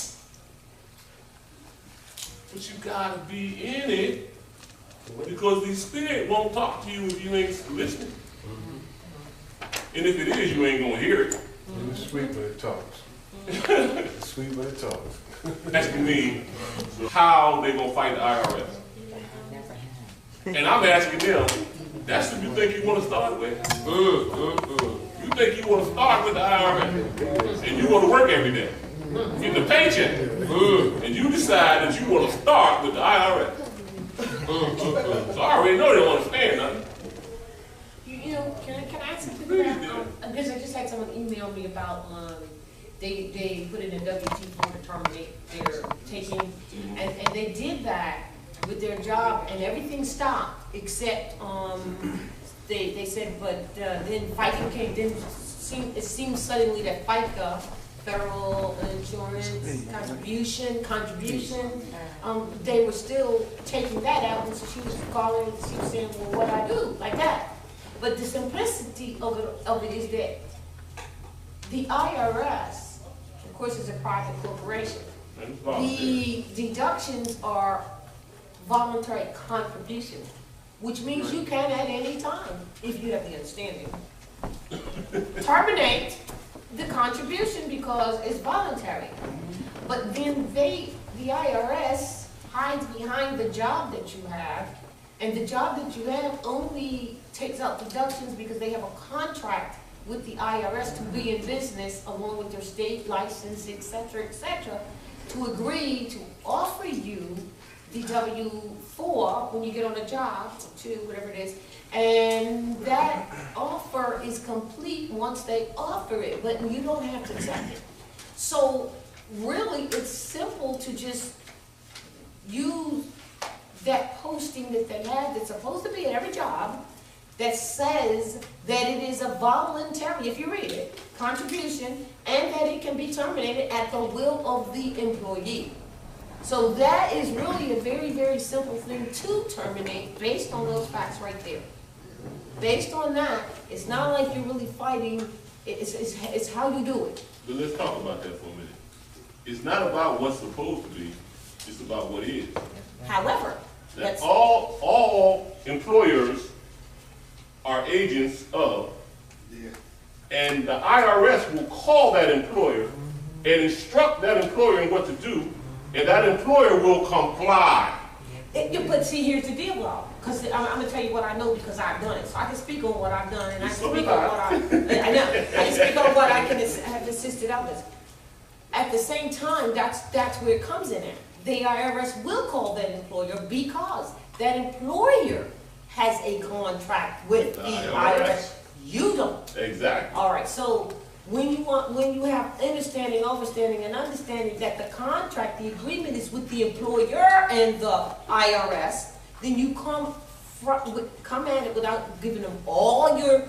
But you gotta be in it, because the spirit won't talk to you if you ain't listening. And if it is, you ain't gonna hear it. It's sweet, but it talks. It's sweet, but it talks. Asking me how they gonna fight the IRS. And I'm asking them, that's what you think you want to start with? You think you want to start with the IRS, and you want to work every day, get the paycheck, and you decide that you want to start with the IRS. So I already know they don't understand nothing. You know, can I ask something about, I just had someone email me about, they put it in WT4 to terminate their taking, and they did that with their job, and everything stopped, except, they said, but then FICA came, it seemed suddenly that FICA, Federal Insurance Contribution, they were still taking that out, and so she was calling, she was saying, well, what do I do? Like that. But the simplicity of it is that the IRS, of course, is a private corporation. The deductions are voluntary contributions, which means you can at any time, if you have the understanding, terminate the contribution because it's voluntary. But then the IRS hides behind the job that you have, and the job that you have only takes out deductions because they have a contract with the IRS to be in business along with their state license, etc., to agree to offer you the W-4 when you get on a job, to whatever it is, and that offer is complete once they offer it, but you don't have to accept it. So really, it's simple to just use that posting that they have that's supposed to be at every job that says that it is a voluntary, if you read it, contribution, and that it can be terminated at the will of the employee. So that is really a very, very simple thing to terminate based on those facts right there. Based on that, it's not like you're really fighting, it's how you do it. But let's talk about that for a minute. It's not about what's supposed to be, it's about what is. However, that all employers are agents of, and the IRS will call that employer and instruct that employer in what to do, and that employer will comply. But see, here's the deal, though, because I'm going to tell you what I know because I've done it. So I can speak on what I've done, and I can speak on what I know. I can speak on what I can have assisted others. At the same time, that's where it comes in at. the IRS will call that employer because that employer has a contract with the IRS. You don't. Exactly. All right, so when you have understanding that the contract, the agreement is with the employer and the IRS, then you come at it without giving them all your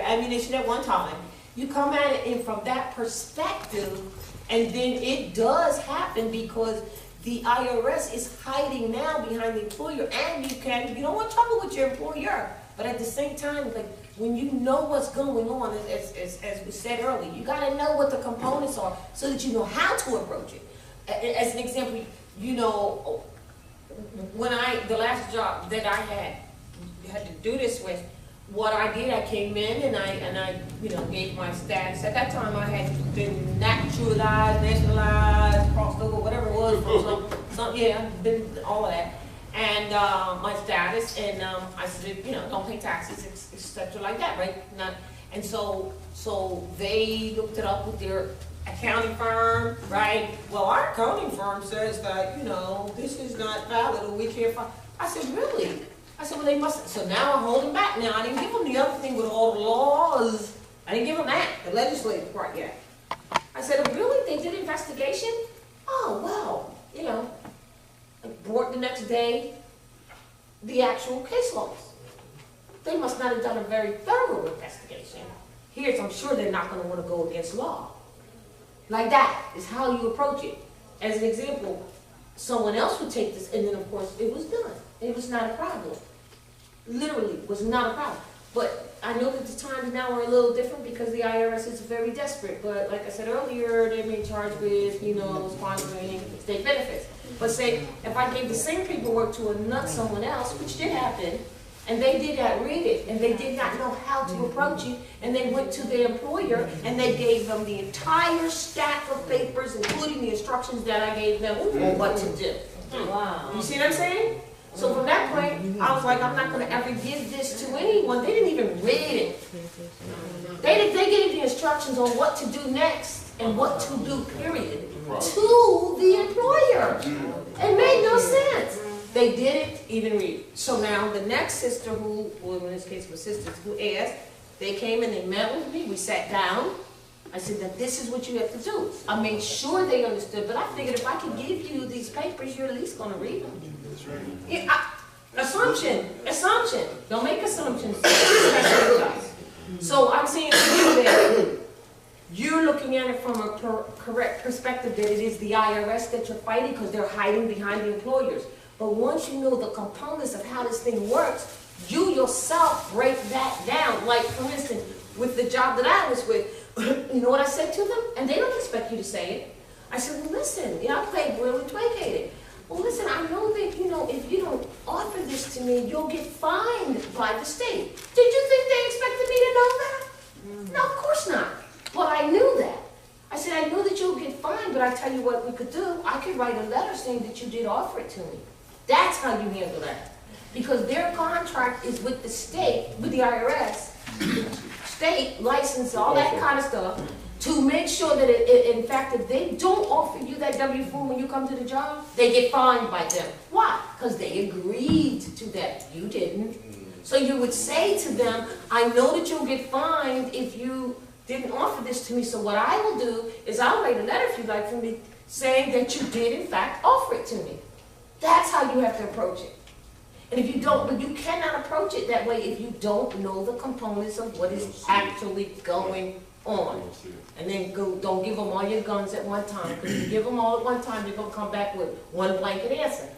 ammunition at one time. You come at it in from that perspective, and then it does happen because the IRS is hiding now behind the employer, and you don't want trouble with your employer. But at the same time, like when you know what's going on, as we said earlier, you got to know what the components are so that you know how to approach it. As an example, when the last job that I had to do this with, what I did, I came in and I gave my status. At that time, I had been naturalized, nationalized, crossed over, whatever it was, been all of that. And my status, and I said, don't pay taxes, etc. like that, right? And so they looked it up with their accounting firm, right? Well, our accounting firm says that, this is not valid, or we can't find. I said, really? I said, well, they must. So now I'm holding back. Now, I didn't give them the other thing with all the laws. I didn't give them that, the legislative part yet. I said, really? They did investigation? Oh, well, I brought the next day the actual case laws. They must not have done a very thorough investigation. Here's, I'm sure they're not going to want to go against law. Like that is how you approach it. As an example, someone else would take this, and then of course it was done. It was not a problem. Literally, was not a problem. But I know that the times now are a little different because the IRS is very desperate. But like I said earlier, they're being charged with, sponsoring state benefits. But say, if I gave the same paperwork to someone else, which did happen, and they did not read it, and they did not know how to approach it, and they went to their employer, and they gave them the entire stack of papers, including the instructions that I gave them on what to do. Wow. You see what I'm saying? So from that point, I was like, I'm not going to ever give this to anyone. They didn't even read it. They gave the instructions on what to do next and what to do, period, to the employer. It made no sense. They didn't even read it. So now the next sister in this case was sisters, who asked, they came and they met with me. We sat down. I said that this is what you have to do. I made sure they understood, but I figured if I could give you these papers, you're at least going to read them. Assumption. Don't make assumptions. So I'm saying to you that you're looking at it from a correct perspective that it is the IRS that you're fighting because they're hiding behind the employers. But once you know the components of how this thing works, you yourself break that down. Like, for instance, with the job that I was with, you know what I said to them? And they don't expect you to say it. I said, well, listen, I played really placated. Well, listen, I know that, if you don't offer this to me, you'll get fined by the state. Did you think they expected me to know that? No, of course not. But I knew that. I said, I knew that you'll get fined, but I tell you what we could do. I could write a letter saying that you did offer it to me. That's how you handle that. Because their contract is with the state, with the IRS, state license, all that kind of stuff, to make sure that, in fact, if they don't offer you that W-4 when you come to the job, they get fined by them. Why? Because they agreed to that. You didn't. So you would say to them, I know that you'll get fined if you didn't offer this to me, so what I will do is I'll write a letter, if you like, from me, saying that you did, in fact, offer it to me. That's how you have to approach it. And if you don't, but you cannot approach it that way if you don't know the components of what is actually going on. And then don't give them all your guns at one time, because if you give them all at one time, you're going to come back with one blanket answer.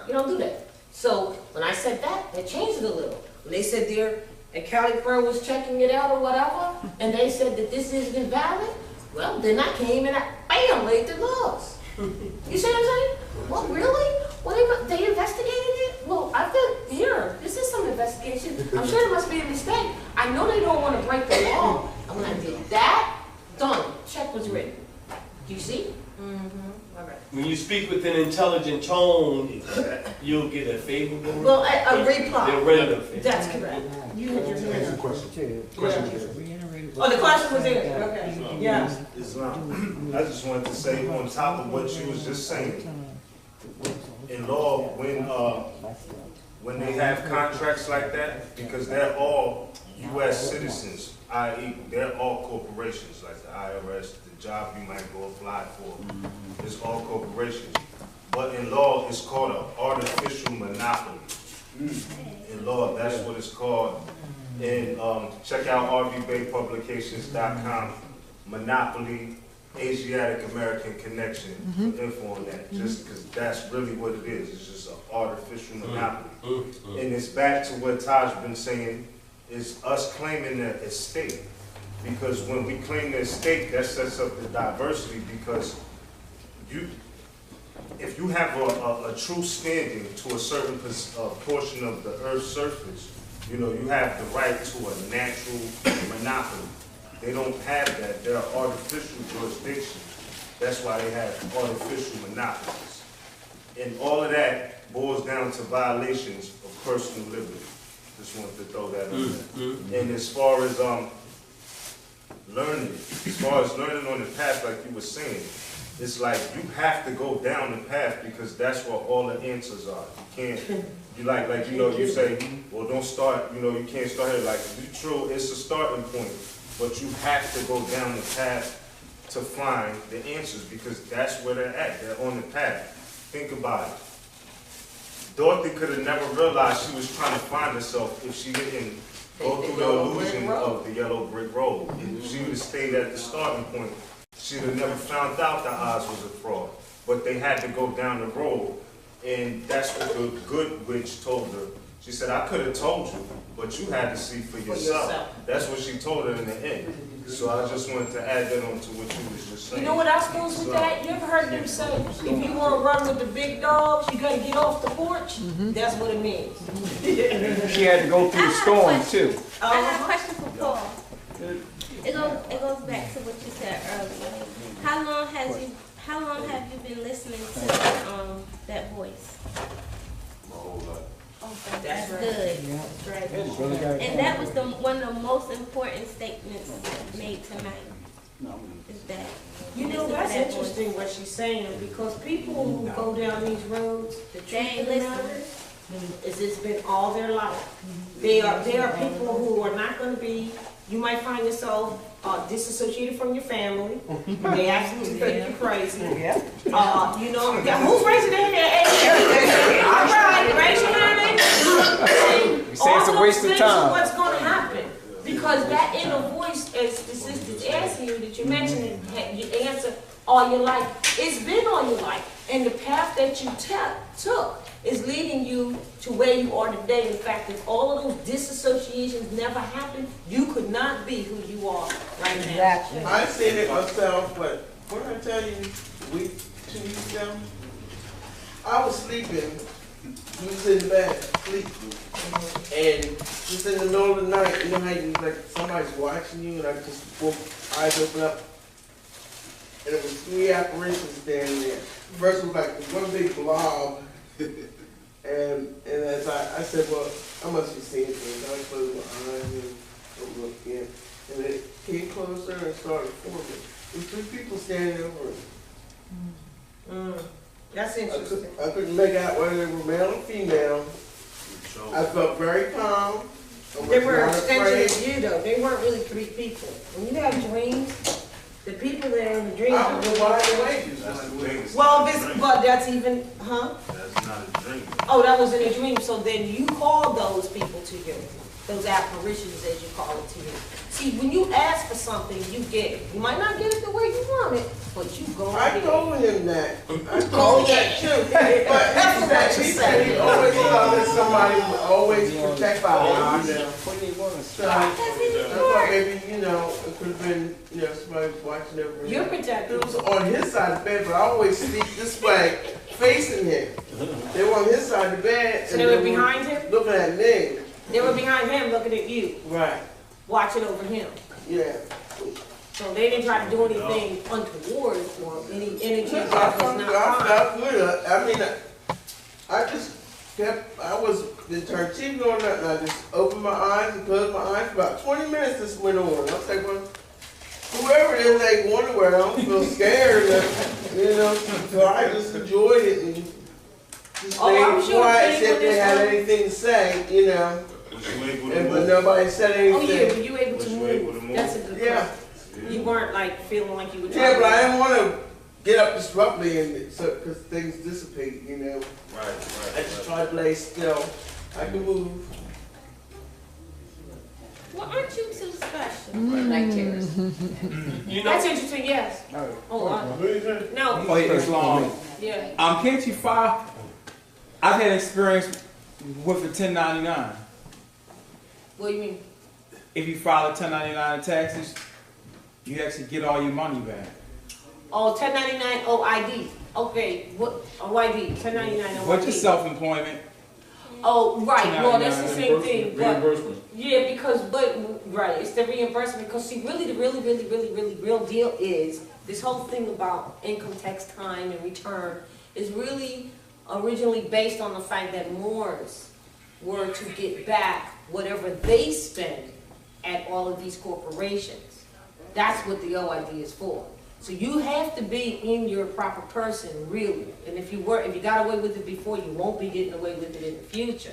You don't do that. So when I said that, they changed it a little. When they said their accounting firm was checking it out or whatever, and they said that this isn't valid, well, then I came and bam, laid the laws. You see what I'm saying? Well, really? Well, they investigated it? Well, I thought, this is some investigation. I'm sure there must be a mistake. I know they don't want to break the law. And when I did that, done. Check was written. Do you see? When you speak with an intelligent tone, you'll get a favorable. Well, a reply. They'll render favorable. That's correct. You had your Answer the hand. question. Oh, the question was answered, okay. Yeah. Islam. I just wanted to say on top of what you was just saying, in law, when they have contracts like that, because they're all U.S. citizens, i.e., they're all corporations, like the IRS, the job you might go apply for, it's all corporations. But in law, it's called an artificial monopoly. In law, that's what it's called. And check out rvbaypublications.com, Monopoly, Asiatic American Connection, for info on that, just because that's really what it is. It's just an artificial monopoly. And it's back to what Taj been saying, is us claiming the estate. Because when we claim the estate, that sets up the diversity, because if you have a true standing to a certain portion of the Earth's surface, you know, you have the right to a natural monopoly. They don't have that. They're artificial jurisdictions. That's why they have artificial monopolies. And all of that boils down to violations of personal liberty. Just wanted to throw that on there. And as far as learning on the path, like you were saying, it's like you have to go down the path, because that's where all the answers are. You can't, you know, you say, well, don't start, you know, you can't start here. Like, it's true, it's a starting point, but you have to go down the path to find the answers, because that's where they're at. They're on the path. Think about it. Dorothy could have never realized she was trying to find herself if she didn't go through the illusion of the yellow brick road. If she would have stayed at the starting point, she'd have never found out the Oz was a fraud. But they had to go down the road, and that's what the good witch told her. She said, I could have told you, but you had to see for yourself. That's what she told her in the end. So I just wanted to add that on to what you was just saying. You know what else goes with that? You ever heard them say, if you want to run with the big dogs, you got to get off the porch? That's what it means. She had to go through the storm too. I have a question for Paul. It goes back to what you said earlier. How long have you been listening to that voice? My whole life. Okay, that's good. Right. And that was one of the most important statements made tonight. Is that you know, that's interesting what she's saying, because people who go down these roads, the truth of the matter is it's been all their life. There are people who are not going to be. You might find yourself disassociated from your family. They absolutely think you're crazy. You know, who's raising their hand? All right, raise your hand. You say it's a waste of time. What's going to happen? Because that inner voice, as the sister's asking you, that you mentioned, you answer all your life. It's been all your life, and the path that you took is leading you to where you are today. In fact, if all of those disassociations never happened, you could not be who you are right now. Exactly. I said it myself, but what did I tell you 2 weeks ago? I was sleeping, you was in the bed, sleeping, and just in the middle of the night, you know how you, like, somebody's watching you, and I just woke, eyes open up, and it was 3 apparitions standing there. First was like one big blob, and as I said, well, I must be seeing things. I closed my eyes and looked in, and it came closer and started forming. There was 3 people standing over it. That's interesting. I couldn't make out whether they were male or female. I felt very calm. They were an extension of you, though. They weren't really 3 people. When you have dreams, the people that are in the dreams are really That's well, but that's even, huh? That's not a dream. Oh, that was in a dream. So then you call those people to you. Those apparitions, as you call it, to you. See, when you ask for something, you get it. You might not get it the way you want it, but you go I told him that. I told that too. But he said he always thought that somebody would always protect him. So I thought maybe, you know, it could have been, you know, somebody watching over him. You're protected. It was on his side of the bed, but I always sleep this way, facing him. They were on his side of the bed. So they were behind him? Looking at me. They were behind him looking at you. Right. Watching over him. Yeah. So they didn't try to do anything untoward or any energy that was not fine. I mean, I just kept, I didn't turn TV on that, and I just opened my eyes and closed my eyes. For about 20 minutes this went on. I was like, well, whoever it is ain't going nowhere. I don't feel scared, you know. So I just enjoyed it and just stayed quiet, see if they had anything to say, you know. But nobody said anything. Oh yeah, were you able to move? That's a good question. You weren't like feeling like you were trying. Yeah, but I didn't want to get up disruptly and so because things dissipate, you know. Right. I just try to play still. I can move. Well, aren't you too special? Like terrorists. You know, That's interesting. Yes. no. No. Oh, yeah, it's long. Yeah. Can't you file? I've had experience with a 1099. What do you mean? If you file a 1099 taxes, you actually get all your money back. Oh, 1099 OID. Okay. What OID? 1099 OID. What's your self-employment? Oh, right. Well, that's the same thing. But Reimbursement. yeah, because right, it's the reimbursement. Because see, really, the really real deal is this whole thing about income tax time and return is really originally based on the fact that Moors were to get back whatever they spend at all of these corporations. That's what the OID is for. So you have to be in your proper person, really. And if you got away with it before, you won't be getting away with it in the future,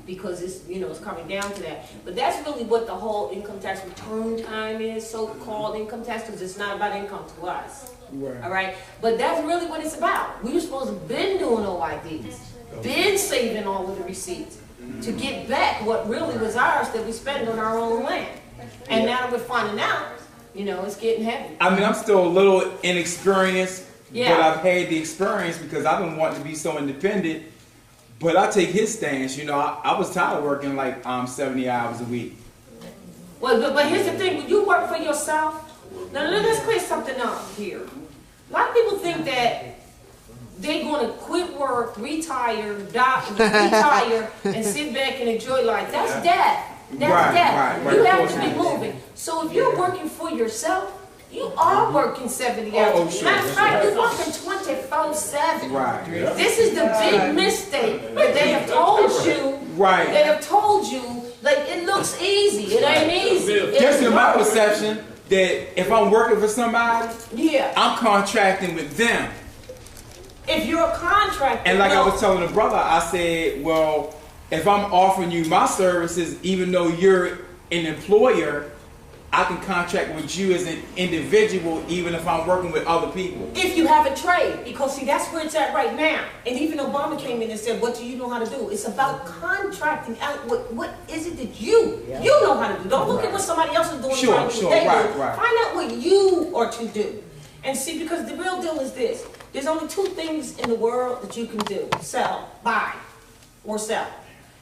because it's it's coming down to that. But that's really what the whole income tax return time is, so-called income tax, because it's not about income to us. Right. All right, but that's really what it's about. We were supposed to been doing OIDs, been saving all of the receipts to get back what really was ours that we spent on our own land. And now that we're finding out, it's getting heavy. I mean, I'm still a little inexperienced, Yeah. but I've had the experience because I've been wanting to be so independent. But I take his stance. I was tired of working like 70 hours a week. Well, but here's the thing: when you work for yourself, now let's clear something up here. A lot of people think that they're going to quit work, retire, and sit back and enjoy life. That's death. That's death. Right. You have to be moving. So if you're working for yourself, you are working 70 hours. Oh, sure. Matter of fact, you're working 24/7. Right. This is the big mistake that they have told you. Right. They have told you, like, it looks easy. It ain't easy. Just in my perception, that if I'm working for somebody, yeah, I'm contracting with them. If you're a contractor. And like I was telling the brother, I said, well, if I'm offering you my services, even though you're an employer, I can contract with you as an individual, even if I'm working with other people. If you have a trade, because see, that's where it's at right now. And even Obama came in and said, what do you know how to do? It's about contracting out what is it that you know how to do. Don't look at what somebody else is doing. Sure, right. right. Find out what you are to do. And see, because the real deal is this. There's only two things in the world that you can do: sell, buy, or sell.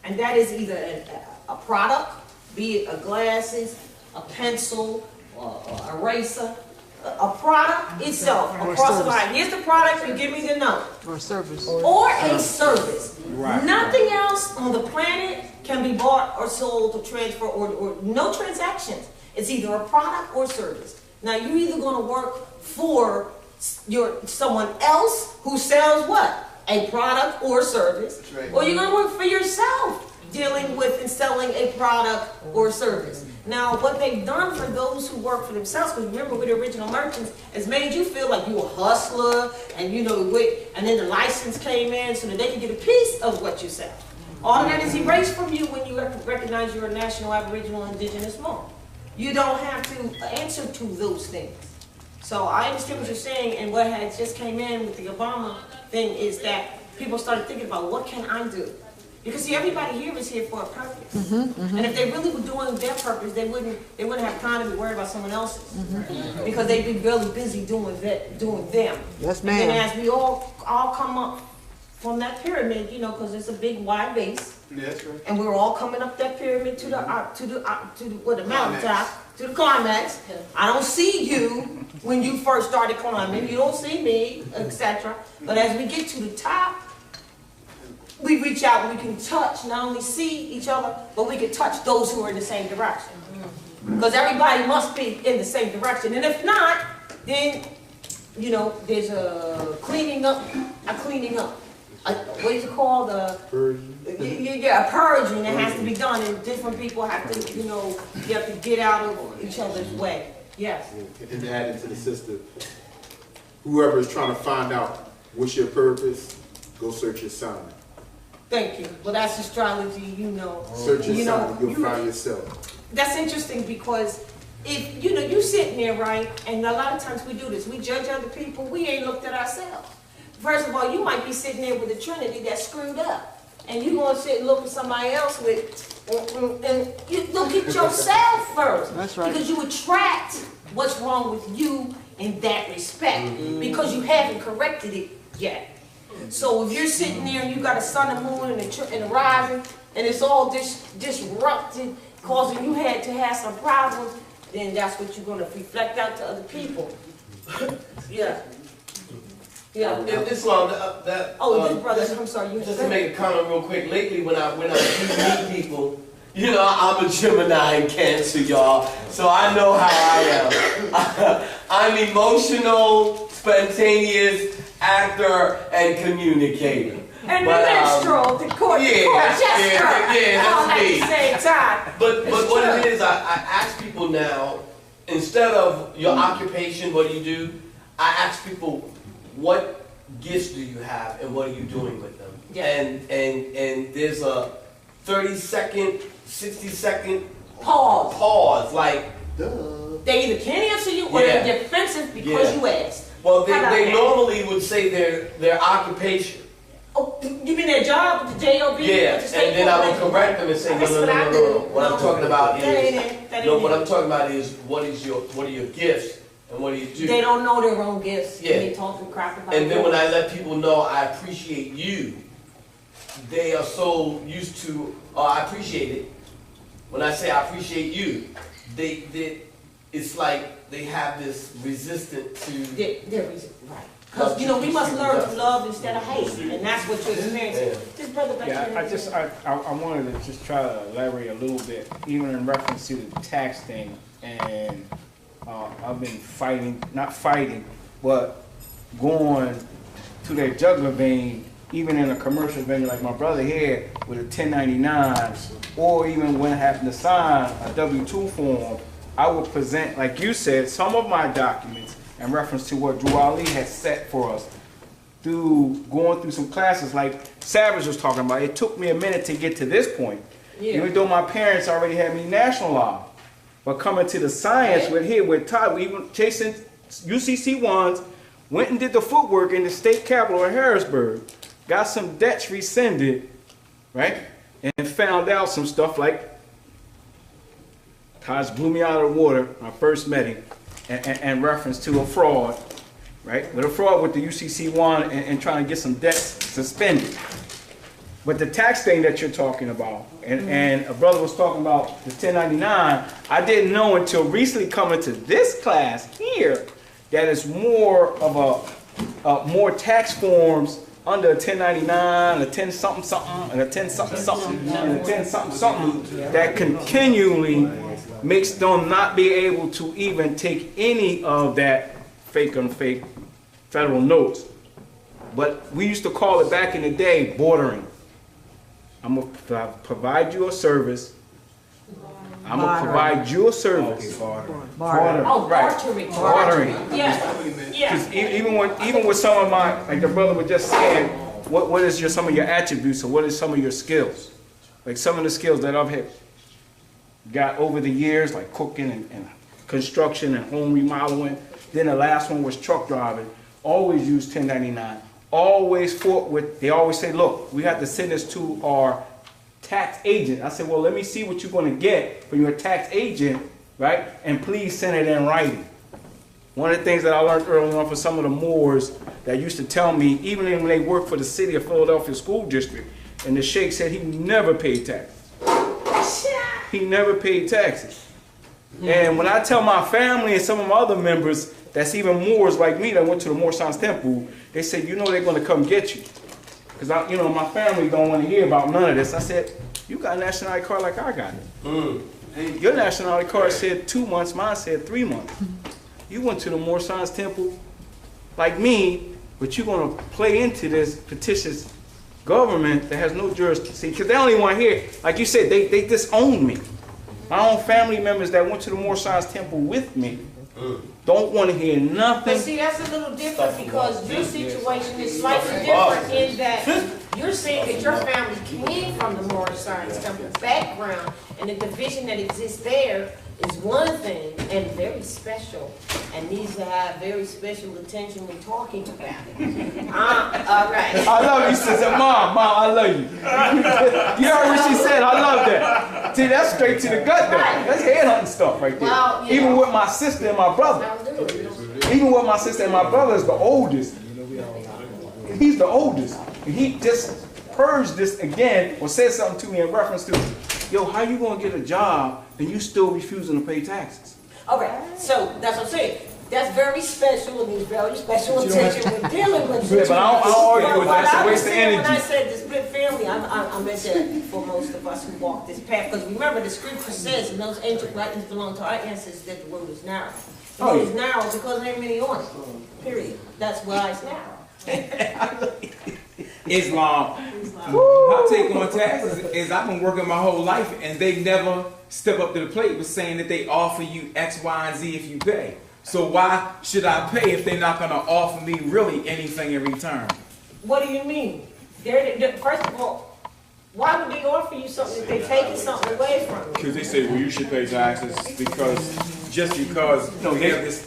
And that is either a product, be it a glasses, a pencil, or eraser, a product itself, across the line. Here's the product, you give me the note. Or a service. Or a service. Right. Nothing else on the planet can be bought or sold or transferred or no transactions. It's either a product or service. Now you're either going to work for someone else who sells what? A product or service, or you're going to work for yourself dealing with and selling a product or service. Now, what they've done for those who work for themselves, because remember, with the original merchants, has made you feel like you're a hustler, and and then the license came in so that they can get a piece of what you sell. All of that is erased from you when you recognize you're a national, aboriginal, indigenous Moor. You don't have to answer to those things. So I understand what you're saying, and what had just came in with the Obama thing is that people started thinking about, what can I do? Because see, everybody here is here for a purpose. And if they really were doing their purpose, they wouldn't have time to be worried about someone else's. Because they'd be really busy doing them. Yes, ma'am. And then as we all come up from that pyramid, because it's a big wide base. That's right. And we're all coming up that pyramid to the mountaintop, to the climax. I don't see you when you first started climbing. You don't see me, etc. But as we get to the top, we reach out and we can touch, not only see each other, but we can touch those who are in the same direction. Because everybody must be in the same direction. And if not, then, you know, there's a cleaning up. What is it called? Purging. Yeah, a purging that has to be done, and different people have to, you know, you have to get out of each other's way. Yes. And add into the system. Whoever is trying to find out what's your purpose, go search your sign. Thank you. Well, that's astrology, you know. Search your you sign, you'll find yourself. That's interesting because if, you know, you sitting there, right, and a lot of times we do this, we judge other people, we ain't looked at ourselves. First of all, you might be sitting there with a trinity that's screwed up. And you're going to sit and look at somebody else with, and you look at yourself first. That's right. Because you attract what's wrong with you in that respect. Because you haven't corrected it yet. So if you're sitting there and you got a sun and moon and a rising, and it's all disrupted, causing you to have some problems, then that's what you're going to reflect out to other people. Yeah. Yeah. This one, this brother, I'm sorry. Just to make a comment real quick. Lately, when I do meet people, you know, I'm a Gemini in Cancer, y'all, so I know how I am. I'm emotional, spontaneous, actor, and communicator. And the minstrel, the court jester, all at the same time. But what it is, I ask people now, instead of your occupation, what do you do? I ask people, what gifts do you have and what are you doing with them? Yeah. And there's a 30-second, 60-second pause, like, duh. They either can't answer you or they're defensive because you asked. Well, they normally would say their occupation. Oh, you mean their job, the J-O-B? Yeah, and then I would correct them and say, no. What I'm talking about is, what are your gifts? And what do you do? They don't know their own gifts. Yeah. And they talk and crap about it. And then when I let people know I appreciate you, they are so used to, I appreciate it. When I say I appreciate you, it's like they have this resistance to... They're resistant, right. Because, you know, we must learn to love instead of hate. And that's what you're experiencing. Just brother back here. I wanted to just try to elaborate a little bit, even in reference to the tax thing. And I've been not fighting, but going to that juggler vein, even in a commercial venue like my brother here with a 1099, or even when I happen to sign a W-2 form, I would present, like you said, some of my documents in reference to what Drew Ali has set for us through going through some classes like Savage was talking about. It took me a minute to get to this point, even though my parents already had me nationalized. But coming to the science with Todd, we even chasing UCC ones, went and did the footwork in the state capitol in Harrisburg, got some debts rescinded, right? And found out some stuff like Taj blew me out of the water when I first met him, and reference to a fraud, right? With a fraud with the UCC one and trying to get some debts suspended. But the tax thing that you're talking about, and a brother was talking about the 1099, I didn't know until recently coming to this class here that it's more of more tax forms under a 1099, a 10 something something, and a 10 something something, and a 10 something something that continually makes them not be able to even take any of that fake on fake federal notes. But we used to call it back in the day bordering. I'm going to provide you a service. I'm going to provide you a service. Bartering. Oh, bartering. Bartering. Yeah. Even with some of my, like the brother was just saying, what is some of your attributes, or what is some of your skills? Like some of the skills that I've got over the years, like cooking and construction and home remodeling. Then the last one was truck driving. Always use 1099. Always fought with, they always say, look, we have to send this to our tax agent. I said, well, let me see what you're going to get from your tax agent, right? And please send it in writing. One of the things that I learned early on from some of the Moors that used to tell me, even when they worked for the city of Philadelphia School District, and the sheikh said he never paid taxes. He never paid taxes. And when I tell my family and some of my other members that's even Moors like me that went to the Moor Science Temple, they said, you know they're going to come get you. Because, my family don't want to hear about none of this. I said, you got a national ID card like I got it. Your nationality card said 2 months, mine said 3 months. You went to the Moorish Science Temple like me, but you're going to play into this fictitious government that has no jurisdiction. Because they don't even want to hear, like you said, they disown me. My own family members that went to the Moorish Science Temple with me don't want to hear nothing. But see, that's a little different because your situation is slightly different in that you're saying that your family came from the Moorish Science Temple background, and the division that exists there is one thing and very special and needs to have very special attention when talking about it. All right. I love you, sister. Mom, I love you. You heard what she said. I love that. See, that's straight to the gut, though. That's headhunting stuff right there. Well, even with my sister and my brother. Even with my sister and my brother is the oldest. He's the oldest. And he just purged this again or said something to me in reference to, yo, how you going to get a job and you still refusing to pay taxes? Okay, so that's what I'm saying. That's very special and needs very special attention when dealing with Yeah, but I don't argue with that. It's a waste of energy. When I said the split family, I meant that for most of us who walk this path. Because remember, the scripture says, and those ancient writings belong to our ancestors, that the road is narrow. The road is narrow because there ain't many on it. Period. That's why it's narrow. Islam. My take on taxes is I've been working my whole life and they never step up to the plate with saying that they offer you X, Y, and Z if you pay. So why should I pay if they're not going to offer me really anything in return? What do you mean? First of all, why would they offer you something if they're taking something away from you? Because they say, well, you should pay taxes because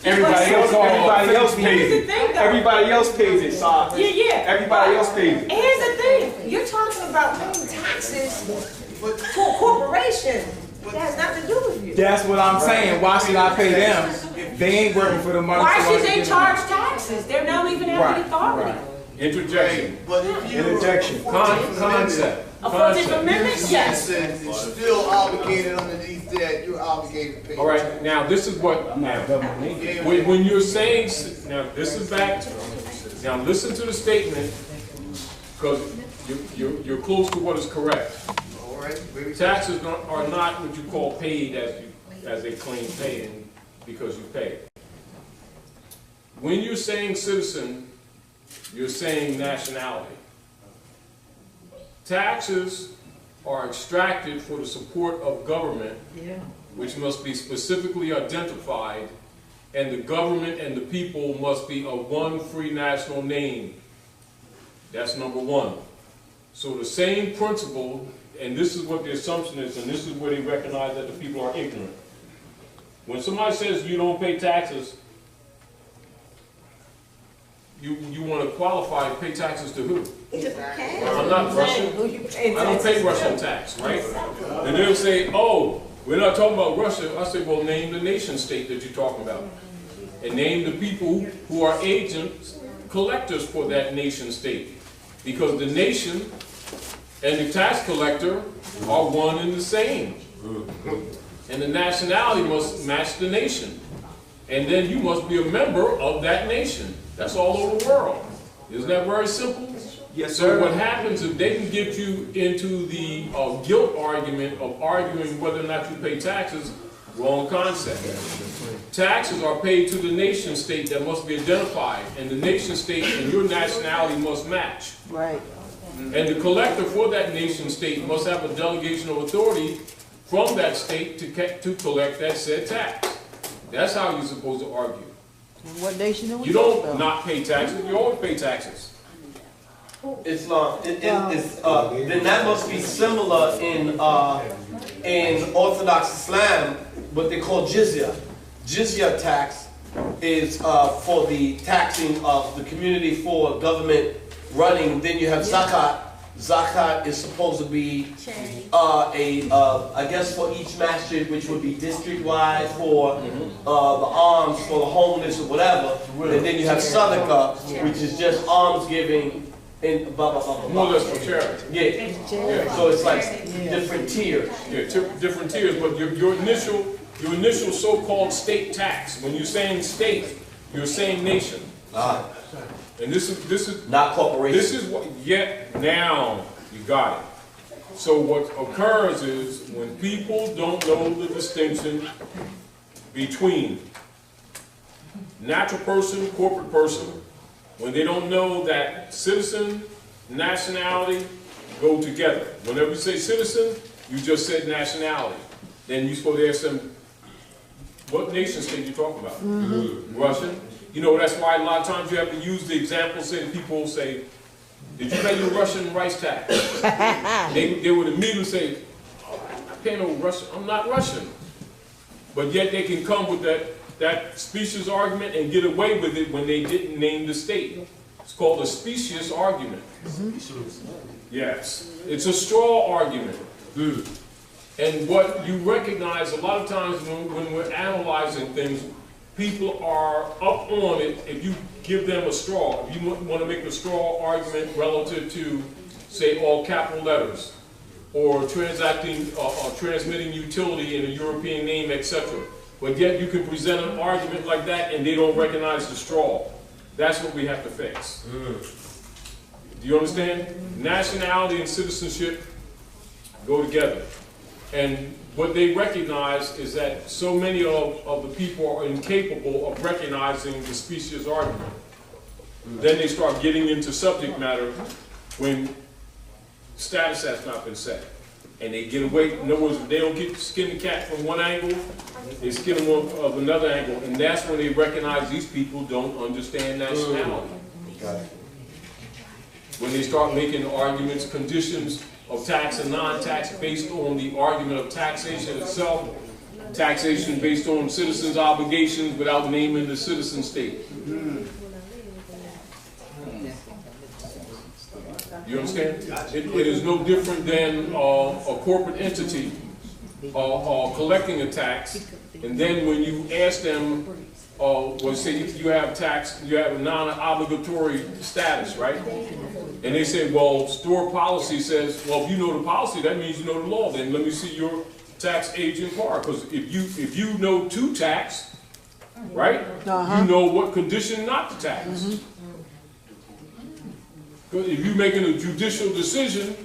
everybody else pays it. Everybody else pays it. So Yeah. Everybody else pays it. And here's the thing. You're talking about paying taxes to a corporation. That has nothing to do with you. That's what I'm saying. Why should I pay them? They ain't working for the money. Why should they charge taxes? They're not even have the authority. Right. Interjection. But if you Interjection. Concept. A 14th Amendment, yes. you're still obligated underneath that, you're obligated to pay. All right, now this is what, when you're saying, now this is back, now listen to the statement, because you're close to what is correct. All right. Taxes are not what you call paid as they claim paying because you pay. When you're saying citizen, you're saying nationality. Taxes are extracted for the support of government, which must be specifically identified, and the government and the people must be of one free national name. That's number one. So the same principle, and this is what the assumption is, and this is where they recognize that the people are ignorant. When somebody says you don't pay taxes, you want to qualify and pay taxes to who? I'm not Russian. I don't pay Russian tax, right? And they'll say, oh, we're not talking about Russia. I say, well, name the nation state that you're talking about. And name the people who are agents, collectors for that nation state. Because the nation and the tax collector are one and the same. And the nationality must match the nation. And then you must be a member of that nation. That's all over the world. Isn't that very simple? Yes, sir. So what happens if they can get you into the guilt argument of arguing whether or not you pay taxes, wrong concept. Taxes are paid to the nation state that must be identified, and the nation state and your nationality must match. Right. And the collector for that nation state must have a delegation of authority from that state to collect that said tax. That's how you're supposed to argue. What nation are we You don't not pay taxes, you always pay taxes. Islam, then that must be similar in Orthodox Islam, what they call jizya. Jizya tax is for the taxing of the community for government running. Then you have zakat. Zakat is supposed to be I guess for each masjid, which would be district-wide for the alms for the homeless or whatever. And then you have sadaqah, which is just alms giving. And blah, blah, blah, blah, blah. More or less for charity. Yeah. So it's like different tiers. Yeah, different tiers, but your initial so-called state tax, when you're saying state, you're saying nation. And this is not corporation. This is what now you got it. So what occurs is when people don't know the distinction between natural person, corporate person, when they don't know that citizen, nationality go together. Whenever you say citizen, you just said nationality. Then you're supposed to ask them, what nation state you talking about? Russian? You know, that's why a lot of times you have to use the example, say people say, did you pay your Russian rice tax? They would immediately say, oh, I pay no Russian, I'm not Russian. But yet they can come with that specious argument and get away with it when they didn't name the state. It's called a specious argument. Yes, it's a straw argument. And what you recognize a lot of times when we're analyzing things, people are up on it if you give them a straw. If you want to make a straw argument relative to, say, all capital letters, or transmitting utility in a European name, etc. But yet you can present an argument like that and they don't recognize the straw. That's what we have to fix. Do you understand? Nationality and citizenship go together. And what they recognize is that so many of the people are incapable of recognizing the specious argument. Then they start getting into subject matter when status has not been set. And they get away, in other words, they don't get skin the cat from one angle, they skin them of another angle. And that's when they recognize these people don't understand nationality. When they start making arguments, conditions of tax and non-tax based on the argument of taxation itself, taxation based on citizens' obligations without naming the citizen state. You understand? It is no different than a corporate entity collecting a tax, and then when you ask them, well, say you have tax, you have a non-obligatory status, right? And they say, well, store policy says, well, if you know the policy, that means you know the law. Then let me see your tax agent card, because if you know to tax, right? You know what condition not to tax. If you're making a judicial decision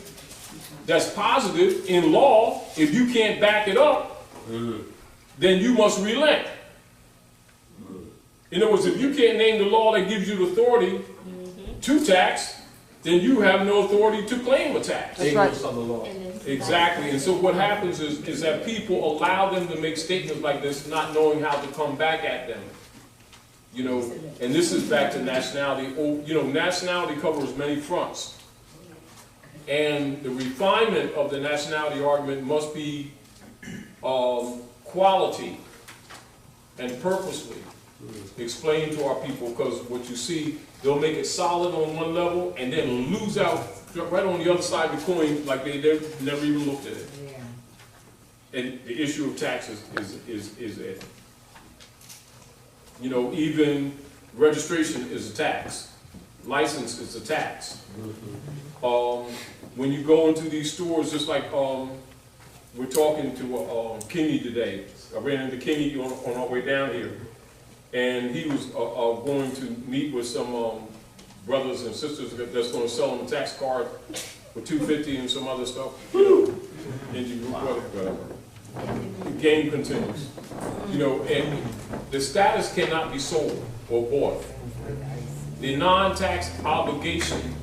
that's positive in law, if you can't back it up, then you must relent. In other words, if you can't name the law that gives you the authority to tax, then you have no authority to claim a tax. That's right. Of the law. Exactly. And so what happens is that people allow them to make statements like this, not knowing how to come back at them. You know, and this is back to nationality. You know, nationality covers many fronts. And the refinement of the nationality argument must be quality and purposely explained to our people, because what you see, they'll make it solid on one level and then lose out right on the other side of the coin like they never even looked at it. And the issue of taxes is it. You know, even registration is a tax. License is a tax. When you go into these stores, just like we're talking to Kenny today. I ran into Kenny on our way down here. And he was going to meet with some brothers and sisters that's going to sell him a tax card for $250 and some other stuff. You know, whatever. The game continues. You know, and the status cannot be sold or bought. The non-tax obligation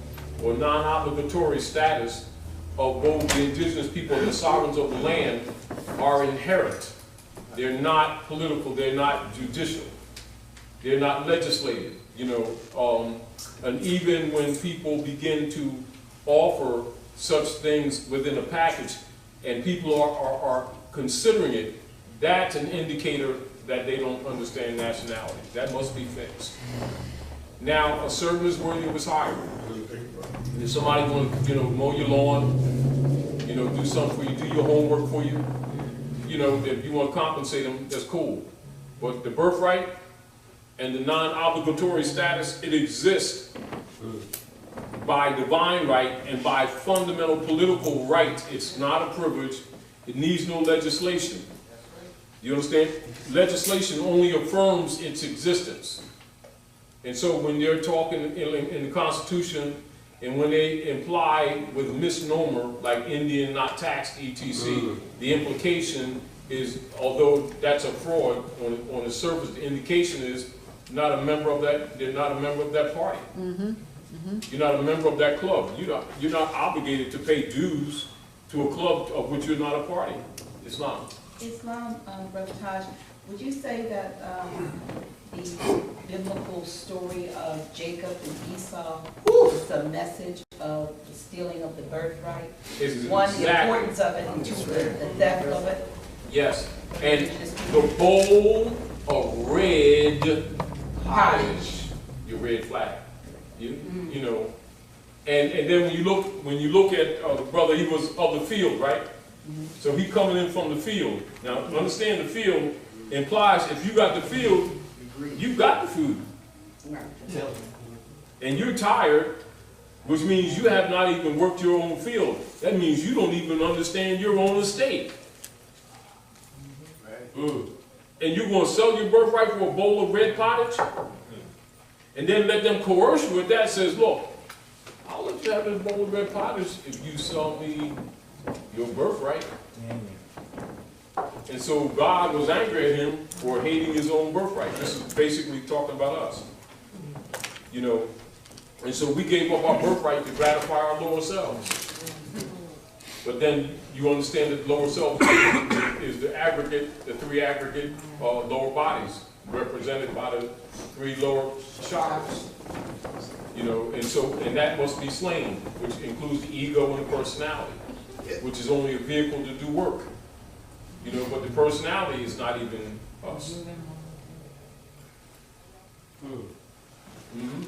or non-obligatory status of both the indigenous people and the sovereigns of the land are inherent. They're not political, they're not judicial. They're not legislated, you know, and even when people begin to offer such things within a package and people are considering it, that's an indicator that they don't understand nationality. That must be fixed. Now, a servant is worthy of his hire. If somebody going to, you know, mow your lawn, you know, do something for you, do your homework for you, you know, if you want to compensate them, that's cool. But the birthright and the non-obligatory status, it exists by divine right and by fundamental political right. It's not a privilege. It needs no legislation. You understand? Legislation only affirms its existence. And so when they're talking in the Constitution And when they imply with misnomer, like Indian not taxed, etc., the implication is, although that's a fraud on the surface, the indication is not a member of that. They're not a member of that party. You're not a member of that club. You're not obligated to pay dues to a club of which you're not a party. Islam. Islam, Brother Taj, would you say that the biblical story of Jacob and Esau is the message of the stealing of the birthright? One, the importance of it, and two, the theft of it? Yes, and the bowl of red pottage, your red flag, you know, and then when you look at the brother, he was of the field, right? So he coming in from the field. Now understand, the field implies if you got the field, you got the food, and you're tired, which means you have not even worked your own field. That means you don't even understand your own estate. And you're going to sell your birthright for a bowl of red pottage? And then let them coerce you with that, says, look, I'll let you have this bowl of red pottage if you sell me your birthright. And so God was angry at him for hating his own birthright. This is basically talking about us. You know, and so we gave up our birthright to gratify our lower selves. But then you understand that lower self is the aggregate, the three aggregate lower bodies, represented by the three lower chakras. You know, and that must be slain, which includes the ego and the personality, which is only a vehicle to do work. You know, but the personality is not even us.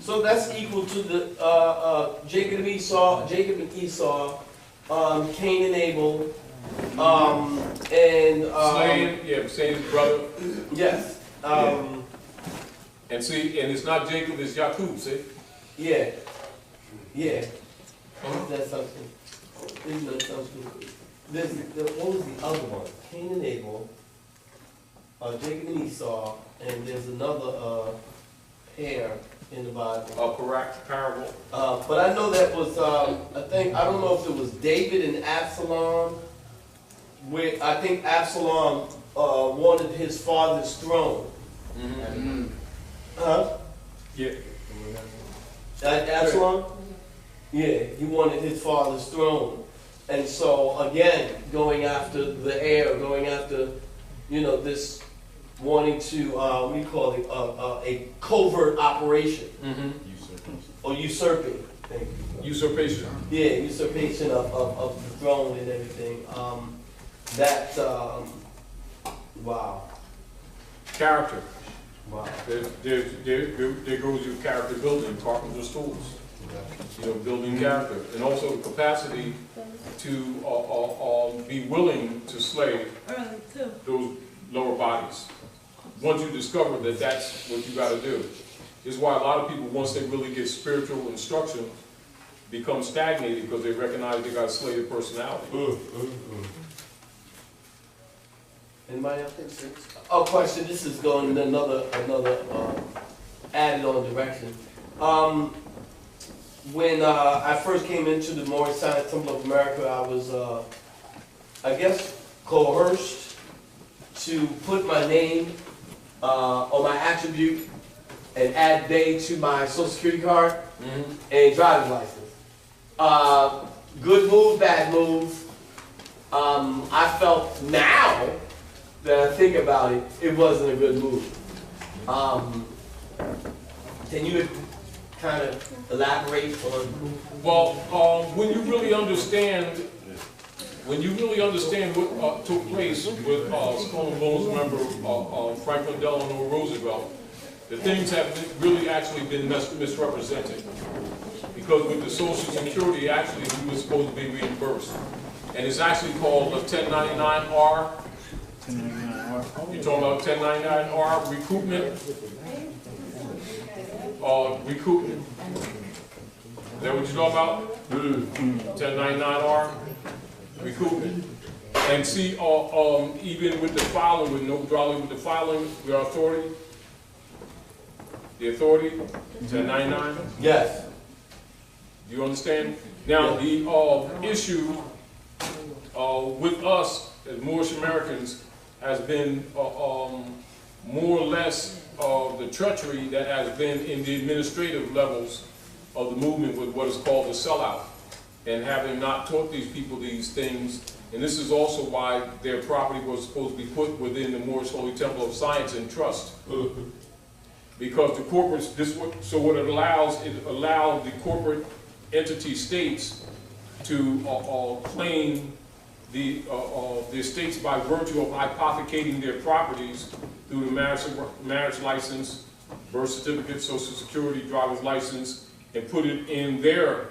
So that's equal to the Jacob and Esau, Cain and Abel, and saying his brother. Yes. And see, and it's not Jacob, it's Jacob. See? Yeah. Yeah. That's something. Isn't that something? What was the other one? Cain and Abel, Jacob and Esau, and there's another pair in the Bible. Correct, parable. But I know that was, I don't know if it was David and Absalom, where I think Absalom wanted his father's throne. Huh? Yeah. Absalom? Yeah, he wanted his father's throne. And so, again, going after the heir, going after, this wanting to, what do you call it, a covert operation. Or usurping. Thank you. Usurpation. Yeah, usurpation of the throne and everything. Wow. Character. Wow. There goes your character building, carpenter's tools. Building character. And also the capacity to be willing to slay those lower bodies. Once you discover that that's what you got to do. This is why a lot of people, once they really get spiritual instruction, become stagnated because they recognize they got to slay their personality. Anybody else? Oh, question. This is going in another added on direction. When I first came into the Moorish Science Temple of America, I was, coerced to put my name on my attribute and add Bey to my Social Security card and driver's license. Good move, bad move. I felt now that I think about it, it wasn't a good move. Can you kind of elaborate on? Well, when you really understand what took place with Skull and Bones member Franklin Delano Roosevelt, the things have really actually been misrepresented. Because with the Social Security, actually, he was supposed to be reimbursed. And it's actually called a 1099-R. You're talking about 1099-R recoupment? Recoupment. Is that what you're talking about? 1099-R recoupment. And see, even with the filing, with no drawing, with the filing, your authority, the authority, 1099? Yes. Do you understand? Now, the issue with us as Moorish Americans has been more or less the treachery that has been in the administrative levels of the movement with what is called the sellout, and having not taught these people these things. And this is also why their property was supposed to be put within the Moorish Holy Temple of Science and Trust. Because the corporates, so what it allowed the corporate entity states to claim the estates by virtue of hypothecating their properties through the marriage license, birth certificate, social security, driver's license, and put it in their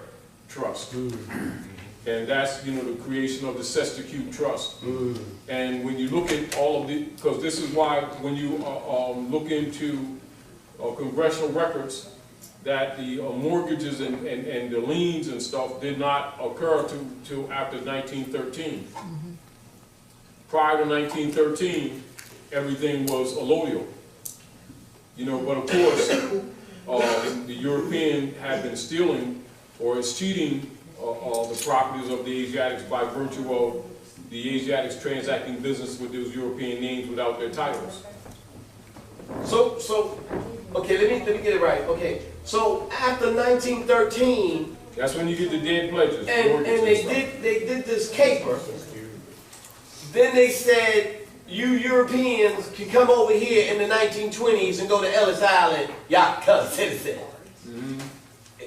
trust. And that's, you know, the creation of the Sestacute Trust. And when you look at all of the, because this is why when you look into congressional records, that the mortgages and the liens and stuff did not occur till after 1913. Prior to 1913, everything was allodial. You know, but of course, the European had been stealing or is cheating the properties of the Asiatics by virtue of the Asiatics transacting business with those European names without their titles. So okay, let me get it right. Okay, so after 1913, that's when you get the dead pledges. And they did this caper. Then they said, you Europeans can come over here in the 1920s and go to Ellis Island, yacht club citizen.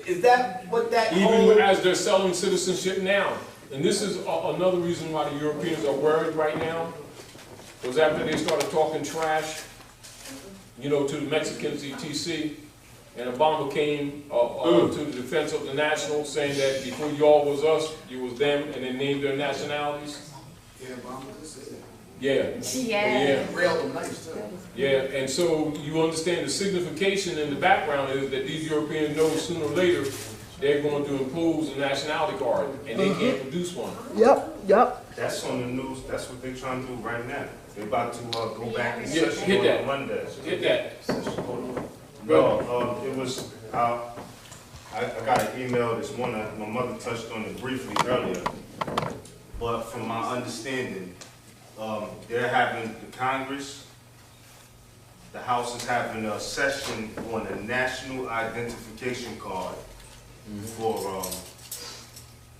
Is that what that even as they're selling citizenship now? And this is another reason why the Europeans are worried right now, was after they started talking trash, you know, to the Mexicans, etc., and Obama came to the defense of the nationals, saying that before y'all was us, you was them, and they named their nationalities. Yeah, Obama did say that. Yeah. Real nice too. Yeah, and so you understand the signification in the background is that these Europeans know sooner or later they're going to impose a nationality card, and they can't produce one. Yep. That's on the news. That's what they're trying to do right now. They're about to go back in session hit that. on Monday. Hit that. No, it was, I got an email this morning. My mother touched on it briefly earlier. But from my understanding, they're having the Congress, the House is having a session on a national identification card for,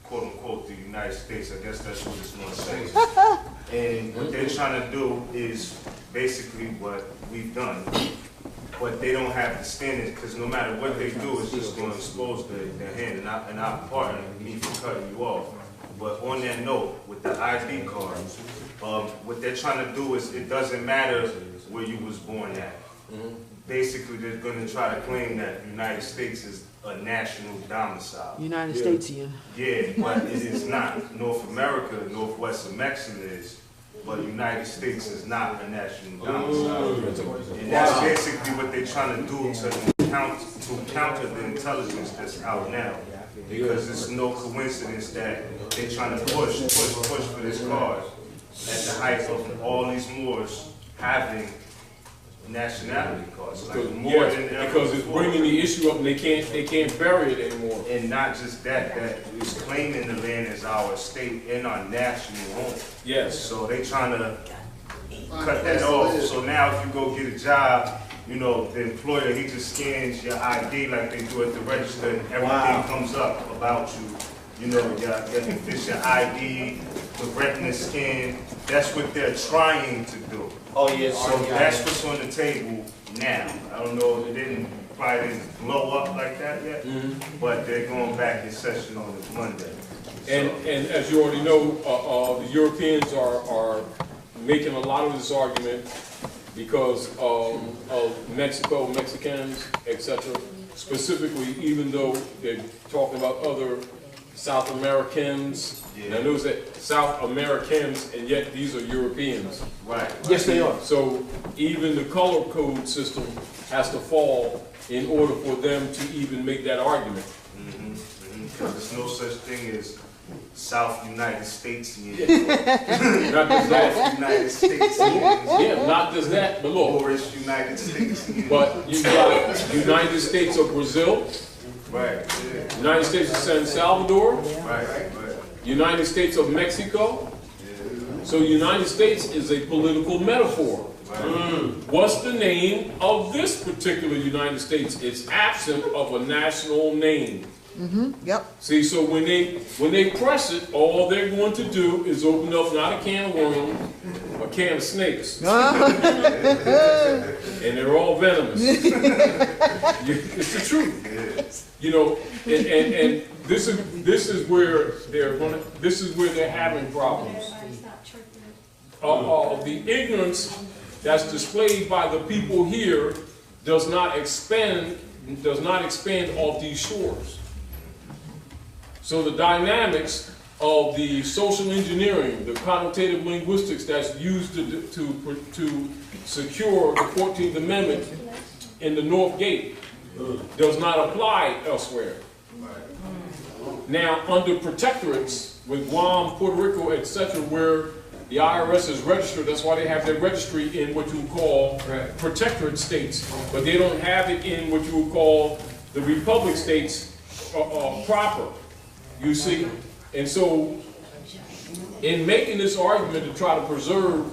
quote unquote, the United States. I guess that's what it's going to say. And what they're trying to do is basically what we've done. But they don't have the standards, because no matter what they do, it's just going to expose their hand. And I pardon me for cutting you off. But on that note, with the ID card, what they're trying to do is, it doesn't matter where you was born at. Basically, they're going to try to claim that the United States is a national domicile. United Statesian. Yeah, but it is not. North America, Northwest of Mexico is, but United States is not a national domicile. And that's basically what they're trying to do to counter the intelligence that's out now. Because it's no coincidence that they're trying to push for this card at the height of all these Moors having nationality cards. Like more than ever because it's bringing the issue up, and they can't bury it anymore. And not just that, that is claiming the land as our state and our national home. Yes. So they trying to cut that off. So now if you go get a job, you know, the employer, he just scans your ID like they do at the register, and everything comes up about you. You know, it's your ID, the retina scan. That's what they're trying to do. Oh yeah. So that's what's on the table now. I don't know if it probably didn't blow up like that yet, but they're going back in session on this Monday. And as you already know, the Europeans are making a lot of this argument because of Mexico, Mexicans, etc. Specifically, even though they're talking about other South Americans. Yeah. Now notice that South Americans, and yet these are Europeans. Right. Yes, they are. So even the color code system has to fall in order for them to even make that argument. Because there's no such thing as South United States. Not just that. United States. Yeah, not just that, but look. Moorish United States. But you got United States of Brazil, Right. United States of San Salvador, Right. United States of Mexico. So United States is a political metaphor. What's the name of this particular United States? It's absent of a national name. Yep. See, so when they press it, all they're going to do is open up not a can of worms, a can of snakes. And they're all venomous. It's the truth. You know, and this is where they're having problems. The ignorance that's displayed by the people here does not expand off these shores. So the dynamics of the social engineering, the connotative linguistics that's used to secure the 14th Amendment in the North Gate does not apply elsewhere. Now, under protectorates with Guam, Puerto Rico, etc., where the IRS is registered, that's why they have their registry in what you would call protectorate states, but they don't have it in what you would call the republic states proper, you see? And so, in making this argument to try to preserve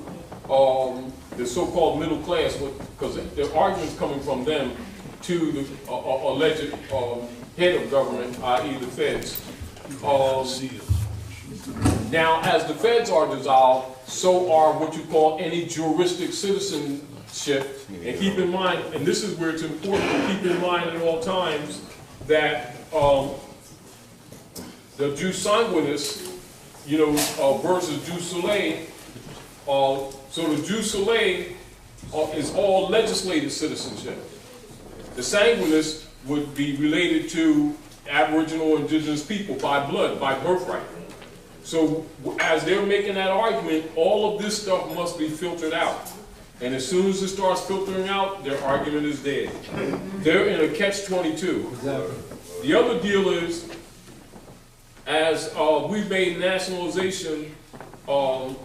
the so-called middle class, because the argument's coming from them to the alleged head of government, i.e. the feds. Now, as the feds are dissolved, so are what you call any juristic citizenship. And keep in mind, and this is where it's important to keep in mind at all times, that the jus sanguinis, you know, versus jus soli. So the jus soli is all legislative citizenship. The sanguinis would be related to Aboriginal indigenous people by blood, by birthright. So as they're making that argument, all of this stuff must be filtered out. And as soon as it starts filtering out, their argument is dead. They're in a catch-22. The other deal is, as we've made nationalization, open,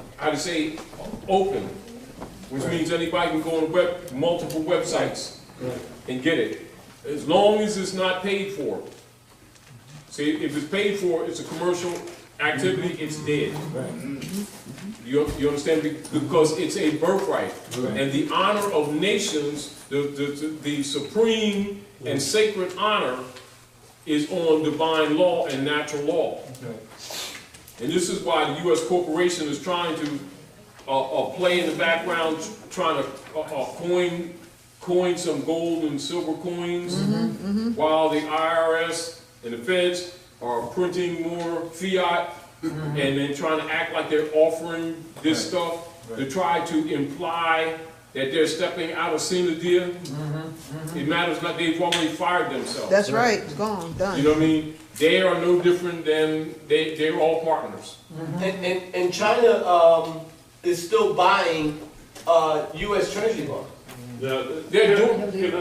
which means anybody can go on multiple websites and get it, as long as it's not paid for. See, if it's paid for, it's a commercial activity, it's dead. You understand? Because it's a birthright. And the honor of nations, the supreme and sacred honor is on divine law and natural law. And this is why the U.S. corporation is trying to play in the background, trying to coin some gold and silver coins, while the IRS and the feds are printing more fiat and then trying to act like they're offering this stuff to try to imply that they're stepping out of sine die. It matters not, they've already fired themselves. That's right, it's gone, done. You know what I mean? They are no different than, they're all partners. And China is still buying U.S. Treasury bonds. They're doing, can I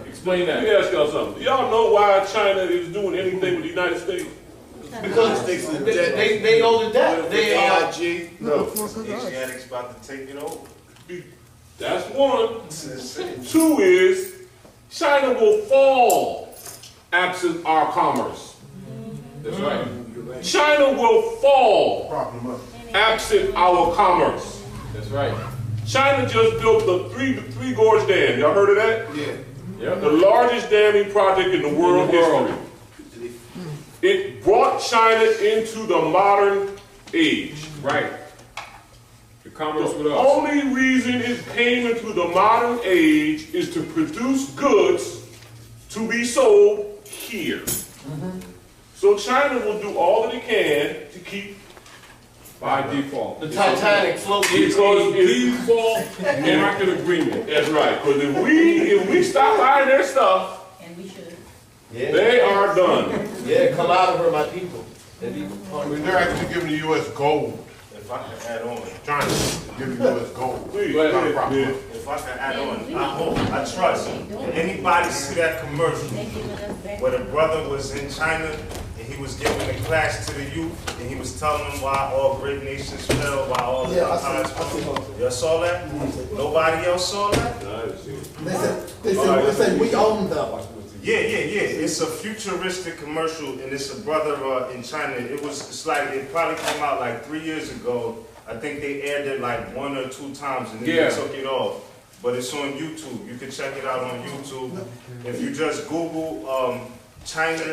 explain that? Let me ask y'all something. Y'all know why China is doing anything with the United States? Because they owe the debt. They AIG, Asiatics about to take it over. That's one. Two is, China will fall absent our commerce. That's right. China will fall absent our commerce. That's right. China just built the Three Gorge Dam. Y'all heard of that? Yeah. Yep. The largest damming project in the world history. It brought China into the modern age. Right. The commerce with us. The only reason it came into the modern age is to produce goods to be sold here. So China will do all that it can to keep by default. The Titanic floats. It's a default market agreement. That's right. Because if we stop buying their stuff, and we should. They are done. Yeah, come out of her, my people. They're actually giving the U.S. gold. If I can add on, Trying to give the U.S. gold. Please. if I can add on, I hope, I trust, anybody see that commercial where the brother was in China and he was giving a class to the youth and he was telling them why all great nations fell, why all the empires fell. Y'all saw that? Nobody else saw that? They said we own them. Yeah. It's a futuristic commercial, and it's a brother in China. It's like, it probably came out like 3 years ago. I think they aired it like 1 or 2 times, and then they took it off. But it's on YouTube. You can check it out on YouTube. If you just Google China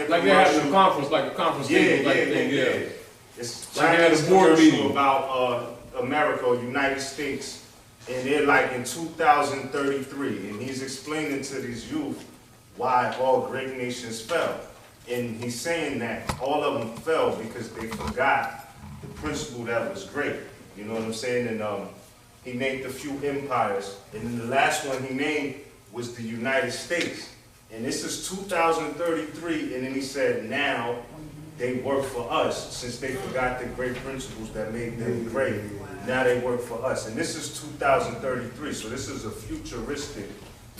like they had a conference, like a conference thing. Yeah. It's like they had China's a board commercial meeting about America or United States, and they're like in 2033, and he's explaining to these youth why all great nations fell. And he's saying that all of them fell because they forgot the principle that was great. You know what I'm saying? And he named a few empires, and then the last one he named was the United States. And this is 2033, and then he said, now they work for us, since they forgot the great principles that made them great. Now they work for us. And this is 2033, so this is a futuristic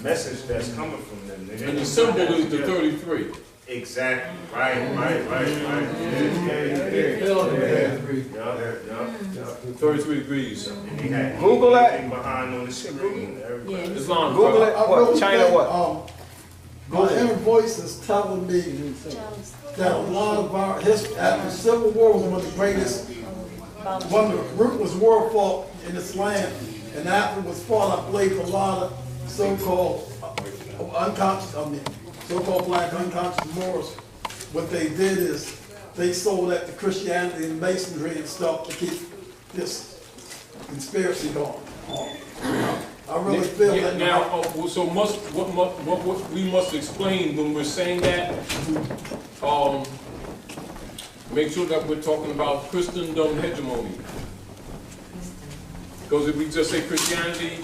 message that's coming from them. And the symbol is the 33. Exactly. Right. Yeah. 33 degrees. And he had Google that. Behind on the screen. Islam. Google it. What? really China think, what? My inner voice is telling me that a lot of our history, after the Civil War was one of the greatest, when the root was war fought in this land, and after it was fought, I believe a lot of so-called so-called black unconscious Moors, what they did is they sold that to Christianity and Masonry and stuff to keep this conspiracy going. I really feel that now. So what we must explain when we're saying that, make sure that we're talking about Christendom hegemony. Because if we just say Christianity,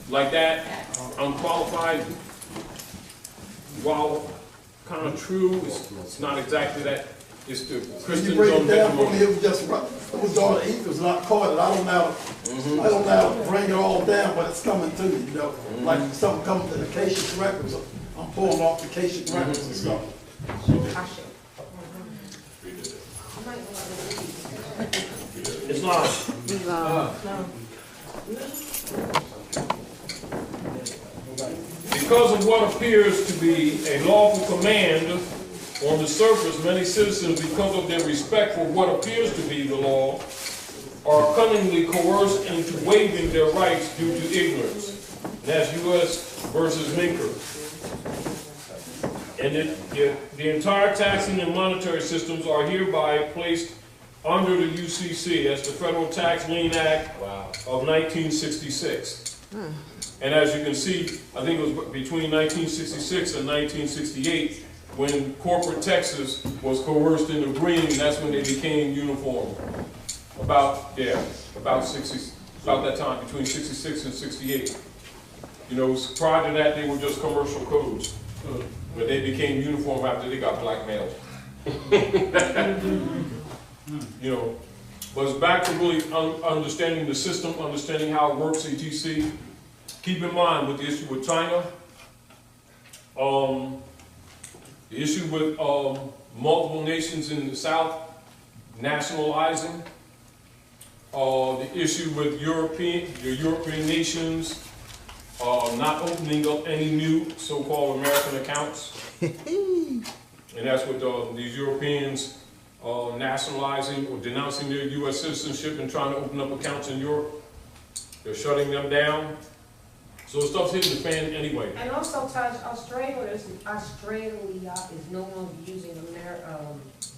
like that, unqualified, while kind of true, it's not exactly that. It's the Christendom hegemony. It was just it was all the ethers not caught it. I don't know how to bring it all down, but it's coming to me, you know. Like something coming to the Akashic records. I'm pulling off the Akashic records and stuff. Islam. Because of what appears to be a lawful command on the surface, many citizens, because of their respect for what appears to be the law, are cunningly coerced into waiving their rights due to ignorance. And that's U.S. versus Minker. And the entire taxing and monetary systems are hereby placed under the UCC, that's the Federal Tax Lien Act of 1966. And as you can see, I think it was between 1966 and 1968 when corporate Texas was coerced into agreeing, and that's when they became uniform. About that time, between 66 and 68. You know, prior to that, they were just commercial codes. But they became uniform after they got blackmailed. You know, but it's back to really understanding the system, understanding how it works, etc. Keep in mind with the issue with China, the issue with multiple nations in the South nationalizing, the issue with the European nations not opening up any new so-called American accounts. And that's what these Europeans nationalizing or denouncing their U.S. citizenship and trying to open up accounts in Europe. They're shutting them down. So stuff's hitting the fan anyway. And also, Taj, Australia is no longer using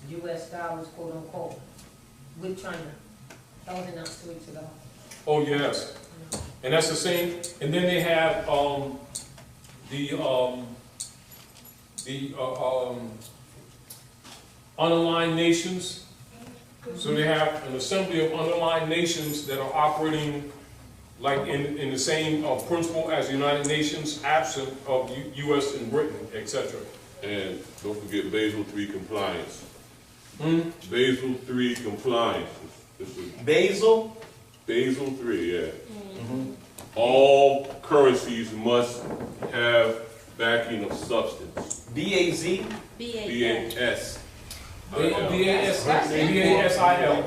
U.S. dollars, quote unquote, with China. That was announced 2 weeks ago. Oh yes, and that's the same. And then they have the unaligned nations. So they have an assembly of unaligned nations that are operating like in the same principle as the United Nations, absent of U.S. and Britain, etc. And don't forget Basel III compliance. Basel III compliance. Basel? Basel III, yeah. All currencies must have backing of substance. B-A-Z? B-A-S. B-A-S-I-L.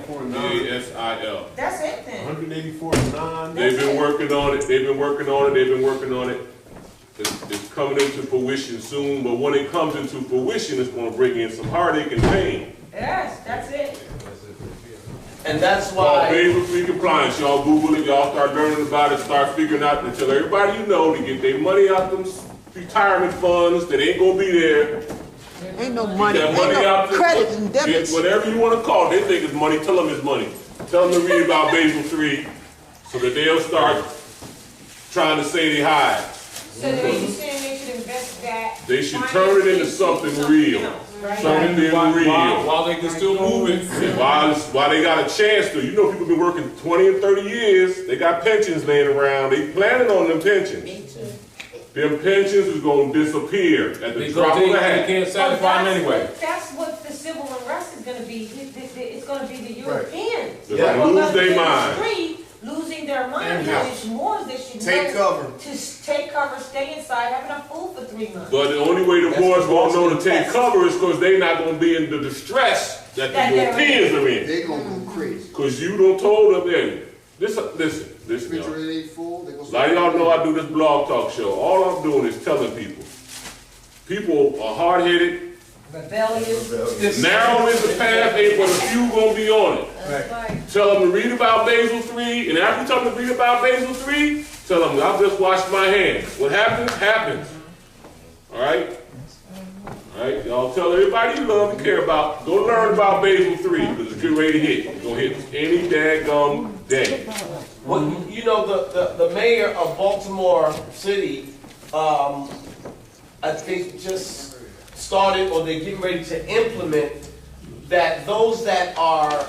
B-A-S-I-l. That's it then. 184.9. They've been working on it. They've been working on it. it's coming into fruition soon, but when it comes into fruition, it's going to bring in some heartache and pain. Yes, that's it. And that's why. Basel 3 compliance, y'all Google it, y'all start learning about it, start figuring out, and tell everybody you know to get their money out them retirement funds that ain't gonna be there. Ain't no money, Get that ain't money no out credit and debits. Whatever you want to call it, they think it's money, tell them it's money. Tell them to read about Basel 3 so that they'll start trying to say they hide. So that you saying they should invest that. They should turn it into something real. Turn it into real. While they can still move it. And while they got a chance to, you know, people been working 20 and 30 years, they got pensions laying around, they planning on them pensions. Them pensions is going to disappear at the drop of a hat. They can't satisfy them anyway. That's what the civil unrest is going to be. It's going to be the Europeans. They're going to lose their mind. Losing their mind. It's more they should take cover. To take cover, stay inside, have enough food for 3 months. But the only way the boys won't know to take cover is because they're not going to be in the distress that the Europeans are in. They're going to go crazy. Because you don't told them, hey, listen, y'all. Like y'all know I do this blog talk show. All I'm doing is telling people are hard-headed, rebellious. Narrow is the path, but a few gonna be on it. Right. Tell them to read about Basel 3, and after you tell them to read about Basel 3, tell them, I've just washed my hands. What happens, happens. All right? All right, y'all tell everybody you love and care about, go learn about Basel 3, because it's getting ready to hit. It's gonna hit any daggum day. Well, you know, the mayor of Baltimore City, I think just started, or they're getting ready to implement, that those that are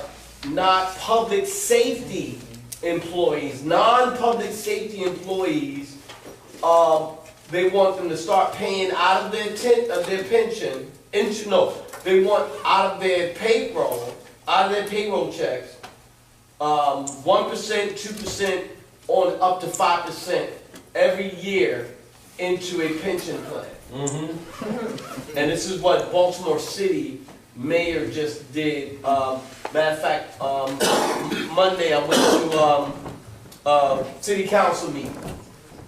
not public safety employees, non-public safety employees, they want them to start paying out of their pension, they want out of their payroll checks, 1%, 2%, on up to 5% every year into a pension plan. And this is what Baltimore City mayor just did. Matter of fact, Monday I went to city council meeting,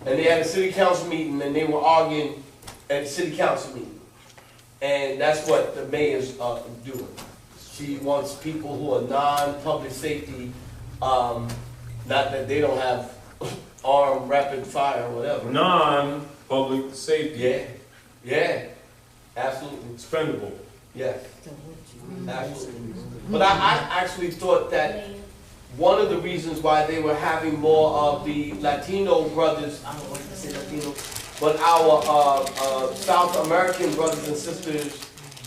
and they had a city council meeting, and they were arguing at the city council meeting, and that's what the mayor's doing. She wants people who are non-public safety, not that they don't have armed rapid fire or whatever. Non-public safety. Yeah, absolutely. Expendable. Yes, absolutely. But I actually thought that one of the reasons why they were having more of the Latino brothers, I don't want to say Latino, but our South American brothers and sisters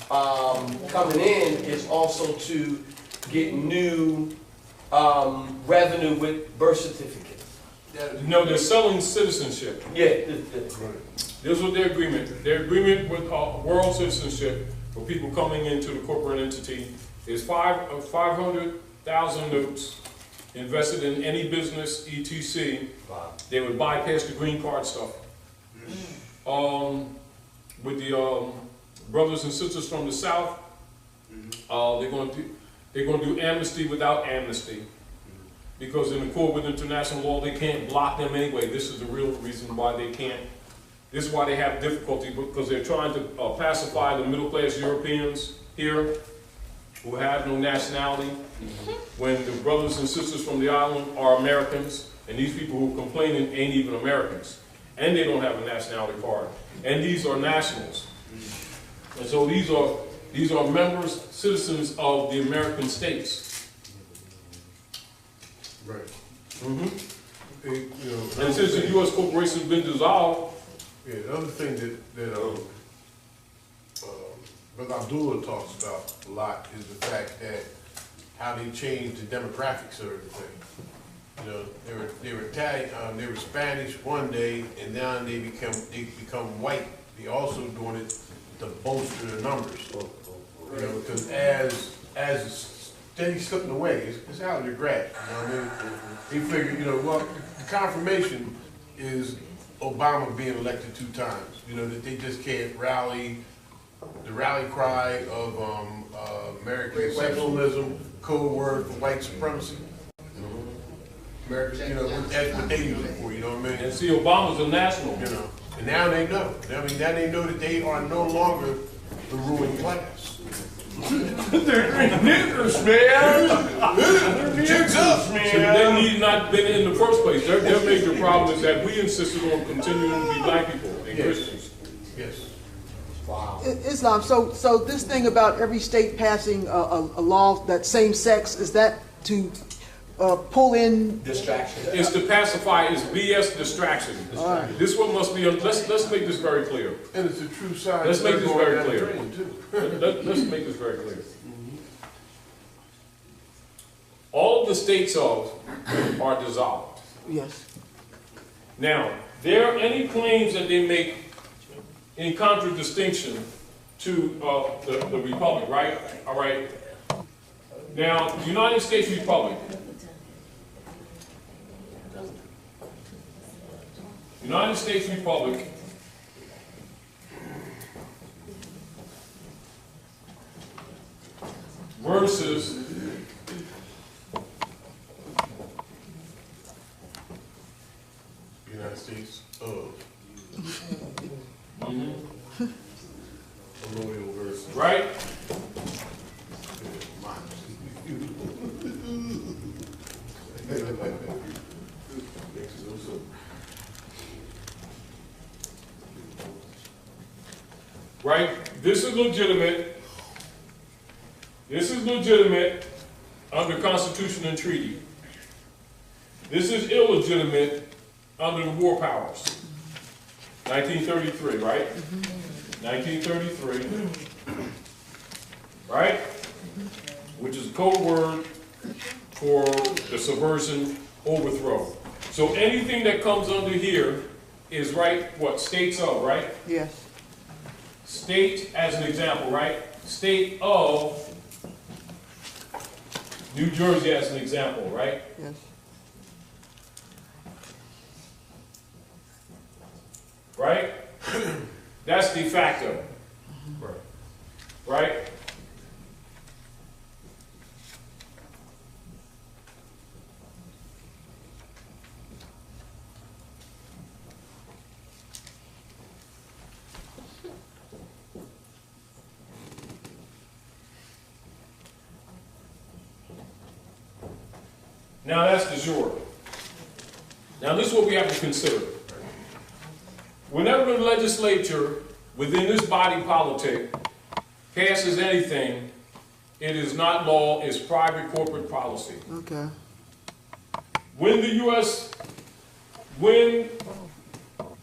coming in is also to get new revenue with birth certificates. No, they're selling citizenship. Yeah. This was their agreement. Their agreement with world citizenship for people coming into the corporate entity is 500,000 notes invested in any business, etc. They would bypass the green card stuff. With the brothers and sisters from the South, they're going to do amnesty without amnesty. Because in accord with international law, they can't block them anyway. This is the real reason why they can't. This is why they have difficulty, because they're trying to pacify the middle-class Europeans here who have no nationality, when the brothers and sisters from the island are Americans, and these people who are complaining ain't even Americans, and they don't have a nationality card, and these are nationals. And so these are members, citizens of the American states. Right. And since the U.S. corporation has been dissolved. Yeah, the other thing that Brother Abdullah talks about a lot is the fact that how they changed the demographics of everything. You know, they were Italian, they were Spanish one day, and now they become white. They also doing it to bolster the numbers. You know, because as it's steady slipping away, it's out of their grasp. You know what I mean? They figure, you know, well, the confirmation is Obama being elected 2 times. You know, that they just can't rally the rally cry of American exceptionalism, code word for white supremacy. America, you know, that's what they use it for, you know what I mean? And see, Obama's a national. You know. And now they know. I mean, now they know that they are no longer the ruling class. They're niggers, man. They're niggers, man. So they need not been in the first place. Their major problem is that we insisted on continuing to be black people and Christians. Yes. Wow. Islam. So this thing about every state passing a law that same sex, is that to pull in distraction? It's to pacify. It's BS distraction. Right. This one must be. Let's make this very clear. And it's a true side. Let's make this very down the clear. drain, too. Let's make this very clear. All of the states of are dissolved. Yes. Now, there are any claims that they make in contradistinction to the Republic, right? All right. Now, the United States Republic. United States Republic versus United States of. Colonial versus. Right? Right? This is legitimate. This is legitimate under Constitution and treaty. This is illegitimate under the war powers. 1933, right? 1933. Right? Which is a code word for the subversion overthrow. So anything that comes under here is right, what, states of, right? Yes. State as an example, right? State of New Jersey as an example, right? Yes. Right? That's de facto. Right? Now that's de jure. Now this is what we have to consider. Whenever the legislature within this body politic passes anything, it is not law, it's private corporate policy. Okay. When the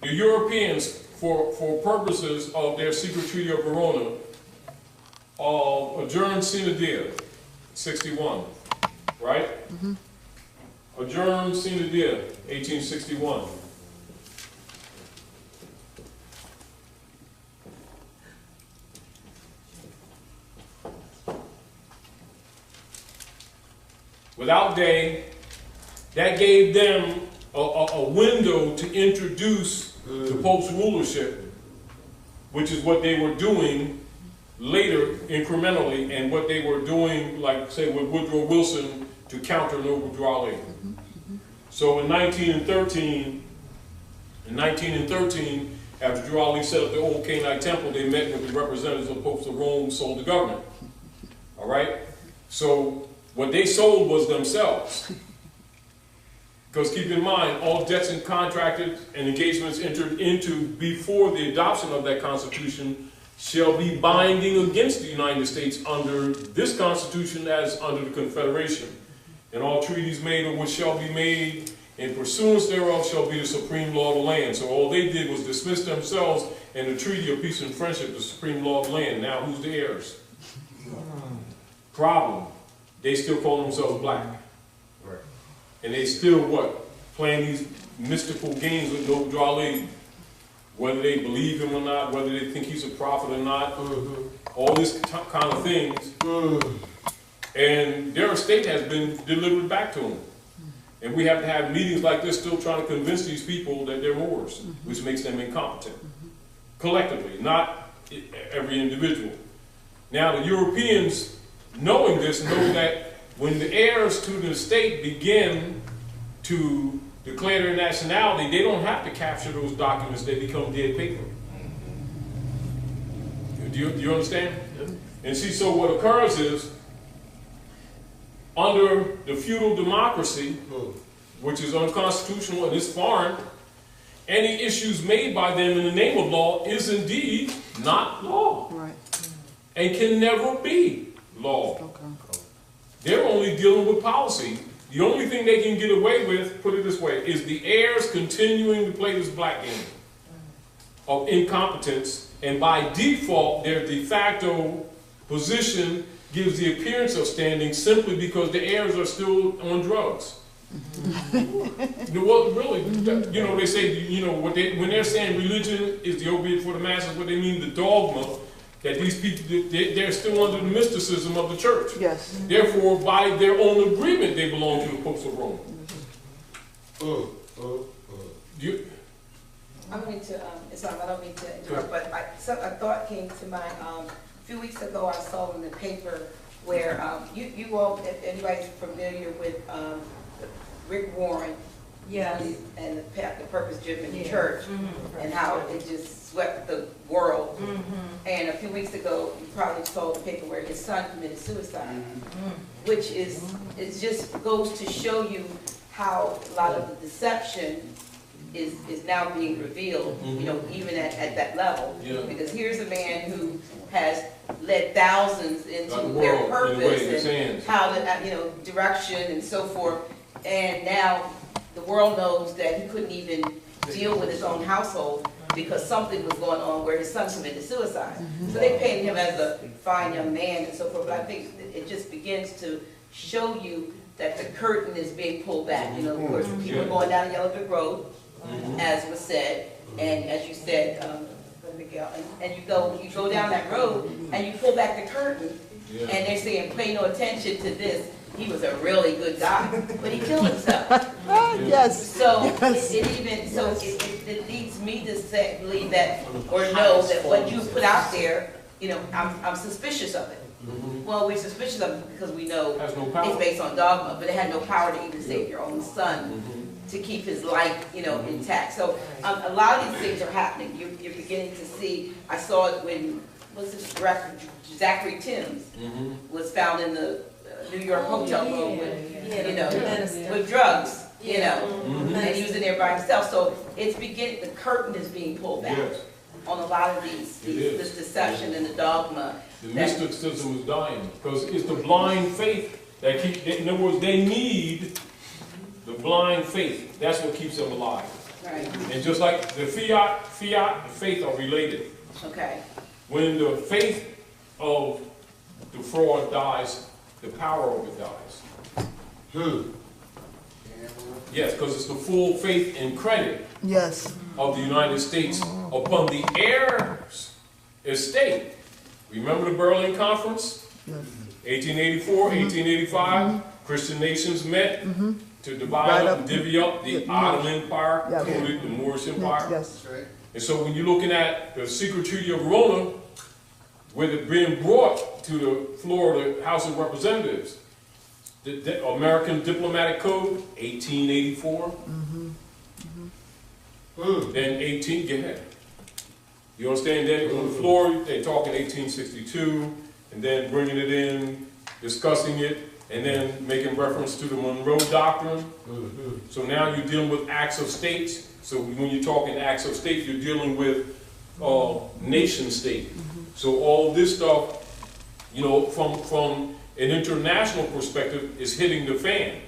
Europeans, for purposes of their secret treaty of Verona, adjourned sine die, 61, right? Mm-hmm. Adjourned sine die, 1861. Without day, that gave them a window to introduce the Pope's rulership, which is what they were doing later incrementally, and what they were doing, like say with Woodrow Wilson, to counter Noble Drew Ali. So in 1913, after Drew Ali set up the old Canaanite temple, they met with the representatives of the popes of Rome, sold the government. All right? So what they sold was themselves. Because keep in mind, all debts and contracted and engagements entered into before the adoption of that Constitution shall be binding against the United States under this Constitution as under the Confederation. And all treaties made or which shall be made in pursuance thereof shall be the supreme law of the land. So all they did was dismiss themselves and the Treaty of Peace and Friendship, the supreme law of the land. Now who's the heirs? Problem. They still call themselves black. Right. And they still what? Playing these mystical games with Noble Drew Ali. Whether they believe him or not, whether they think he's a prophet or not. All this kind of things. And their estate has been delivered back to them. And we have to have meetings like this still trying to convince these people that they're Moors, which makes them incompetent. Collectively, not every individual. Now the Europeans, knowing this, know that when the heirs to the estate begin to declare their nationality, they don't have to capture those documents, they become dead paper. Do you understand? And see, so what occurs is, under the feudal democracy, which is unconstitutional and is foreign, any issues made by them in the name of law is indeed not law. Right. And can never be law. Okay. They're only dealing with policy. The only thing they can get away with, put it this way, is the heirs continuing to play this black game of incompetence, and by default, their de facto position gives the appearance of standing simply because the heirs are still on drugs. Well, really, you know, they say, you know, when they're saying religion is the opiate for the masses, what they mean the dogma, that these people, they're still under the mysticism of the church. Yes. Therefore, by their own agreement, they belong to the popes of Rome. I don't mean to, I don't mean to interrupt, but a thought came to mind. A few weeks ago, I saw in the paper where you all, if anybody's familiar with Rick Warren, and the purpose-driven church, and how it just swept the world. And a few weeks ago, you probably saw the paper where his son committed suicide, which is, it just goes to show you how a lot of the deception is now being revealed, you know, even at that level. Because here's a man who has led thousands into their purpose and how the, you know, direction and so forth. And now the world knows that he couldn't even deal with his own household because something was going on where his son committed suicide. So they painted him as a fine young man and so forth. But I think it just begins to show you that the curtain is being pulled back. You know, of course, people are going down the Yellow Brick Road, as was said, and as you said, and you go down that road and you pull back the curtain, and they're saying, pay no attention to this. He was a really good guy, but he killed himself. Yes. So it leads me to say, believe that, or know that what you put out there, you know, I'm suspicious of it. Well, we're suspicious of it because we know it's based on dogma, but it had no power to even save your own son to keep his life, you know, intact. So a lot of these things are happening. You're beginning to see. I saw it when Zachary Timms was found in the New York hotel room with, you know, with drugs, you know, and he was in there by himself. So it's beginning. The curtain is being pulled back on a lot of this deception and the dogma. The mysticism is dying because it's the blind faith that keeps. In other words, they need the blind faith. That's what keeps them alive. Right. And just like the fiat and faith are related. Okay. When the faith of the fraud dies, the power of it dies. Yes, because it's the full faith and credit of the United States upon the heirs' estate. Remember the Berlin Conference? 1884, 1885, Christian nations met to divide up and divvy up the Ottoman Empire, including the Moorish Empire. And so when you're looking at the secret treaty of Verona, with it being brought to the floor of the House of Representatives, the American Diplomatic Code, 1884. Then 18, get ahead. You understand? Then on the floor, they talk in 1862, and then bringing it in, discussing it, and then making reference to the Monroe Doctrine. So now you're dealing with acts of states. So when you're talking acts of states, you're dealing with nation state. So all this stuff, you know, from an international perspective, is hitting the fan.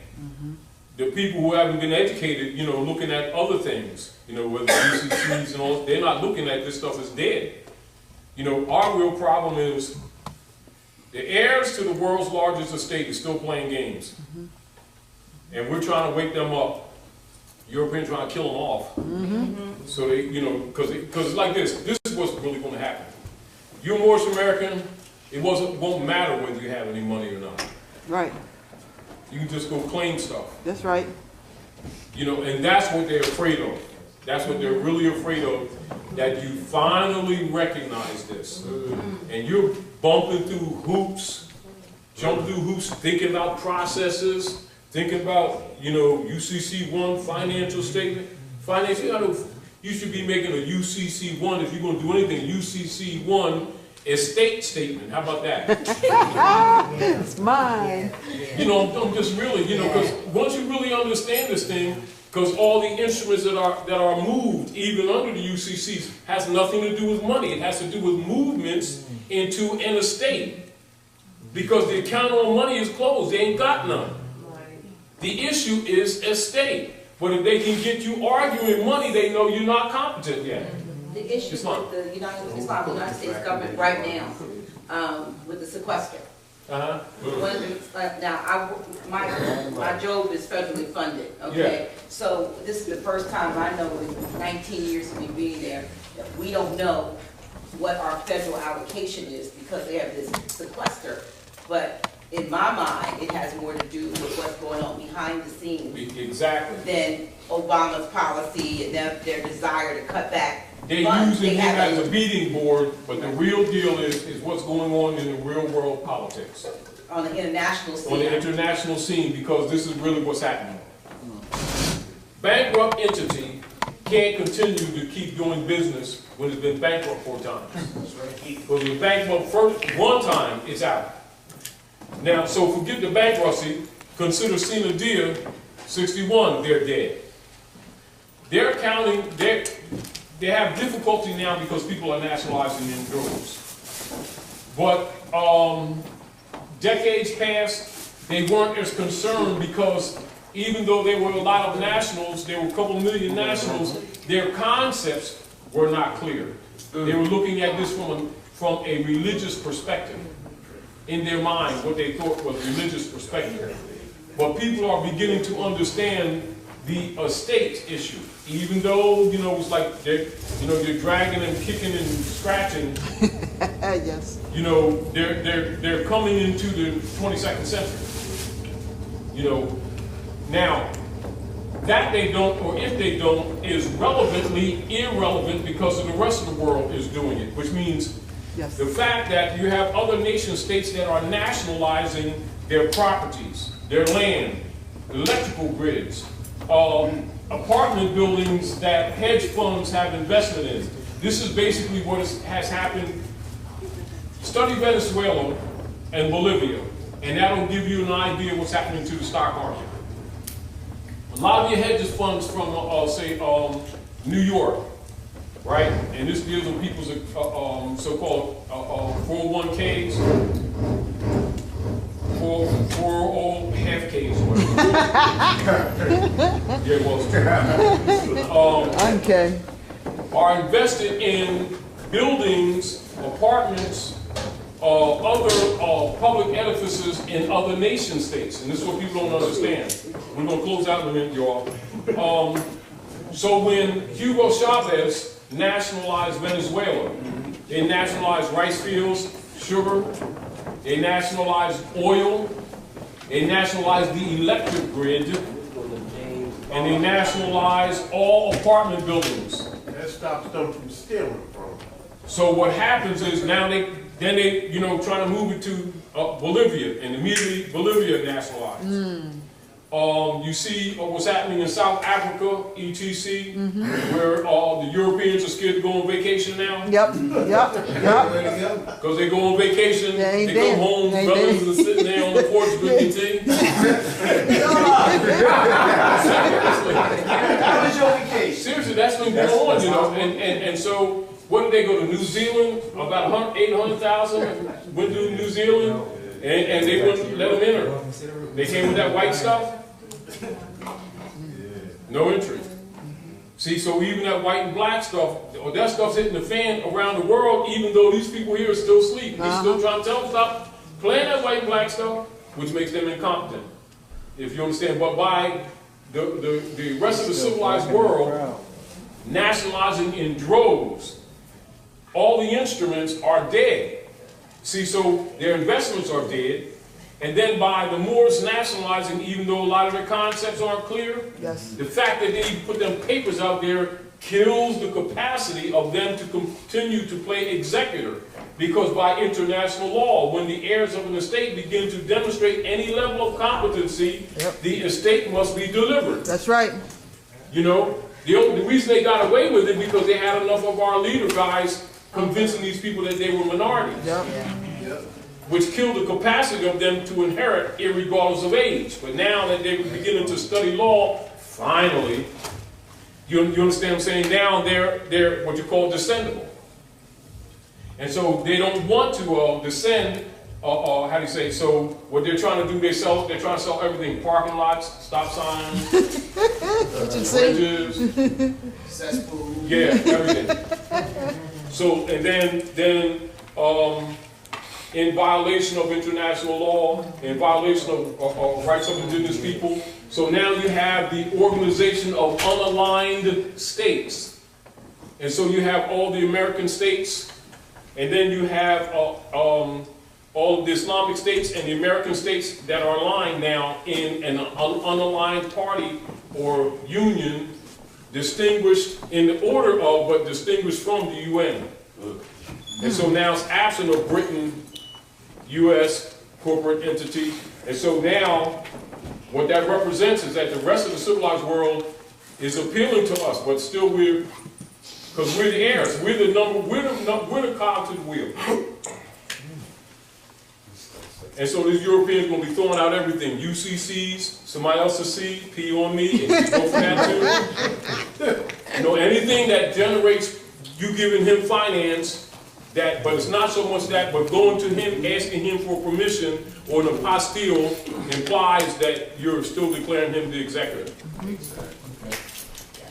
The people who haven't been educated, you know, looking at other things, you know, whether DCCs and all, they're not looking at this stuff as dead. You know, our real problem is the heirs to the world's largest estate is still playing games. And we're trying to wake them up. Europeans trying to kill them off. So they, you know, because it's like this. This is what's really going to happen. You're Moorish American, it won't matter whether you have any money or not. Right. You can just go claim stuff. That's right. You know, and that's what they're afraid of. That's what they're really afraid of, that you finally recognize this. And you're bumping through hoops, jumping through hoops, thinking about processes, Think about, you know, UCC1 financial statement. You should be making a UCC1 if you're going to do anything. UCC1 estate statement. How about that? It's mine. You know, I'm just really, you know, because once you really understand this thing, because all the instruments that are moved, even under the UCCs, has nothing to do with money. It has to do with movements into an estate. Because the account on money is closed. They ain't got none. The issue is estate. But if they can get you arguing money, they know you're not competent yet. The issue with the United States government right now, with the sequester. Now, my job is federally funded, okay? Yeah. So this is the first time I know in 19 years of me being there that we don't know what our federal allocation is because they have this sequester. But in my mind, it has more to do with what's going on behind the scenes. Exactly. Than Obama's policy and their desire to cut back. They're using him as a beating board, but the real deal is what's going on in the real world politics. On the international scene. On the international scene, because this is really what's happening. Bankrupt entity can't continue to keep doing business when it's been bankrupt 4 times. Because if it's bankrupt one time, it's out. Now, so forget the bankruptcy. Consider Sina Dia, 61, they're dead. They're counting, they have difficulty now because people are nationalizing in droves. But decades past, they weren't as concerned because even though there were a lot of nationals, there were a couple million nationals, their concepts were not clear. They were looking at this from a religious perspective. In their mind, what they thought was religious perspective. But people are beginning to understand the estate issue. Even though, you know, it's like they're dragging and kicking and scratching. Yes. You know, they're coming into the 22nd century. You know, now that they don't, or if they don't, is relevantly irrelevant because of the rest of the world is doing it, which means the fact that you have other nation states that are nationalizing their properties, their land, electrical grids, apartment buildings that hedge funds have investment in. This is basically what has happened. Study Venezuela and Bolivia, and that'll give you an idea of what's happening to the stock market. A lot of your hedge funds from, say, New York, right? And this deals with people's so-called 401ks, 4 half Ks, okay. Are invested in buildings, apartments, other public edifices in other nation states. And this is what people don't understand. We're going to close out in a minute, y'all. So when Hugo Chavez nationalized Venezuela, they nationalized rice fields, sugar, they nationalized oil, they nationalized the electric grid, and they nationalized all apartment buildings. That stops them from stealing from them. So what happens is now they try to move it to Bolivia, and immediately Bolivia nationalized. You see what's happening in South Africa, etc., where the Europeans are scared to go on vacation now. Yep. Because they go on vacation, they come home, brothers are sitting there on the porch drinking tea. How was your vacation? Seriously, that's been going on, you know. And so, what did they go to New Zealand? About 800,000 went to New Zealand, and they wouldn't let them enter. They came with that white stuff. No entry. See, so even that white and black stuff, or that stuff's hitting the fan around the world, even though these people here are still asleep. They're still trying to tell them stop playing that white and black stuff, which makes them incompetent. If you understand, but by the rest of the civilized world nationalizing in droves, all the instruments are dead. See, so their investments are dead. And then by the Moors nationalizing, even though a lot of their concepts aren't clear, the fact that they even put them papers out there kills the capacity of them to continue to play executor Because by international law, when the heirs of an estate begin to demonstrate any level of competency, the estate must be delivered. That's right. You know, the reason they got away with it because they had enough of our leader guys convincing these people that they were minorities. Which killed the capacity of them to inherit irregardless of age. But now that they're beginning to study law, finally, you understand what I'm saying? Now they're what you call descendable. And so they don't want to descend, how do you say, so what they're trying to do, they're trying to sell everything, parking lots, stop signs, bridges, cesspool. Yeah, everything. So, and then in violation of international law, in violation of rights of indigenous people, so now you have the organization of unaligned states. And so you have all the American states, and then you have all of the Islamic states and the American states that are aligned now in an unaligned party or union, distinguished in the order of, but distinguished from the UN. And so now it's absent of Britain, US, corporate entity. And so now, what that represents is that the rest of the civilized world is appealing to us, but still because we're the heirs, we're the cog to the wheel. And so these Europeans are going to be throwing out everything. UCCs, somebody else to see, P on me, and you go for that too. You know, anything that generates you giving him finance, but it's not so much that, but going to him, asking him for permission or an apostille implies that you're still declaring him the executive.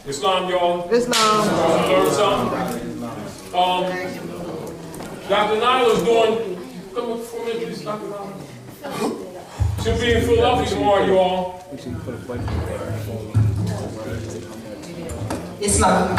Islam, y'all? Islam. Learn something? Dr. Nyla's doing, come up for a minute, please, Dr. Nyla. She'll be in Philadelphia tomorrow, y'all. Islam.